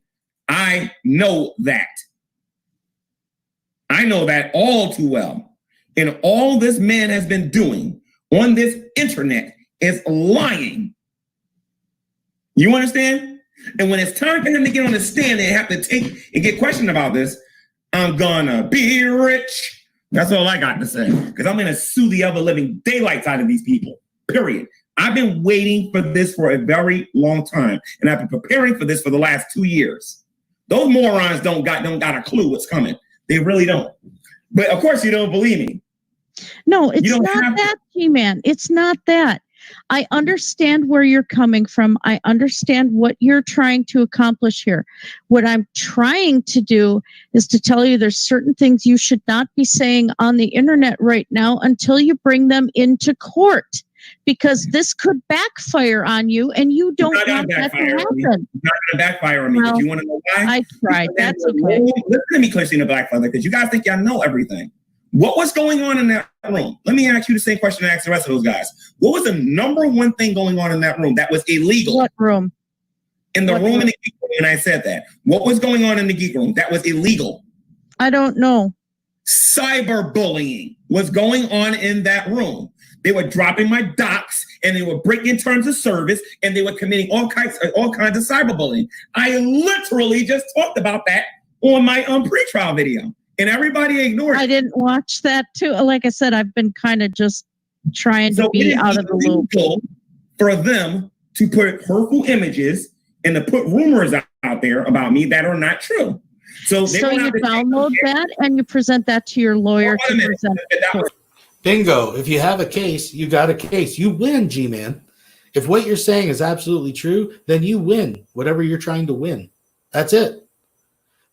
I know that. I know that all too well. And all this man has been doing on this internet is lying. You understand? And when it's time for him to get on the stand and have to take and get questioned about this, I'm gonna be rich. That's all I got to say. Because I'm gonna sue the other living daylights out of these people. Period. I've been waiting for this for a very long time. And I've been preparing for this for the last 2 years. Those morons don't got a clue what's coming. They really don't. But of course you don't believe me. No, it's not that, G-Man. It's not that. I understand where you're coming from. I understand what you're trying to accomplish here. What I'm trying to do is to tell you there's certain things you should not be saying on the internet right now until you bring them into court, because this could backfire on you and you don't want that to happen. It's not going to backfire on me. But you want to know why? I tried. That's okay. Listen to me, Christina Blackfeather, because you guys think y'all know everything. What was going on in that room? Let me ask you the same question I asked the rest of those guys. What was the number one thing going on in that room that was illegal? What room? In the room in the geek room, and I said that. What was going on in the geek room that was illegal? I don't know. Cyberbullying was going on in that room. They were dropping my docs and they were breaking terms of service and they were committing all kinds of cyberbullying. I literally just talked about that on my pre-trial video. And everybody ignored it. I didn't watch that too. Like I said, I've been kind of just trying to be out of the loop. For them to put hurtful images and to put rumors out there about me that are not true. So you download that and you present that to your lawyer to present it. Bingo. If you have a case, you got a case. You win, G-Man. If what you're saying is absolutely true, then you win whatever you're trying to win. That's it.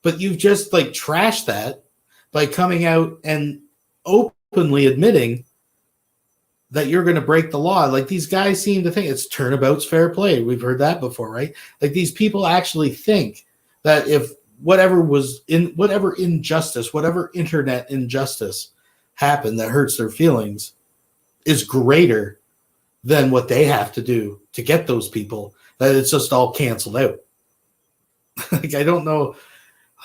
But you've just like trashed that by coming out and openly admitting that you're going to break the law. Like these guys seem to think it's turnabout's fair play. We've heard that before, right? Like these people actually think that if whatever injustice, whatever internet injustice happened that hurts their feelings is greater than what they have to do to get those people, that it's just all canceled out. Like, I don't know.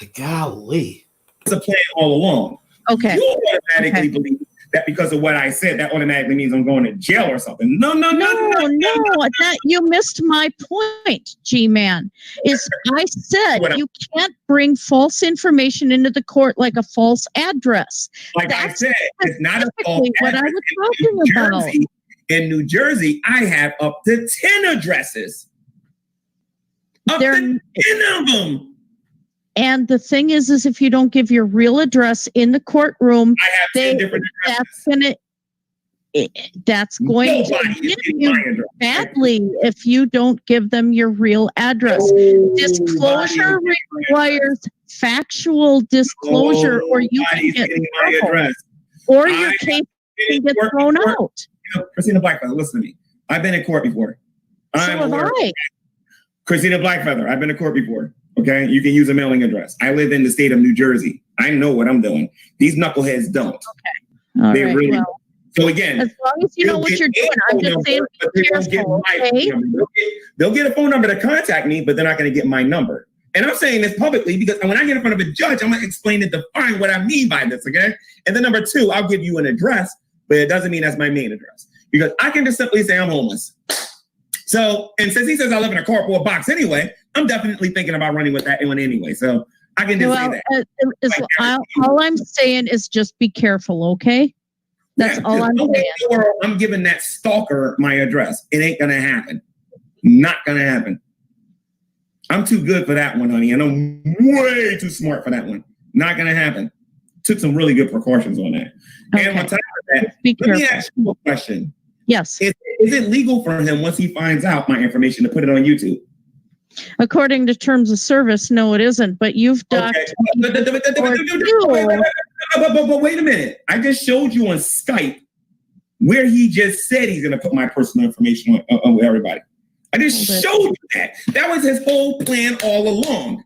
Like, golly. It's a plan all along. Okay. You automatically believe that because of what I said, that automatically means I'm going to jail or something. No. That you missed my point, G-Man. Is I said you can't bring false information into the court like a false address. Like That's I said, it's not a false what I address. was talking about. In New Jersey, I have up to 10 addresses. Up to 10 of them. And the thing is if you don't give your real address in the courtroom, I have 10 different addresses. That's going to hit you badly if you don't give them your real address. Disclosure requires factual disclosure, or you can get in trouble, or your case can get thrown out. Christina Blackfeather, listen to me. I've been in court before. So have I. Christina Blackfeather, I've been to court before. Okay, you can use a mailing address. I live in the state of New Jersey. I know what I'm doing. These knuckleheads don't. Okay. All right, really. well, so again, as long as you know what you're doing, I'm just saying be careful, okay? They'll get a phone number to contact me, but they're not going to get my number. And I'm saying this publicly because when I get in front of a judge, I'm going to explain and define what I mean by this, okay? And then number two, I'll give you an address, but it doesn't mean that's my main address. Because I can just simply say I'm homeless. So, and since he says I live in a cardboard box anyway, I'm definitely thinking about running with that one anyway. So I can just say that. All I'm saying is just be careful, okay? That's all I'm saying. I'm giving that stalker my address. It ain't going to happen. Not going to happen. I'm too good for that one, honey. And I'm way too smart for that one. Not going to happen. Took some really good precautions on that. Okay. And on top of that, let me ask you a question. Yes. Is it legal for him once he finds out my information to put it on YouTube? According to terms of service, no, it isn't. But you've docked. But wait a minute. I just showed you on Skype where he just said he's going to put my personal information on everybody. I just showed you that. That was his whole plan all along.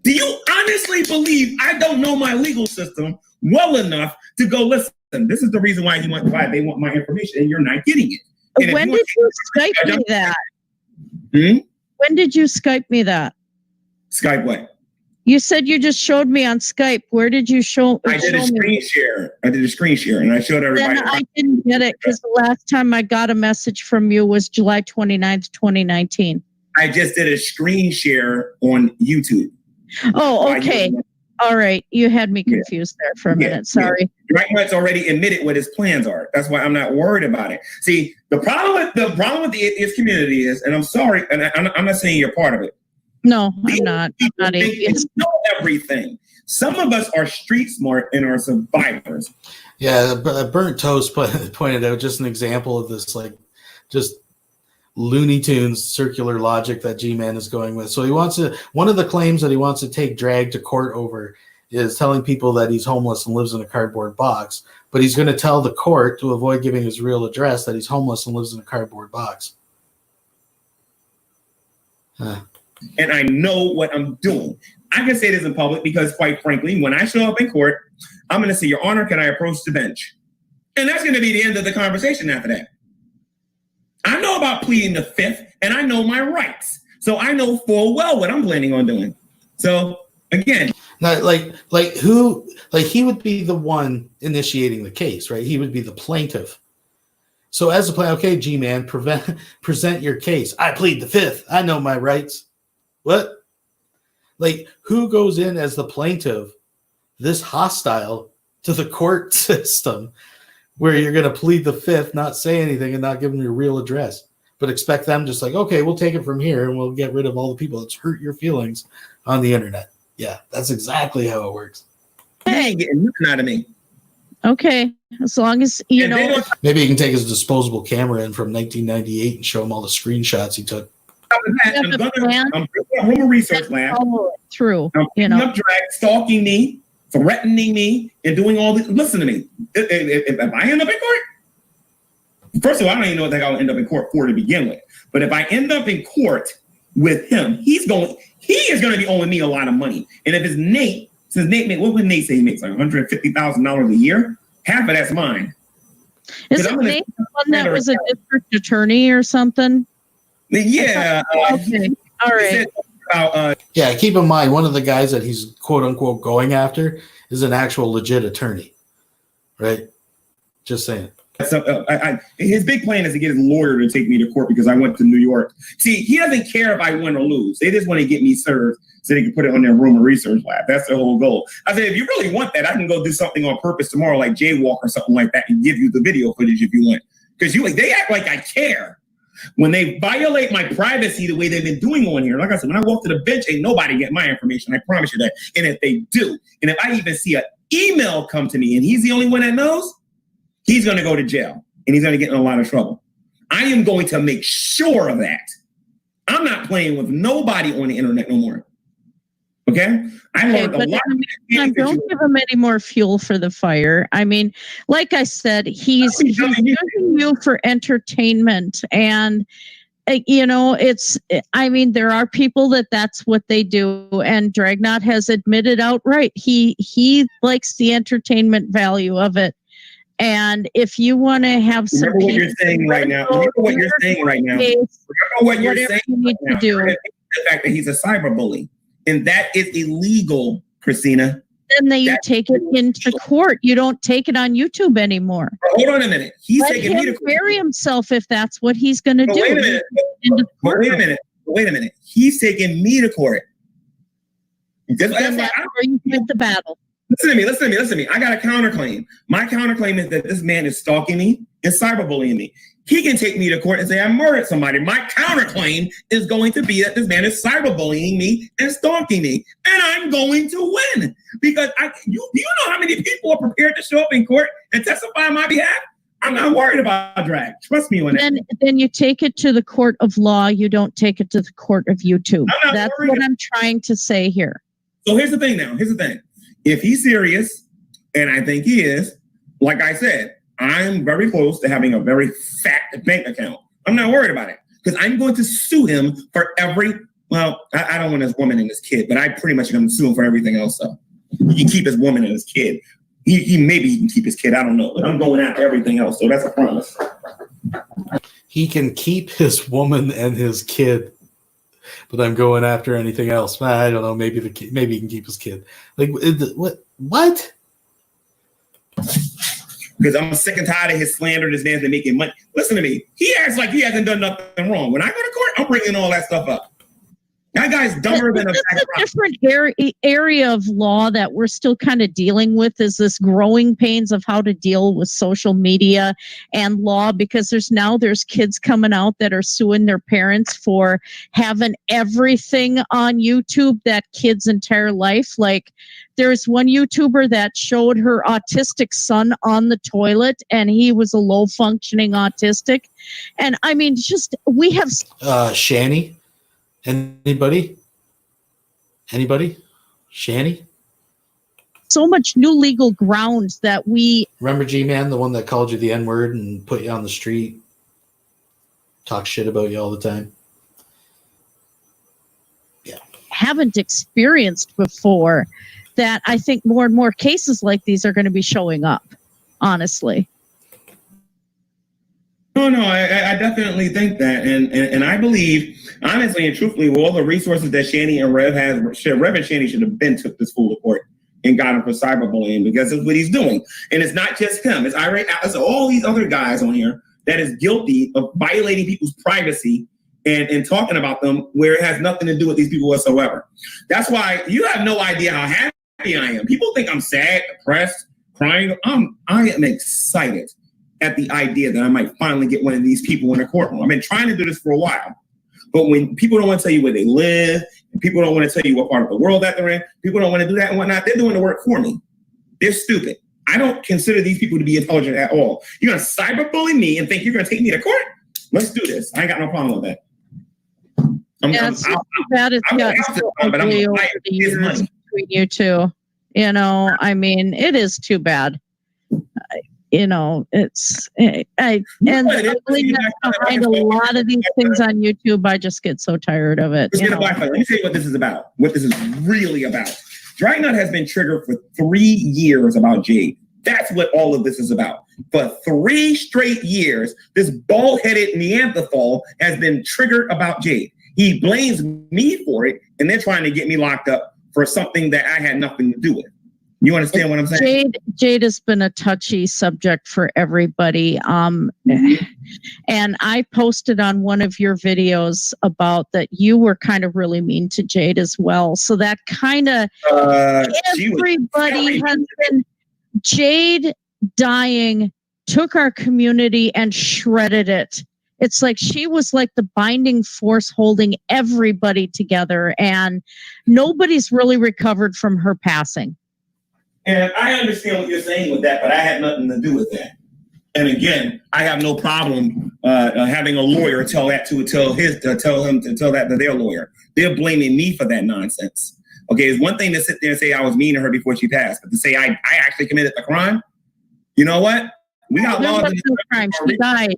Do you honestly believe I don't know my legal system well enough to go, listen, this is the reason why they want my information and you're not getting it? When did you Skype me that? When did you Skype me that? Skype what? You said you just showed me on Skype. Where did you show? I did a screen share. I did a screen share and I showed everybody. Then I didn't get it because the last time I got a message from you was July 29th, 2019. I just did a screen share on YouTube. Oh, okay. All right. You had me confused there for a minute. Sorry. Right now, it's already admitted what his plans are. That's why I'm not worried about it. See, the problem with the atheist community is, and I'm sorry, and I'm not saying you're part of it. No, I'm not. I'm not atheist. Know everything. Some of us are street smart and are survivors. Yeah, Burnt Toast pointed out just an example of this, like, just Looney Tunes circular logic that G-Man is going with. So he wants to, one of the claims that he wants to take drag to court over is telling people that he's homeless and lives in a cardboard box, but he's going to tell the court to avoid giving his real address that he's homeless and lives in a cardboard box. And I know what I'm doing. I can say this in public because, quite frankly, when I show up in court, I'm going to say, Your Honor, can I approach the bench? And that's going to be the end of the conversation after that. I know about pleading the fifth, and I know my rights. So I know full well what I'm planning on doing. So, again. Now, he would be the one initiating the case, right? He would be the plaintiff. So as a plaintiff, okay, G-Man, present your case. I plead the fifth. I know my rights. What? Like, who goes in as the plaintiff this hostile to the court system where you're going to plead the fifth, not say anything, and not give them your real address, but expect them just like, okay, we'll take it from here and we'll get rid of all the people that's hurt your feelings on the internet. Yeah, that's exactly how it works. He ain't getting nothing out of me. Okay, as long as, you know. Maybe he can take his disposable camera in from 1998 and show him all the screenshots he took. I'm going to home a research lab. Through, you know, drag, stalking me, threatening me, and doing all this. Listen to me. If I end up in court, first of all, I don't even know what the heck I'll end up in court for to begin with. But if I end up in court with him. He is going to be owing me a lot of money. And if it's Nate, since Nate, what would Nate say he makes? Like $150,000 a year? Half of that's mine. Isn't Nate the one that was a district attorney or something? Yeah. Okay. All right. Yeah, keep in mind, one of the guys that he's quote unquote going after is an actual legit attorney, right? Just saying. So, his big plan is to get his lawyer to take me to court because I went to New York. See, he doesn't care if I win or lose. They just want to get me served so they can put it on their rumor research lab. That's their whole goal. I said, if you really want that, I can go do something on purpose tomorrow, like jaywalk or something like that, and give you the video footage if you want. Because they act like I care. When they violate my privacy the way they've been doing on here, like I said, when I walk to the bench, ain't nobody get my information. I promise you that. And if they do, and if I even see an email come to me and he's the only one that knows, he's going to go to jail and he's going to get in a lot of trouble. I am going to make sure of that. I'm not playing with nobody on the internet no more. Okay? I learned a lot. Don't give him any more fuel for the fire. I mean, like I said, he's using you for entertainment. And, there are people that's what they do. And Dragnot has admitted outright he likes the entertainment value of it. And if you want to have some, remember what you're saying right now. Remember what you're saying right now. Remember what you're saying. You need to do. The fact that he's a cyberbully, and that is illegal, Christina. Then you take it into court. You don't take it on YouTube anymore. Hold on a minute. He's Let taking him me to court. bury himself if that's what he's going to do. Wait a minute. Wait a minute. He's taking me to court. Then that's where you fight the battle. Listen to me. I got a counterclaim. My counterclaim is that this man is stalking me and cyberbullying me. He can take me to court and say I murdered somebody. My counterclaim is going to be that this man is cyberbullying me and stalking me. And I'm going to win. Because you know how many people are prepared to show up in court and testify on my behalf? I'm not worried about drag. Trust me on that. Then you take it to the court of law. You don't take it to the court of YouTube. That's what I'm trying to say here. So here's the thing now. If he's serious, and I think he is, like I said, I'm very close to having a very fat bank account. I'm not worried about it because I'm going to sue him for I don't want his woman and his kid, but I pretty much going to sue him for everything else. So he can keep his woman and his kid. Maybe he can keep his kid. I don't know, but I'm going after everything else. So that's a promise. He can keep his woman and his kid. But I'm going after anything else. I don't know. Maybe he can keep his kid. Like what? Because I'm sick and tired of his slander. This man's been making money. Listen to me. He acts like he hasn't done nothing wrong. When I go to court, I'm bringing all that stuff up. That guy's dumber than a different area of law that we're still kind of dealing with is this growing pains of how to deal with social media and law, because there's kids coming out that are suing their parents for having everything on YouTube that kid's entire life. Like there's one YouTuber that showed her autistic son on the toilet and he was a low functioning autistic. And I mean, we have Shani. Anybody? Shani? So much new legal grounds that we... Remember G-Man, the one that called you the N-word and put you on the street? Talk shit about you all the time? Yeah. Haven't experienced before that I think more and more cases like these are going to be showing up, honestly. No, I definitely think that. And I believe, honestly and truthfully, with all the resources that Shani and Rev has, Rev and Shani should have been took this fool to court and got him for cyberbullying because it's what he's doing. And it's not just him. It's all these other guys on here that is guilty of violating people's privacy and talking about them where it has nothing to do with these people whatsoever. That's why you have no idea how happy I am. People think I'm sad, depressed, crying. I am excited at the idea that I might finally get one of these people in the courtroom. I've been trying to do this for a while. But when people don't want to tell you where they live, and people don't want to tell you what part of the world that they're in, people don't want to do that and whatnot, they're doing the work for me. They're stupid. I don't consider these people to be intelligent at all. You're going to cyberbully me and think you're going to take me to court? Let's do this. I ain't got no problem with that. Between you two. I mean, it is too bad. you know, it's and ugly behind a lot of these things on YouTube. I just get so tired of it. Let me tell you what this is about. What this is really about. Dragnut has been triggered for 3 years about Jade. That's what all of this is about. For 3 straight years, this bald-headed Neanderthal has been triggered about Jade. He blames me for it, and they're trying to get me locked up for something that I had nothing to do with. You understand what I'm saying? Jade has been a touchy subject for everybody. And I posted on one of your videos about that you were kind of really mean to Jade as well. So that kind of everybody has been. Jade dying took our community and shredded it. It's like she was like the binding force holding everybody together, and nobody's really recovered from her passing. And I understand what you're saying with that, but I had nothing to do with that. And again, I have no problem having a lawyer tell that to their lawyer. They're blaming me for that nonsense. Okay, it's one thing to sit there and say I was mean to her before she passed, but to say I actually committed the crime, you know what? We got laws. Crime. She died.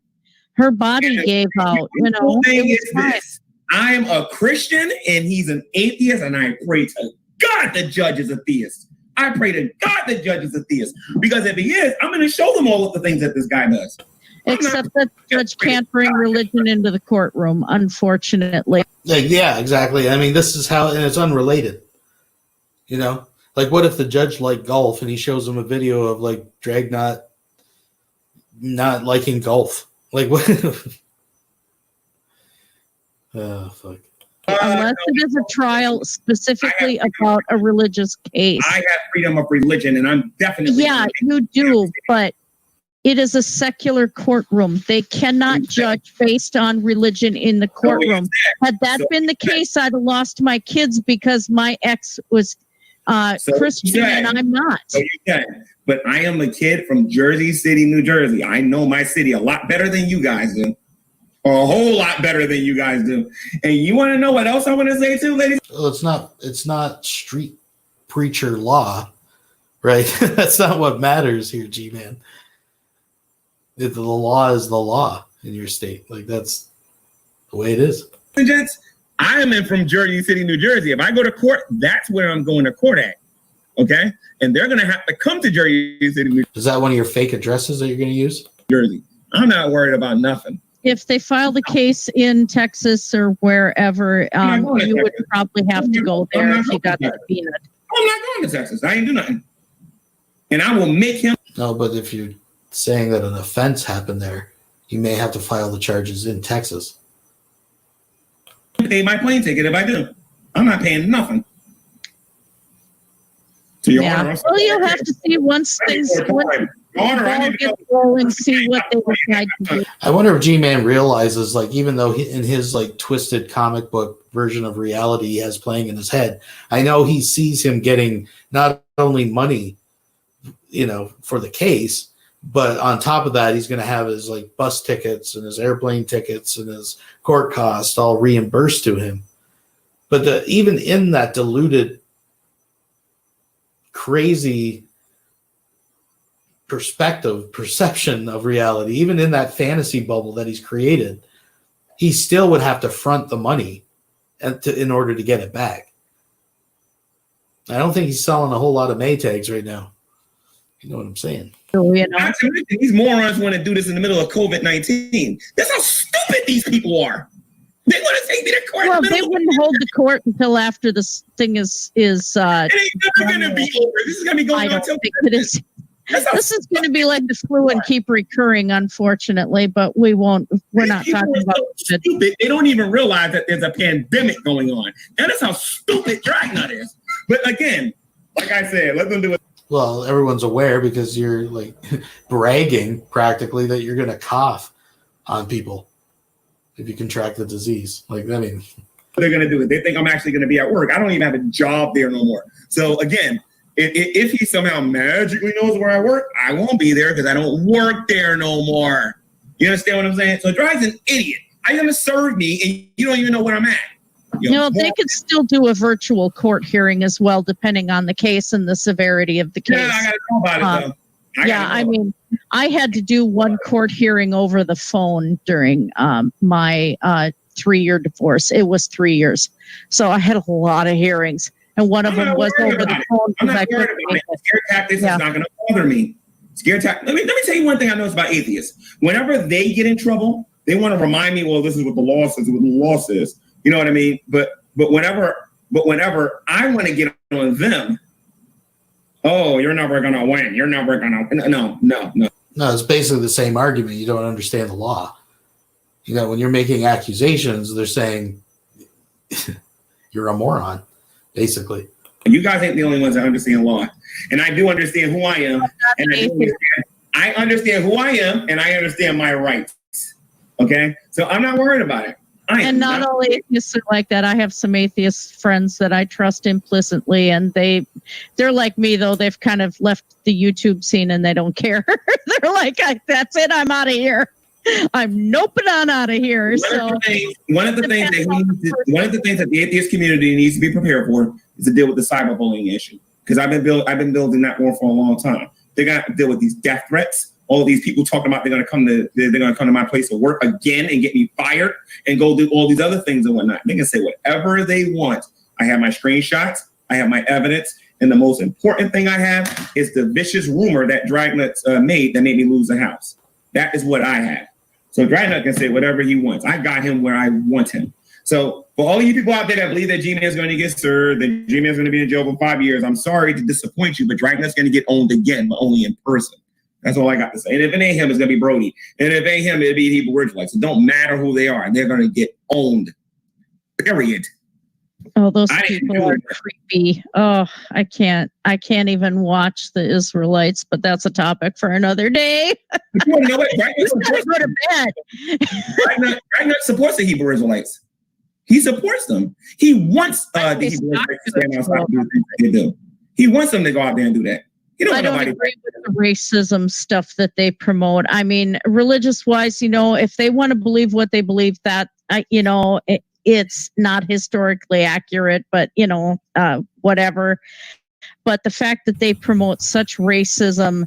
Her body gave out. You know. The thing is this: I am a Christian and he's an atheist, and I pray to God the judge is a theist. I pray to God the judge is a theist, because if he is, I'm going to show them all of the things that this guy does. Except that the judge can't bring religion into the courtroom, unfortunately. Yeah, exactly. I mean, this is how, and it's unrelated. You know, like what if the judge liked golf and he shows him a video of like Dragnut not liking golf? Like what? Oh, fuck. Unless it is a trial specifically about a religious case. I have freedom of religion, and I'm definitely. Yeah, you do, but it is a secular courtroom. They cannot judge based on religion in the courtroom. Had that been the case, I'd have lost my kids because my ex was Christian and I'm not. So you can. But I am a kid from Jersey City, New Jersey. I know my city a lot better than you guys do. A whole lot better than you guys do. And you want to know what else I want to say too, ladies? Well, it's not street preacher law, right? That's not what matters here, G-Man. The law is the law in your state. Like that's the way it is. Gents, I am in from Jersey City, New Jersey. If I go to court, that's where I'm going to court at. Okay? And they're going to have to come to Jersey City, New Jersey. Is that one of your fake addresses that you're going to use? Jersey. I'm not worried about nothing. If they file the case in Texas or wherever, you would probably have to go there if you got the subpoena. I'm not going to Texas. I ain't do nothing. And I will make him. No, but if you're saying that an offense happened there, you may have to file the charges in Texas. Pay my plane ticket if I do. I'm not paying nothing. So well, you'll have to see once things get rolling, see what they decide to do. I wonder if G-Man realizes, like, even though in his like twisted comic book version of reality he has playing in his head, I know he sees him getting not only money, you know, for the case, but on top of that, he's going to have his like bus tickets and his airplane tickets and his court costs all reimbursed to him. But even in that diluted, crazy perception of reality, even in that fantasy bubble that he's created, he still would have to front the money in order to get it back. I don't think he's selling a whole lot of Maytags right now. You know what I'm saying? These morons want to do this in the middle of COVID-19. That's how stupid these people are. They want to take me to court. Well, they wouldn't hold the court until after this thing is. It ain't never going to be over. This is going to be going on until. This is going to be like the flu and keep recurring, unfortunately. But we won't. We're not talking about it. They don't even realize that there's a pandemic going on. That is how stupid Dragnut is. But again, like I said, let them do it. Well, everyone's aware because you're like bragging practically that you're going to cough on people if you contract the disease. Like, I mean, they're going to do it. They think I'm actually going to be at work. I don't even have a job there no more. So again, if he somehow magically knows where I work, I won't be there because I don't work there no more. You understand what I'm saying? So Dry's an idiot. How you going to serve me and you don't even know where I'm at? No, they could still do a virtual court hearing as well, depending on the case and the severity of the case. Yeah, I got to know about it, though. I mean, I had to do one court hearing over the phone during my 3-year divorce. It was 3 years. So I had a lot of hearings. And one of them was over the phone. I'm not worried about it. Scare tactics is not going to bother me. Scare tactics. Let me tell you one thing I noticed about atheists. Whenever they get in trouble, they want to remind me, well, this is what the law says, what the law says. You know what I mean? But whenever I want to get on them, oh, you're never going to win. You're never going to. No. No, it's basically the same argument. You don't understand the law. You know, when you're making accusations, they're saying you're a moron, basically. You guys ain't the only ones that understand law. And I do understand who I am. And I understand who I am, and I understand my rights. Okay? So I'm not worried about it. And not only atheists are like that, I have some atheist friends that I trust implicitly, and they're like me, though. They've kind of left the YouTube scene and they don't care. They're like, that's it, I'm out of here. I'm noping on out of here. One of the things that the atheist community needs to be prepared for is to deal with the cyberbullying issue. Because I've been building that war for a long time. They got to deal with these death threats. All these people talking about they're gonna come to my place of work again and get me fired and go do all these other things and whatnot. They can say whatever they want. I have my screenshots, I have my evidence, and the most important thing I have is the vicious rumor that Dragnet made that made me lose the house. That is what I have. So Dragnet can say whatever he wants. I got him where I want him. So for all of you people out there that believe that G-Man is going to get served, that G-Man is going to be in jail for 5 years, I'm sorry to disappoint you, but Dragnet's going to get owned again, but only in person. That's all I got to say. And if it ain't him, it's going to be Brody. And if it ain't him, it'll be Hebrew Israelites. It don't matter who they are. They're going to get owned. Period. Oh, those people are creepy. Oh, I can't even watch the Israelites, but that's a topic for another day. You know what? Go to bed. Dragnet supports the Hebrew Israelites. He supports them. He wants the Hebrew Israelites to stand outside and do the things they do. He wants them to go out there and do that. I don't agree with the racism stuff that they promote. I mean, religious-wise, if they want to believe what they believe, that it's not historically accurate, but whatever. But the fact that they promote such racism,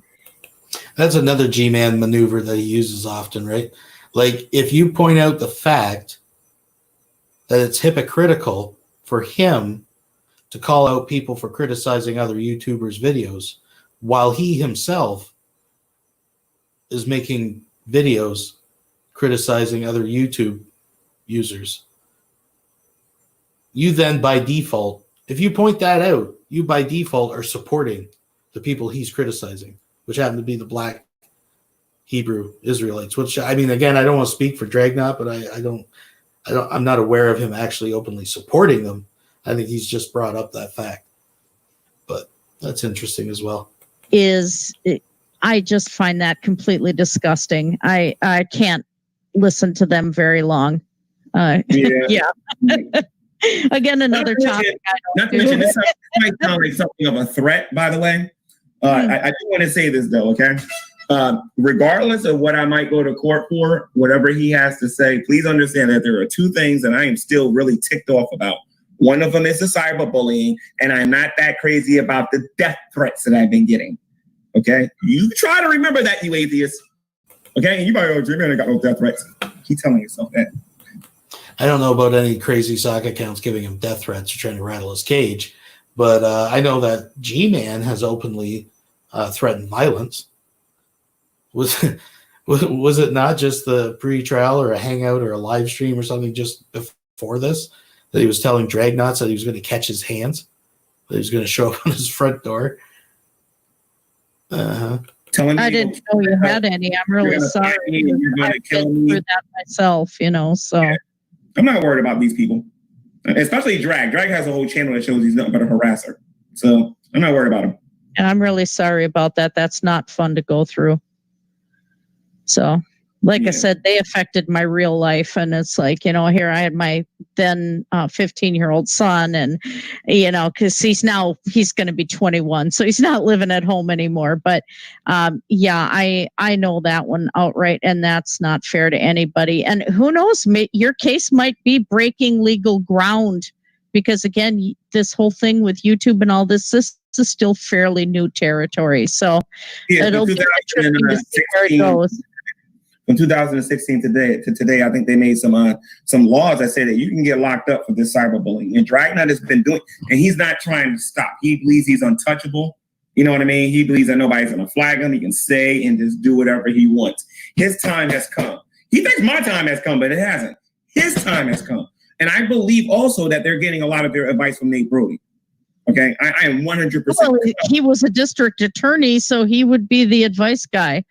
that's another G-Man maneuver that he uses often, right? Like, if you point out the fact that it's hypocritical for him to call out people for criticizing other YouTubers' videos, while he himself is making videos criticizing other YouTube users. You then, by default, if you point that out, you by default are supporting the people he's criticizing, which happen to be the black Hebrew Israelites, which, I mean, again, I don't want to speak for Dragnet, but I'm not aware of him actually openly supporting them. I think he's just brought up that fact. But that's interesting as well. I just find that completely disgusting. I can't listen to them very long. Yeah. Again, another topic. Not to mention, this might sound like something of a threat, by the way. I do want to say this, though, okay? Regardless of what I might go to court for, whatever he has to say, please understand that there are two things that I am still really ticked off about. One of them is the cyberbullying, and I'm not that crazy about the death threats that I've been getting. Okay? You try to remember that, you atheists. Okay? And you might go, Dreamer, I got no death threats. Keep telling yourself that. I don't know about any crazy sock accounts giving him death threats or trying to rattle his cage, but I know that G-Man has openly threatened violence. Was it not just the pre-trial or a hangout or a live stream or something just before this that he was telling Dragnets that he was going to catch his hands, that he was going to show up on his front door? I didn't know you had any. I'm really sorry. I've been through that myself, so. Yeah. I'm not worried about these people, especially Drag. Drag has a whole channel that shows he's nothing but a harasser. So I'm not worried about him. And I'm really sorry about that. That's not fun to go through. So, like I said, they affected my real life. And it's like, here I had my then 15-year-old son, and, because he's going to be 21. So he's not living at home anymore. But I know that one outright, and that's not fair to anybody. And who knows, your case might be breaking legal ground because again, this whole thing with YouTube and all this is still fairly new territory. So it'll be interesting to see where it goes. From 2016 to today, I think they made some laws that say that you can get locked up for this cyberbullying. And Dragnet has been doing, and he's not trying to stop. He believes he's untouchable. You know what I mean? He believes that nobody's gonna flag him. He can say and just do whatever he wants. His time has come. He thinks my time has come, but it hasn't. His time has come. And I believe also that they're getting a lot of their advice from Nate Brody. Okay, I am 100%. Well, he was a district attorney, so he would be the advice guy.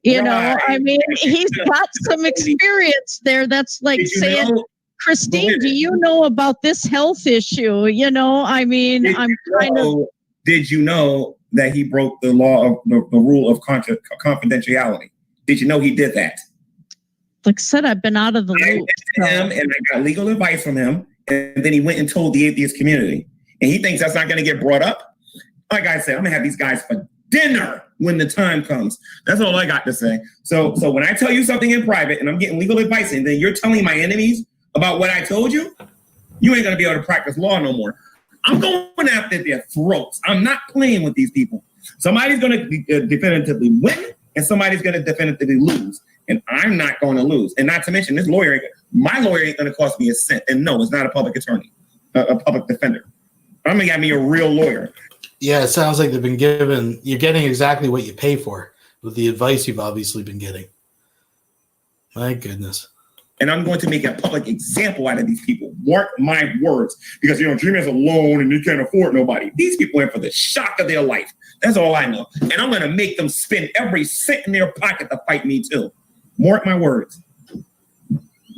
You know, I mean, he's got some experience there. That's like saying, Christine, do you know about this health issue? You know, I mean, Did you know that he broke the law of the rule of confidentiality? Did you know he did that? Like I said, I've been out of the loop. And I got legal advice from him, and then he went and told the atheist community. And he thinks that's not going to get brought up. Like I said, I'm going to have these guys for dinner when the time comes. That's all I got to say. So when I tell you something in private and I'm getting legal advice and then you're telling my enemies about what I told you, you ain't going to be able to practice law no more. I'm going after their throats. I'm not playing with these people. Somebody's going to definitively win and somebody's going to definitively lose. And I'm not going to lose. And not to mention this lawyer, my lawyer ain't going to cost me a cent. And no, it's not a public attorney, a public defender. I'm gonna get me a real lawyer. Yeah, it sounds like you're getting exactly what you pay for with the advice you've obviously been getting. My goodness. And I'm going to make a public example out of these people. Mark my words. Because, Dreamer's alone and he can't afford nobody. These people in for the shock of their life. That's all I know. And I'm going to make them spend every cent in their pocket to fight me too. Mark my words.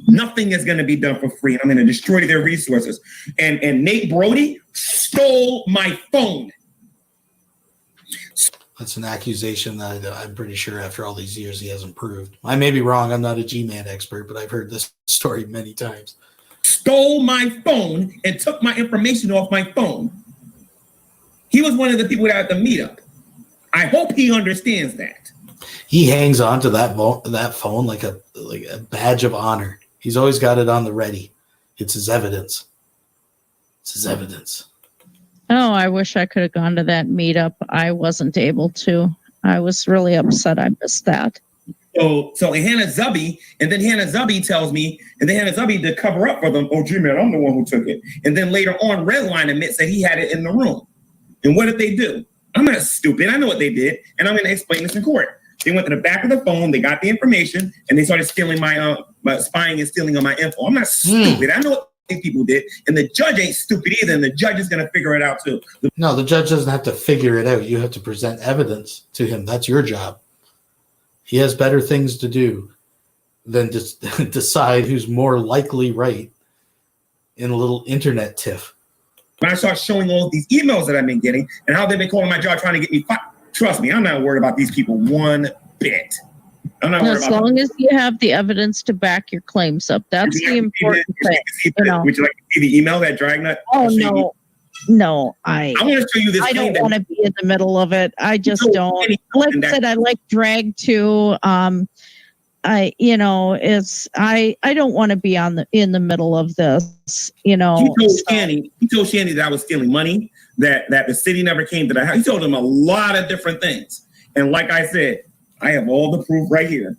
Nothing is going to be done for free. I'm going to destroy their resources. And Nate Brody stole my phone. That's an accusation that I'm pretty sure after all these years he hasn't proved. I may be wrong. I'm not a G-Man expert, but I've heard this story many times. Stole my phone and took my information off my phone. He was one of the people that at the meetup. I hope he understands that. He hangs on to that phone like a badge of honor. He's always got it on the ready. It's his evidence. It's his evidence. Oh, I wish I could have gone to that meetup. I wasn't able to. I was really upset I missed that. So Hannah Zubby, and then Hannah Zubby tells me, and then Hannah Zubby to cover up for them, oh, G-Man, I'm the one who took it. And then later on, Redline admits that he had it in the room. And what did they do? I'm not stupid. I know what they did, and I'm going to explain this in court. They went to the back of the phone, they got the information, and they started stealing my spying and stealing on my info. I'm not stupid. I know what these people did, and the judge ain't stupid either, and the judge is going to figure it out too. No, the judge doesn't have to figure it out. You have to present evidence to him. That's your job. He has better things to do than just decide who's more likely right in a little internet tiff. When I start showing all these emails that I've been getting and how they've been calling my job trying to get me fired, trust me, I'm not worried about these people one bit. I'm not worried as about long as you have the evidence to back your claims up. That's the important thing. Would you like to see the email that Dragnet? Oh, no. I want to show you this. I don't want to be in the middle of it. I just don't. Like I said, I like drag too. I don't want to be in the middle of this. He told Shanny that I was stealing money, that the city never came to the house. He told him a lot of different things. And like I said, I have all the proof right here.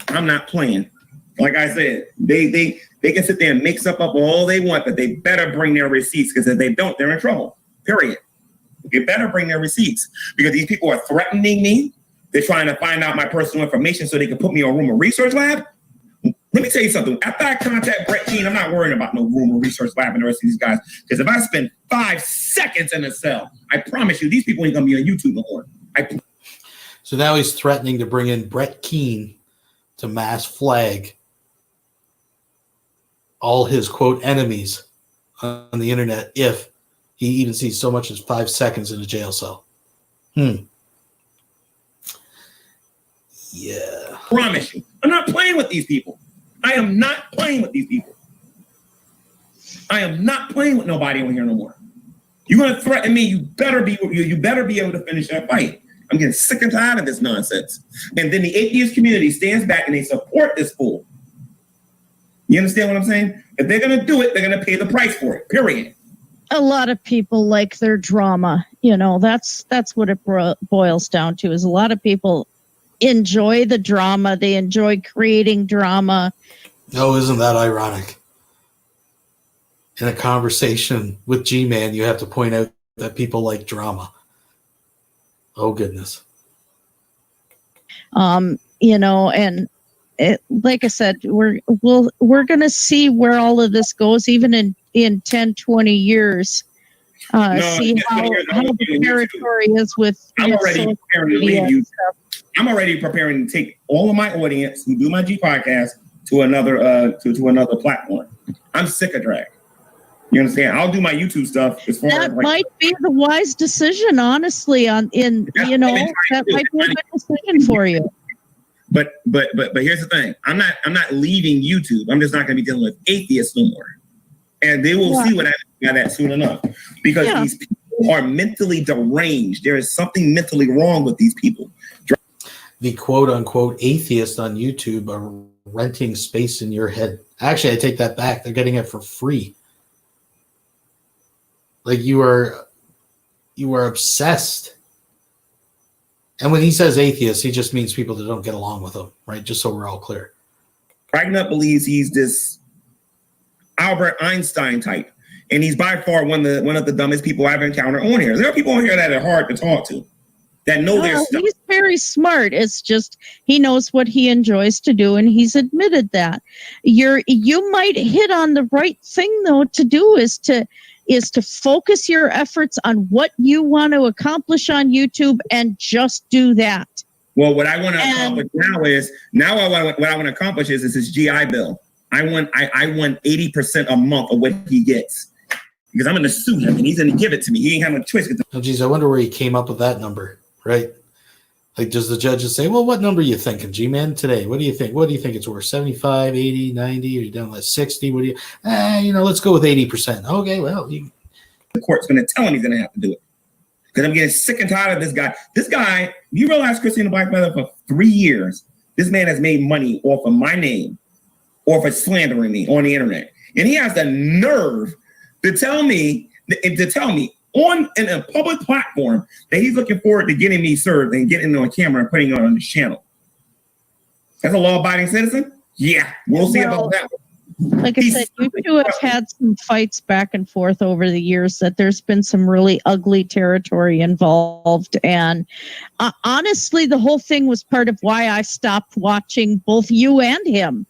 I'm not playing. Like I said, they can sit there and mix up all they want, but they better bring their receipts, because if they don't, they're in trouble. Period. They better bring their receipts, because these people are threatening me. They're trying to find out my personal information so they can put me on Rumor Research Lab. Let me tell you something. After I contact Brett Keane, I'm not worrying about no Rumor Research Lab and the rest of these guys, because if I spend 5 seconds in a cell, I promise you, these people ain't going to be on YouTube no more. So now he's threatening to bring in Brett Keane to mass flag all his, quote, enemies on the internet if he even sees so much as 5 seconds in a jail cell. Yeah. Promise you. I'm not playing with these people. I am not playing with these people. I am not playing with nobody over here no more. You're going to threaten me, you better be able to finish that fight. I'm getting sick and tired of this nonsense. And then the atheist community stands back and they support this fool. You understand what I'm saying? If they're going to do it, they're going to pay the price for it, period. A lot of people like their drama. You know, that's what it boils down to. Is a lot of people enjoy the drama. They enjoy creating drama. Oh, isn't that ironic? In a conversation with G-Man, you have to point out that people like drama. Oh, goodness. You know, and like I said, we're going to see where all of this goes, even in 10, 20 years. See how the territory is with. I'm already preparing to leave you. I'm already preparing to take all of my audience who do my G podcast to another to another platform. I'm sick of drag. You understand? I'll do my YouTube stuff as far as might be the wise decision, honestly. That might be a good decision for you. But here's the thing. I'm not leaving YouTube. I'm just not going to be dealing with atheists no more. And they will see what I mean by that soon enough. Because these people are mentally deranged. There is something mentally wrong with these people. The quote-unquote atheists on YouTube are renting space in your head. Actually, I take that back. They're getting it for free. Like you are obsessed. And when he says atheist, he just means people that don't get along with him, right? Just so we're all clear. Ragnar believes he's this Albert Einstein type, and he's by far one of the dumbest people I've encountered on here. There are people on here that are hard to talk to, that know their stuff. He's very smart. It's just he knows what he enjoys to do, and he's admitted that. You might hit on the right thing though to do is to focus your efforts on what you want to accomplish on YouTube and just do that. Well, what I want to accomplish what I want to accomplish is this GI Bill. I want 80% a month of what he gets because I'm going to sue him and he's going to give it to me. He ain't having a choice. Oh, geez, I wonder where he came up with that number, right? Like, does the judge just say, well, what number are you thinking, G-Man, today? What do you think? What do you think it's worth? 75, 80, 90? Are you down to 60? What do you, let's go with 80%. Okay, well. The court's going to tell him he's going to have to do it. Because I'm getting sick and tired of this guy. This guy, you realize Christina Blackfeather, for 3 years, this man has made money off of my name or for slandering me on the internet. And he has the nerve to tell me on a public platform that he's looking forward to getting me served and getting on camera and putting it on his channel. That's a law-abiding citizen? Yeah, we'll see about that. Like I said, you two have had some fights back and forth over the years that there's been some really ugly territory involved. And honestly, the whole thing was part of why I stopped watching both you and him,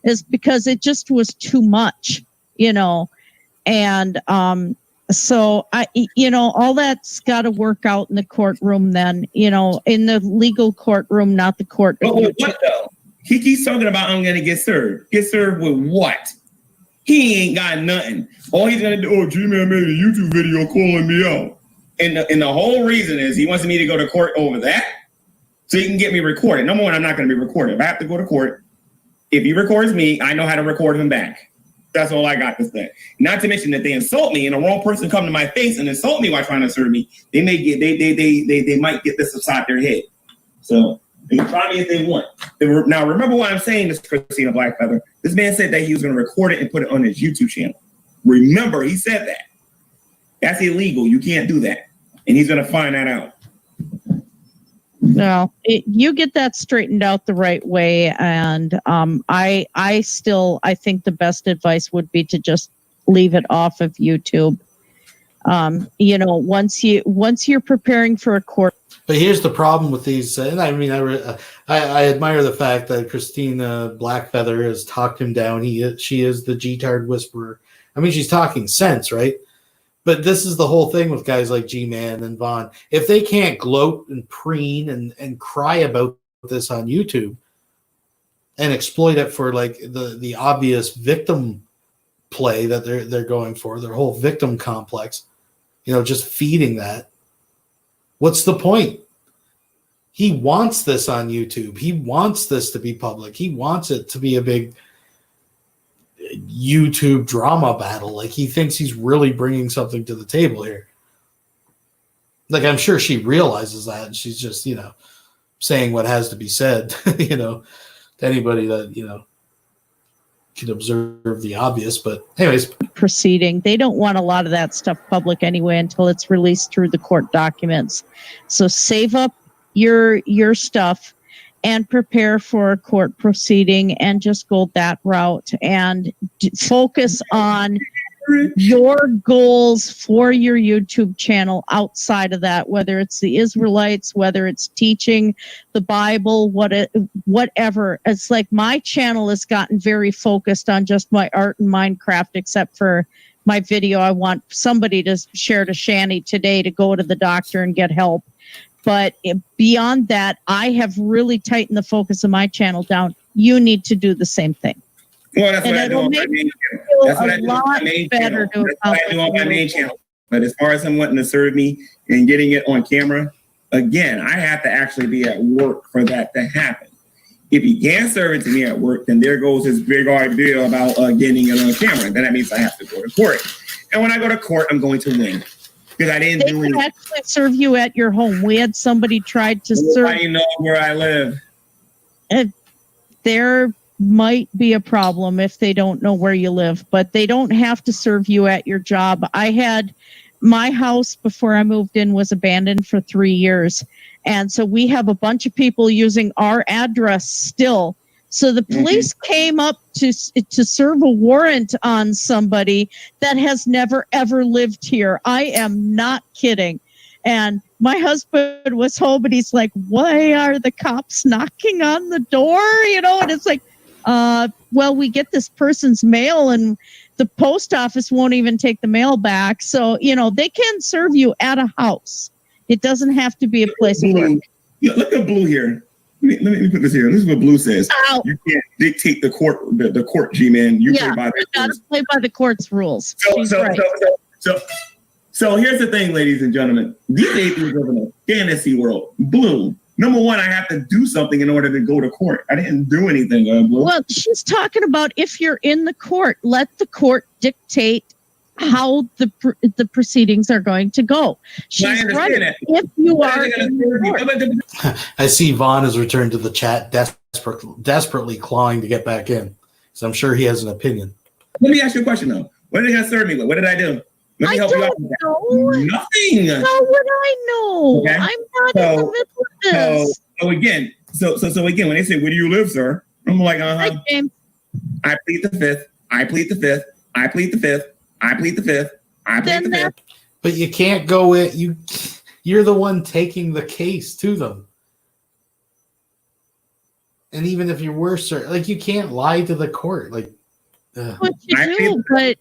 is because it just was too much, and so all that's got to work out in the courtroom then, in the legal courtroom, not the court. But with what though? He keeps talking about I'm going to get served. Get served with what? He ain't got nothing. All he's going to do, G-Man made a YouTube video calling me out. And the whole reason is he wants me to go to court over that so he can get me recorded. Number one, I'm not going to be recorded. If I have to go to court, if he records me, I know how to record him back. That's all I got to say. Not to mention that they insult me and the wrong person come to my face and insult me while trying to serve me. They might get this inside their head. So they can try me if they want. Now, remember why I'm saying this, Christina Blackfeather. This man said that he was going to record it and put it on his YouTube channel. Remember, he said that. That's illegal. You can't do that. And he's going to find that out. No, you get that straightened out the right way. And I think the best advice would be to just leave it off of YouTube. Once you're preparing for a court. But here's the problem with these, and I mean, I admire the fact that Christina Blackfeather has talked him down. She is the G-tard whisperer. I mean, she's talking sense, right? But this is the whole thing with guys like G-Man and Vaughn. If they can't gloat and preen and cry about this on YouTube and exploit it for like the obvious victim play that they're going for, their whole victim complex, just feeding that. What's the point? He wants this on YouTube. He wants this to be public. He wants it to be a big YouTube drama battle. Like, he thinks he's really bringing something to the table here. Like, I'm sure she realizes that, and she's just, saying what has to be said, to anybody that, can observe the obvious. But anyways, proceeding. They don't want a lot of that stuff public anyway until it's released through the court documents. So save up your stuff and prepare for a court proceeding and just go that route and focus on your goals for your YouTube channel outside of that, whether it's the Israelites, whether it's teaching the Bible, whatever. It's like my channel has gotten very focused on just my art and Minecraft, except for my video. I want somebody to share to Shanny today to go to the doctor and get help. But beyond that, I have really tightened the focus of my channel down. You need to do the same thing. Well, that's what I do on my main channel. That's what I do on my main channel. That's what I do on my main channel. But as far as him wanting to serve me and getting it on camera, again, I have to actually be at work for that to happen. If he can't serve it to me at work, then there goes his big idea about getting it on camera. Then that means I have to go to court. And when I go to court, I'm going to win. Because I didn't do anything. They can actually serve you at your home. We had somebody tried to serve. How do you know where I live? There might be a problem if they don't know where you live, but they don't have to serve you at your job. I had my house before I moved in was abandoned for 3 years. And so we have a bunch of people using our address still. So the police came up to serve a warrant on somebody that has never, ever lived here. I am not kidding. And my husband was home and he's like, why are the cops knocking on the door? And it's like, well, we get this person's mail and the post office won't even take the mail back. So, they can serve you at a house. It doesn't have to be a place of work. Yeah, look at Blue here. Let me put this here. This is what Blue says. Ow. You can't dictate the court, G-Man. You play by the gotta play by the court's rules. So here's the thing, ladies and gentlemen. These atheists live in a fantasy world. Blue, number one, I have to do something in order to go to court. I didn't do anything, Blue. Well, she's talking about if you're in the court, let the court dictate how the proceedings are going to go. She's right. If you are in the court. I see Vaughn has returned to the chat, desperately clawing to get back in. So I'm sure he has an opinion. Let me ask you a question, though. What are they going to serve me with? What did I do? Let me help you out with that. Nothing. How would I know? Okay. I'm not in the middle of this. So again, when they say, where do you live, sir? I'm like, Hi, James. I plead the fifth. I plead the fifth. I plead the fifth. I plead the fifth. I plead the fifth. But you can't go in. You're the one taking the case to them. And even if you're worse, you can't lie to the court. What you do, but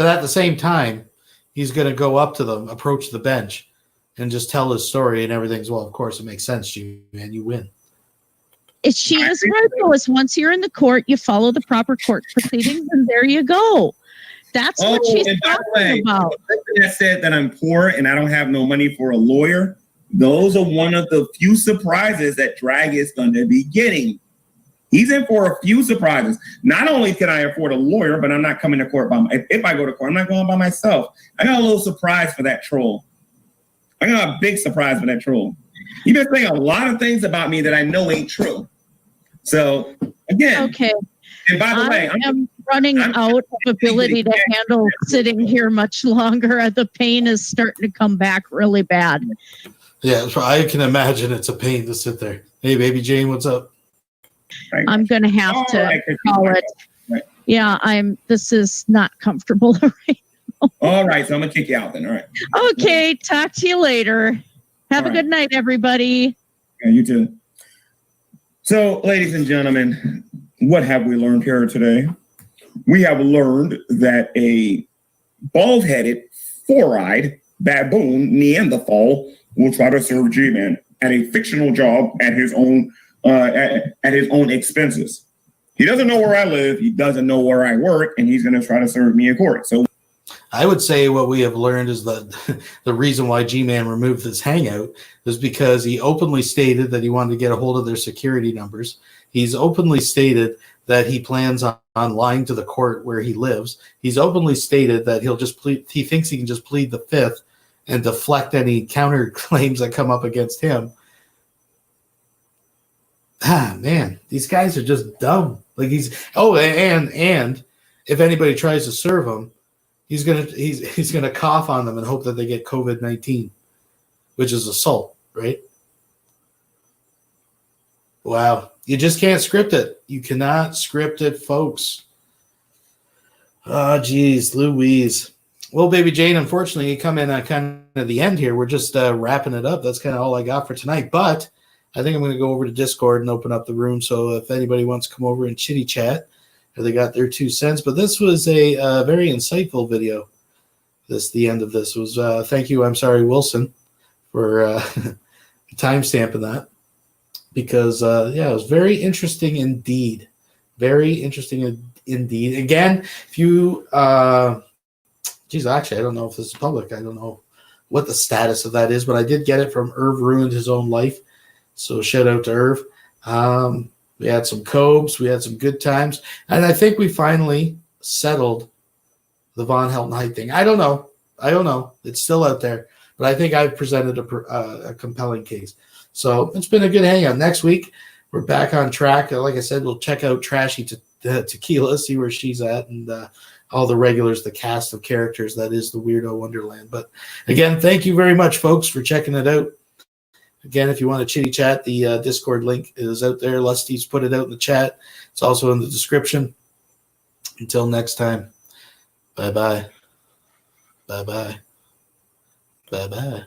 at the same time, he's going to go up to them, approach the bench, and just tell his story, and everything's, well, of course, it makes sense to you, man. You win. She is right, though. Once you're in the court, you follow the proper court proceedings, and there you go. That's what she's talking about. The person that said that I'm poor and I don't have no money for a lawyer, those are one of the few surprises that Drag is going to be getting. He's in for a few surprises. Not only can I afford a lawyer, but I'm not coming to court if I go to court, I'm not going by myself. I got a little surprise for that troll. I got a big surprise for that troll. He's been saying a lot of things about me that I know ain't true. So again, okay. And by the way, I'm running out of ability to handle sitting here much longer. The pain is starting to come back really bad. Yeah, I can imagine it's a pain to sit there. Hey, baby Jane, what's up? I'm going to have to call it. Right. Yeah, this is not comfortable right now. All right, so I'm going to kick you out then. All right. Okay, talk to you later. Have a good night, everybody. Yeah, you too. So, ladies and gentlemen, what have we learned here today? We have learned that a bald-headed, four-eyed baboon Neanderthal will try to serve G-Man at a fictional job at his own expenses. He doesn't know where I live. He doesn't know where I work, and he's going to try to serve me in court. So, I would say what we have learned is that the reason why G-Man removed this hangout is because he openly stated that he wanted to get a hold of their security numbers. He's openly stated that he plans on lying to the court where he lives. He's openly stated that he thinks he can just plead the fifth and deflect any counter claims that come up against him. Man, these guys are just dumb. Like and if anybody tries to serve him, he's gonna cough on them and hope that they get COVID-19, which is assault, right? Wow, you just can't script it. You cannot script it, folks. Oh, geez, Louise. Well, Baby Jane, unfortunately, you come in at kind of the end here. We're just wrapping it up. That's kind of all I got for tonight. But I think I'm going to go over to Discord and open up the room. So if anybody wants to come over and chitty chat, or they got their 2 cents. But this was a very insightful video. The end of this was thank you. I'm sorry, Wilson, for timestamping that, because yeah, it was very interesting indeed. Very interesting indeed. Again, if you geez, actually, I don't know if this is public. I don't know what the status of that is, but I did get it from Irv Ruined His Own Life. So shout out to Irv. We had some cobes. We had some good times. And I think we finally settled the Vonhelton height thing. I don't know. It's still out there. But I think I've presented a compelling case. So it's been a good hangout. Next week, we're back on track. Like I said, we'll check out Trashy Tequila, see where she's at, and all the regulars, the cast of characters that is the Weirdo Wonderland. But again, thank you very much, folks, for checking it out. Again, if you want to chitty chat, the Discord link is out there. Lusty's put it out in the chat. It's also in the description. Until next time, bye-bye. Bye-bye. Bye-bye.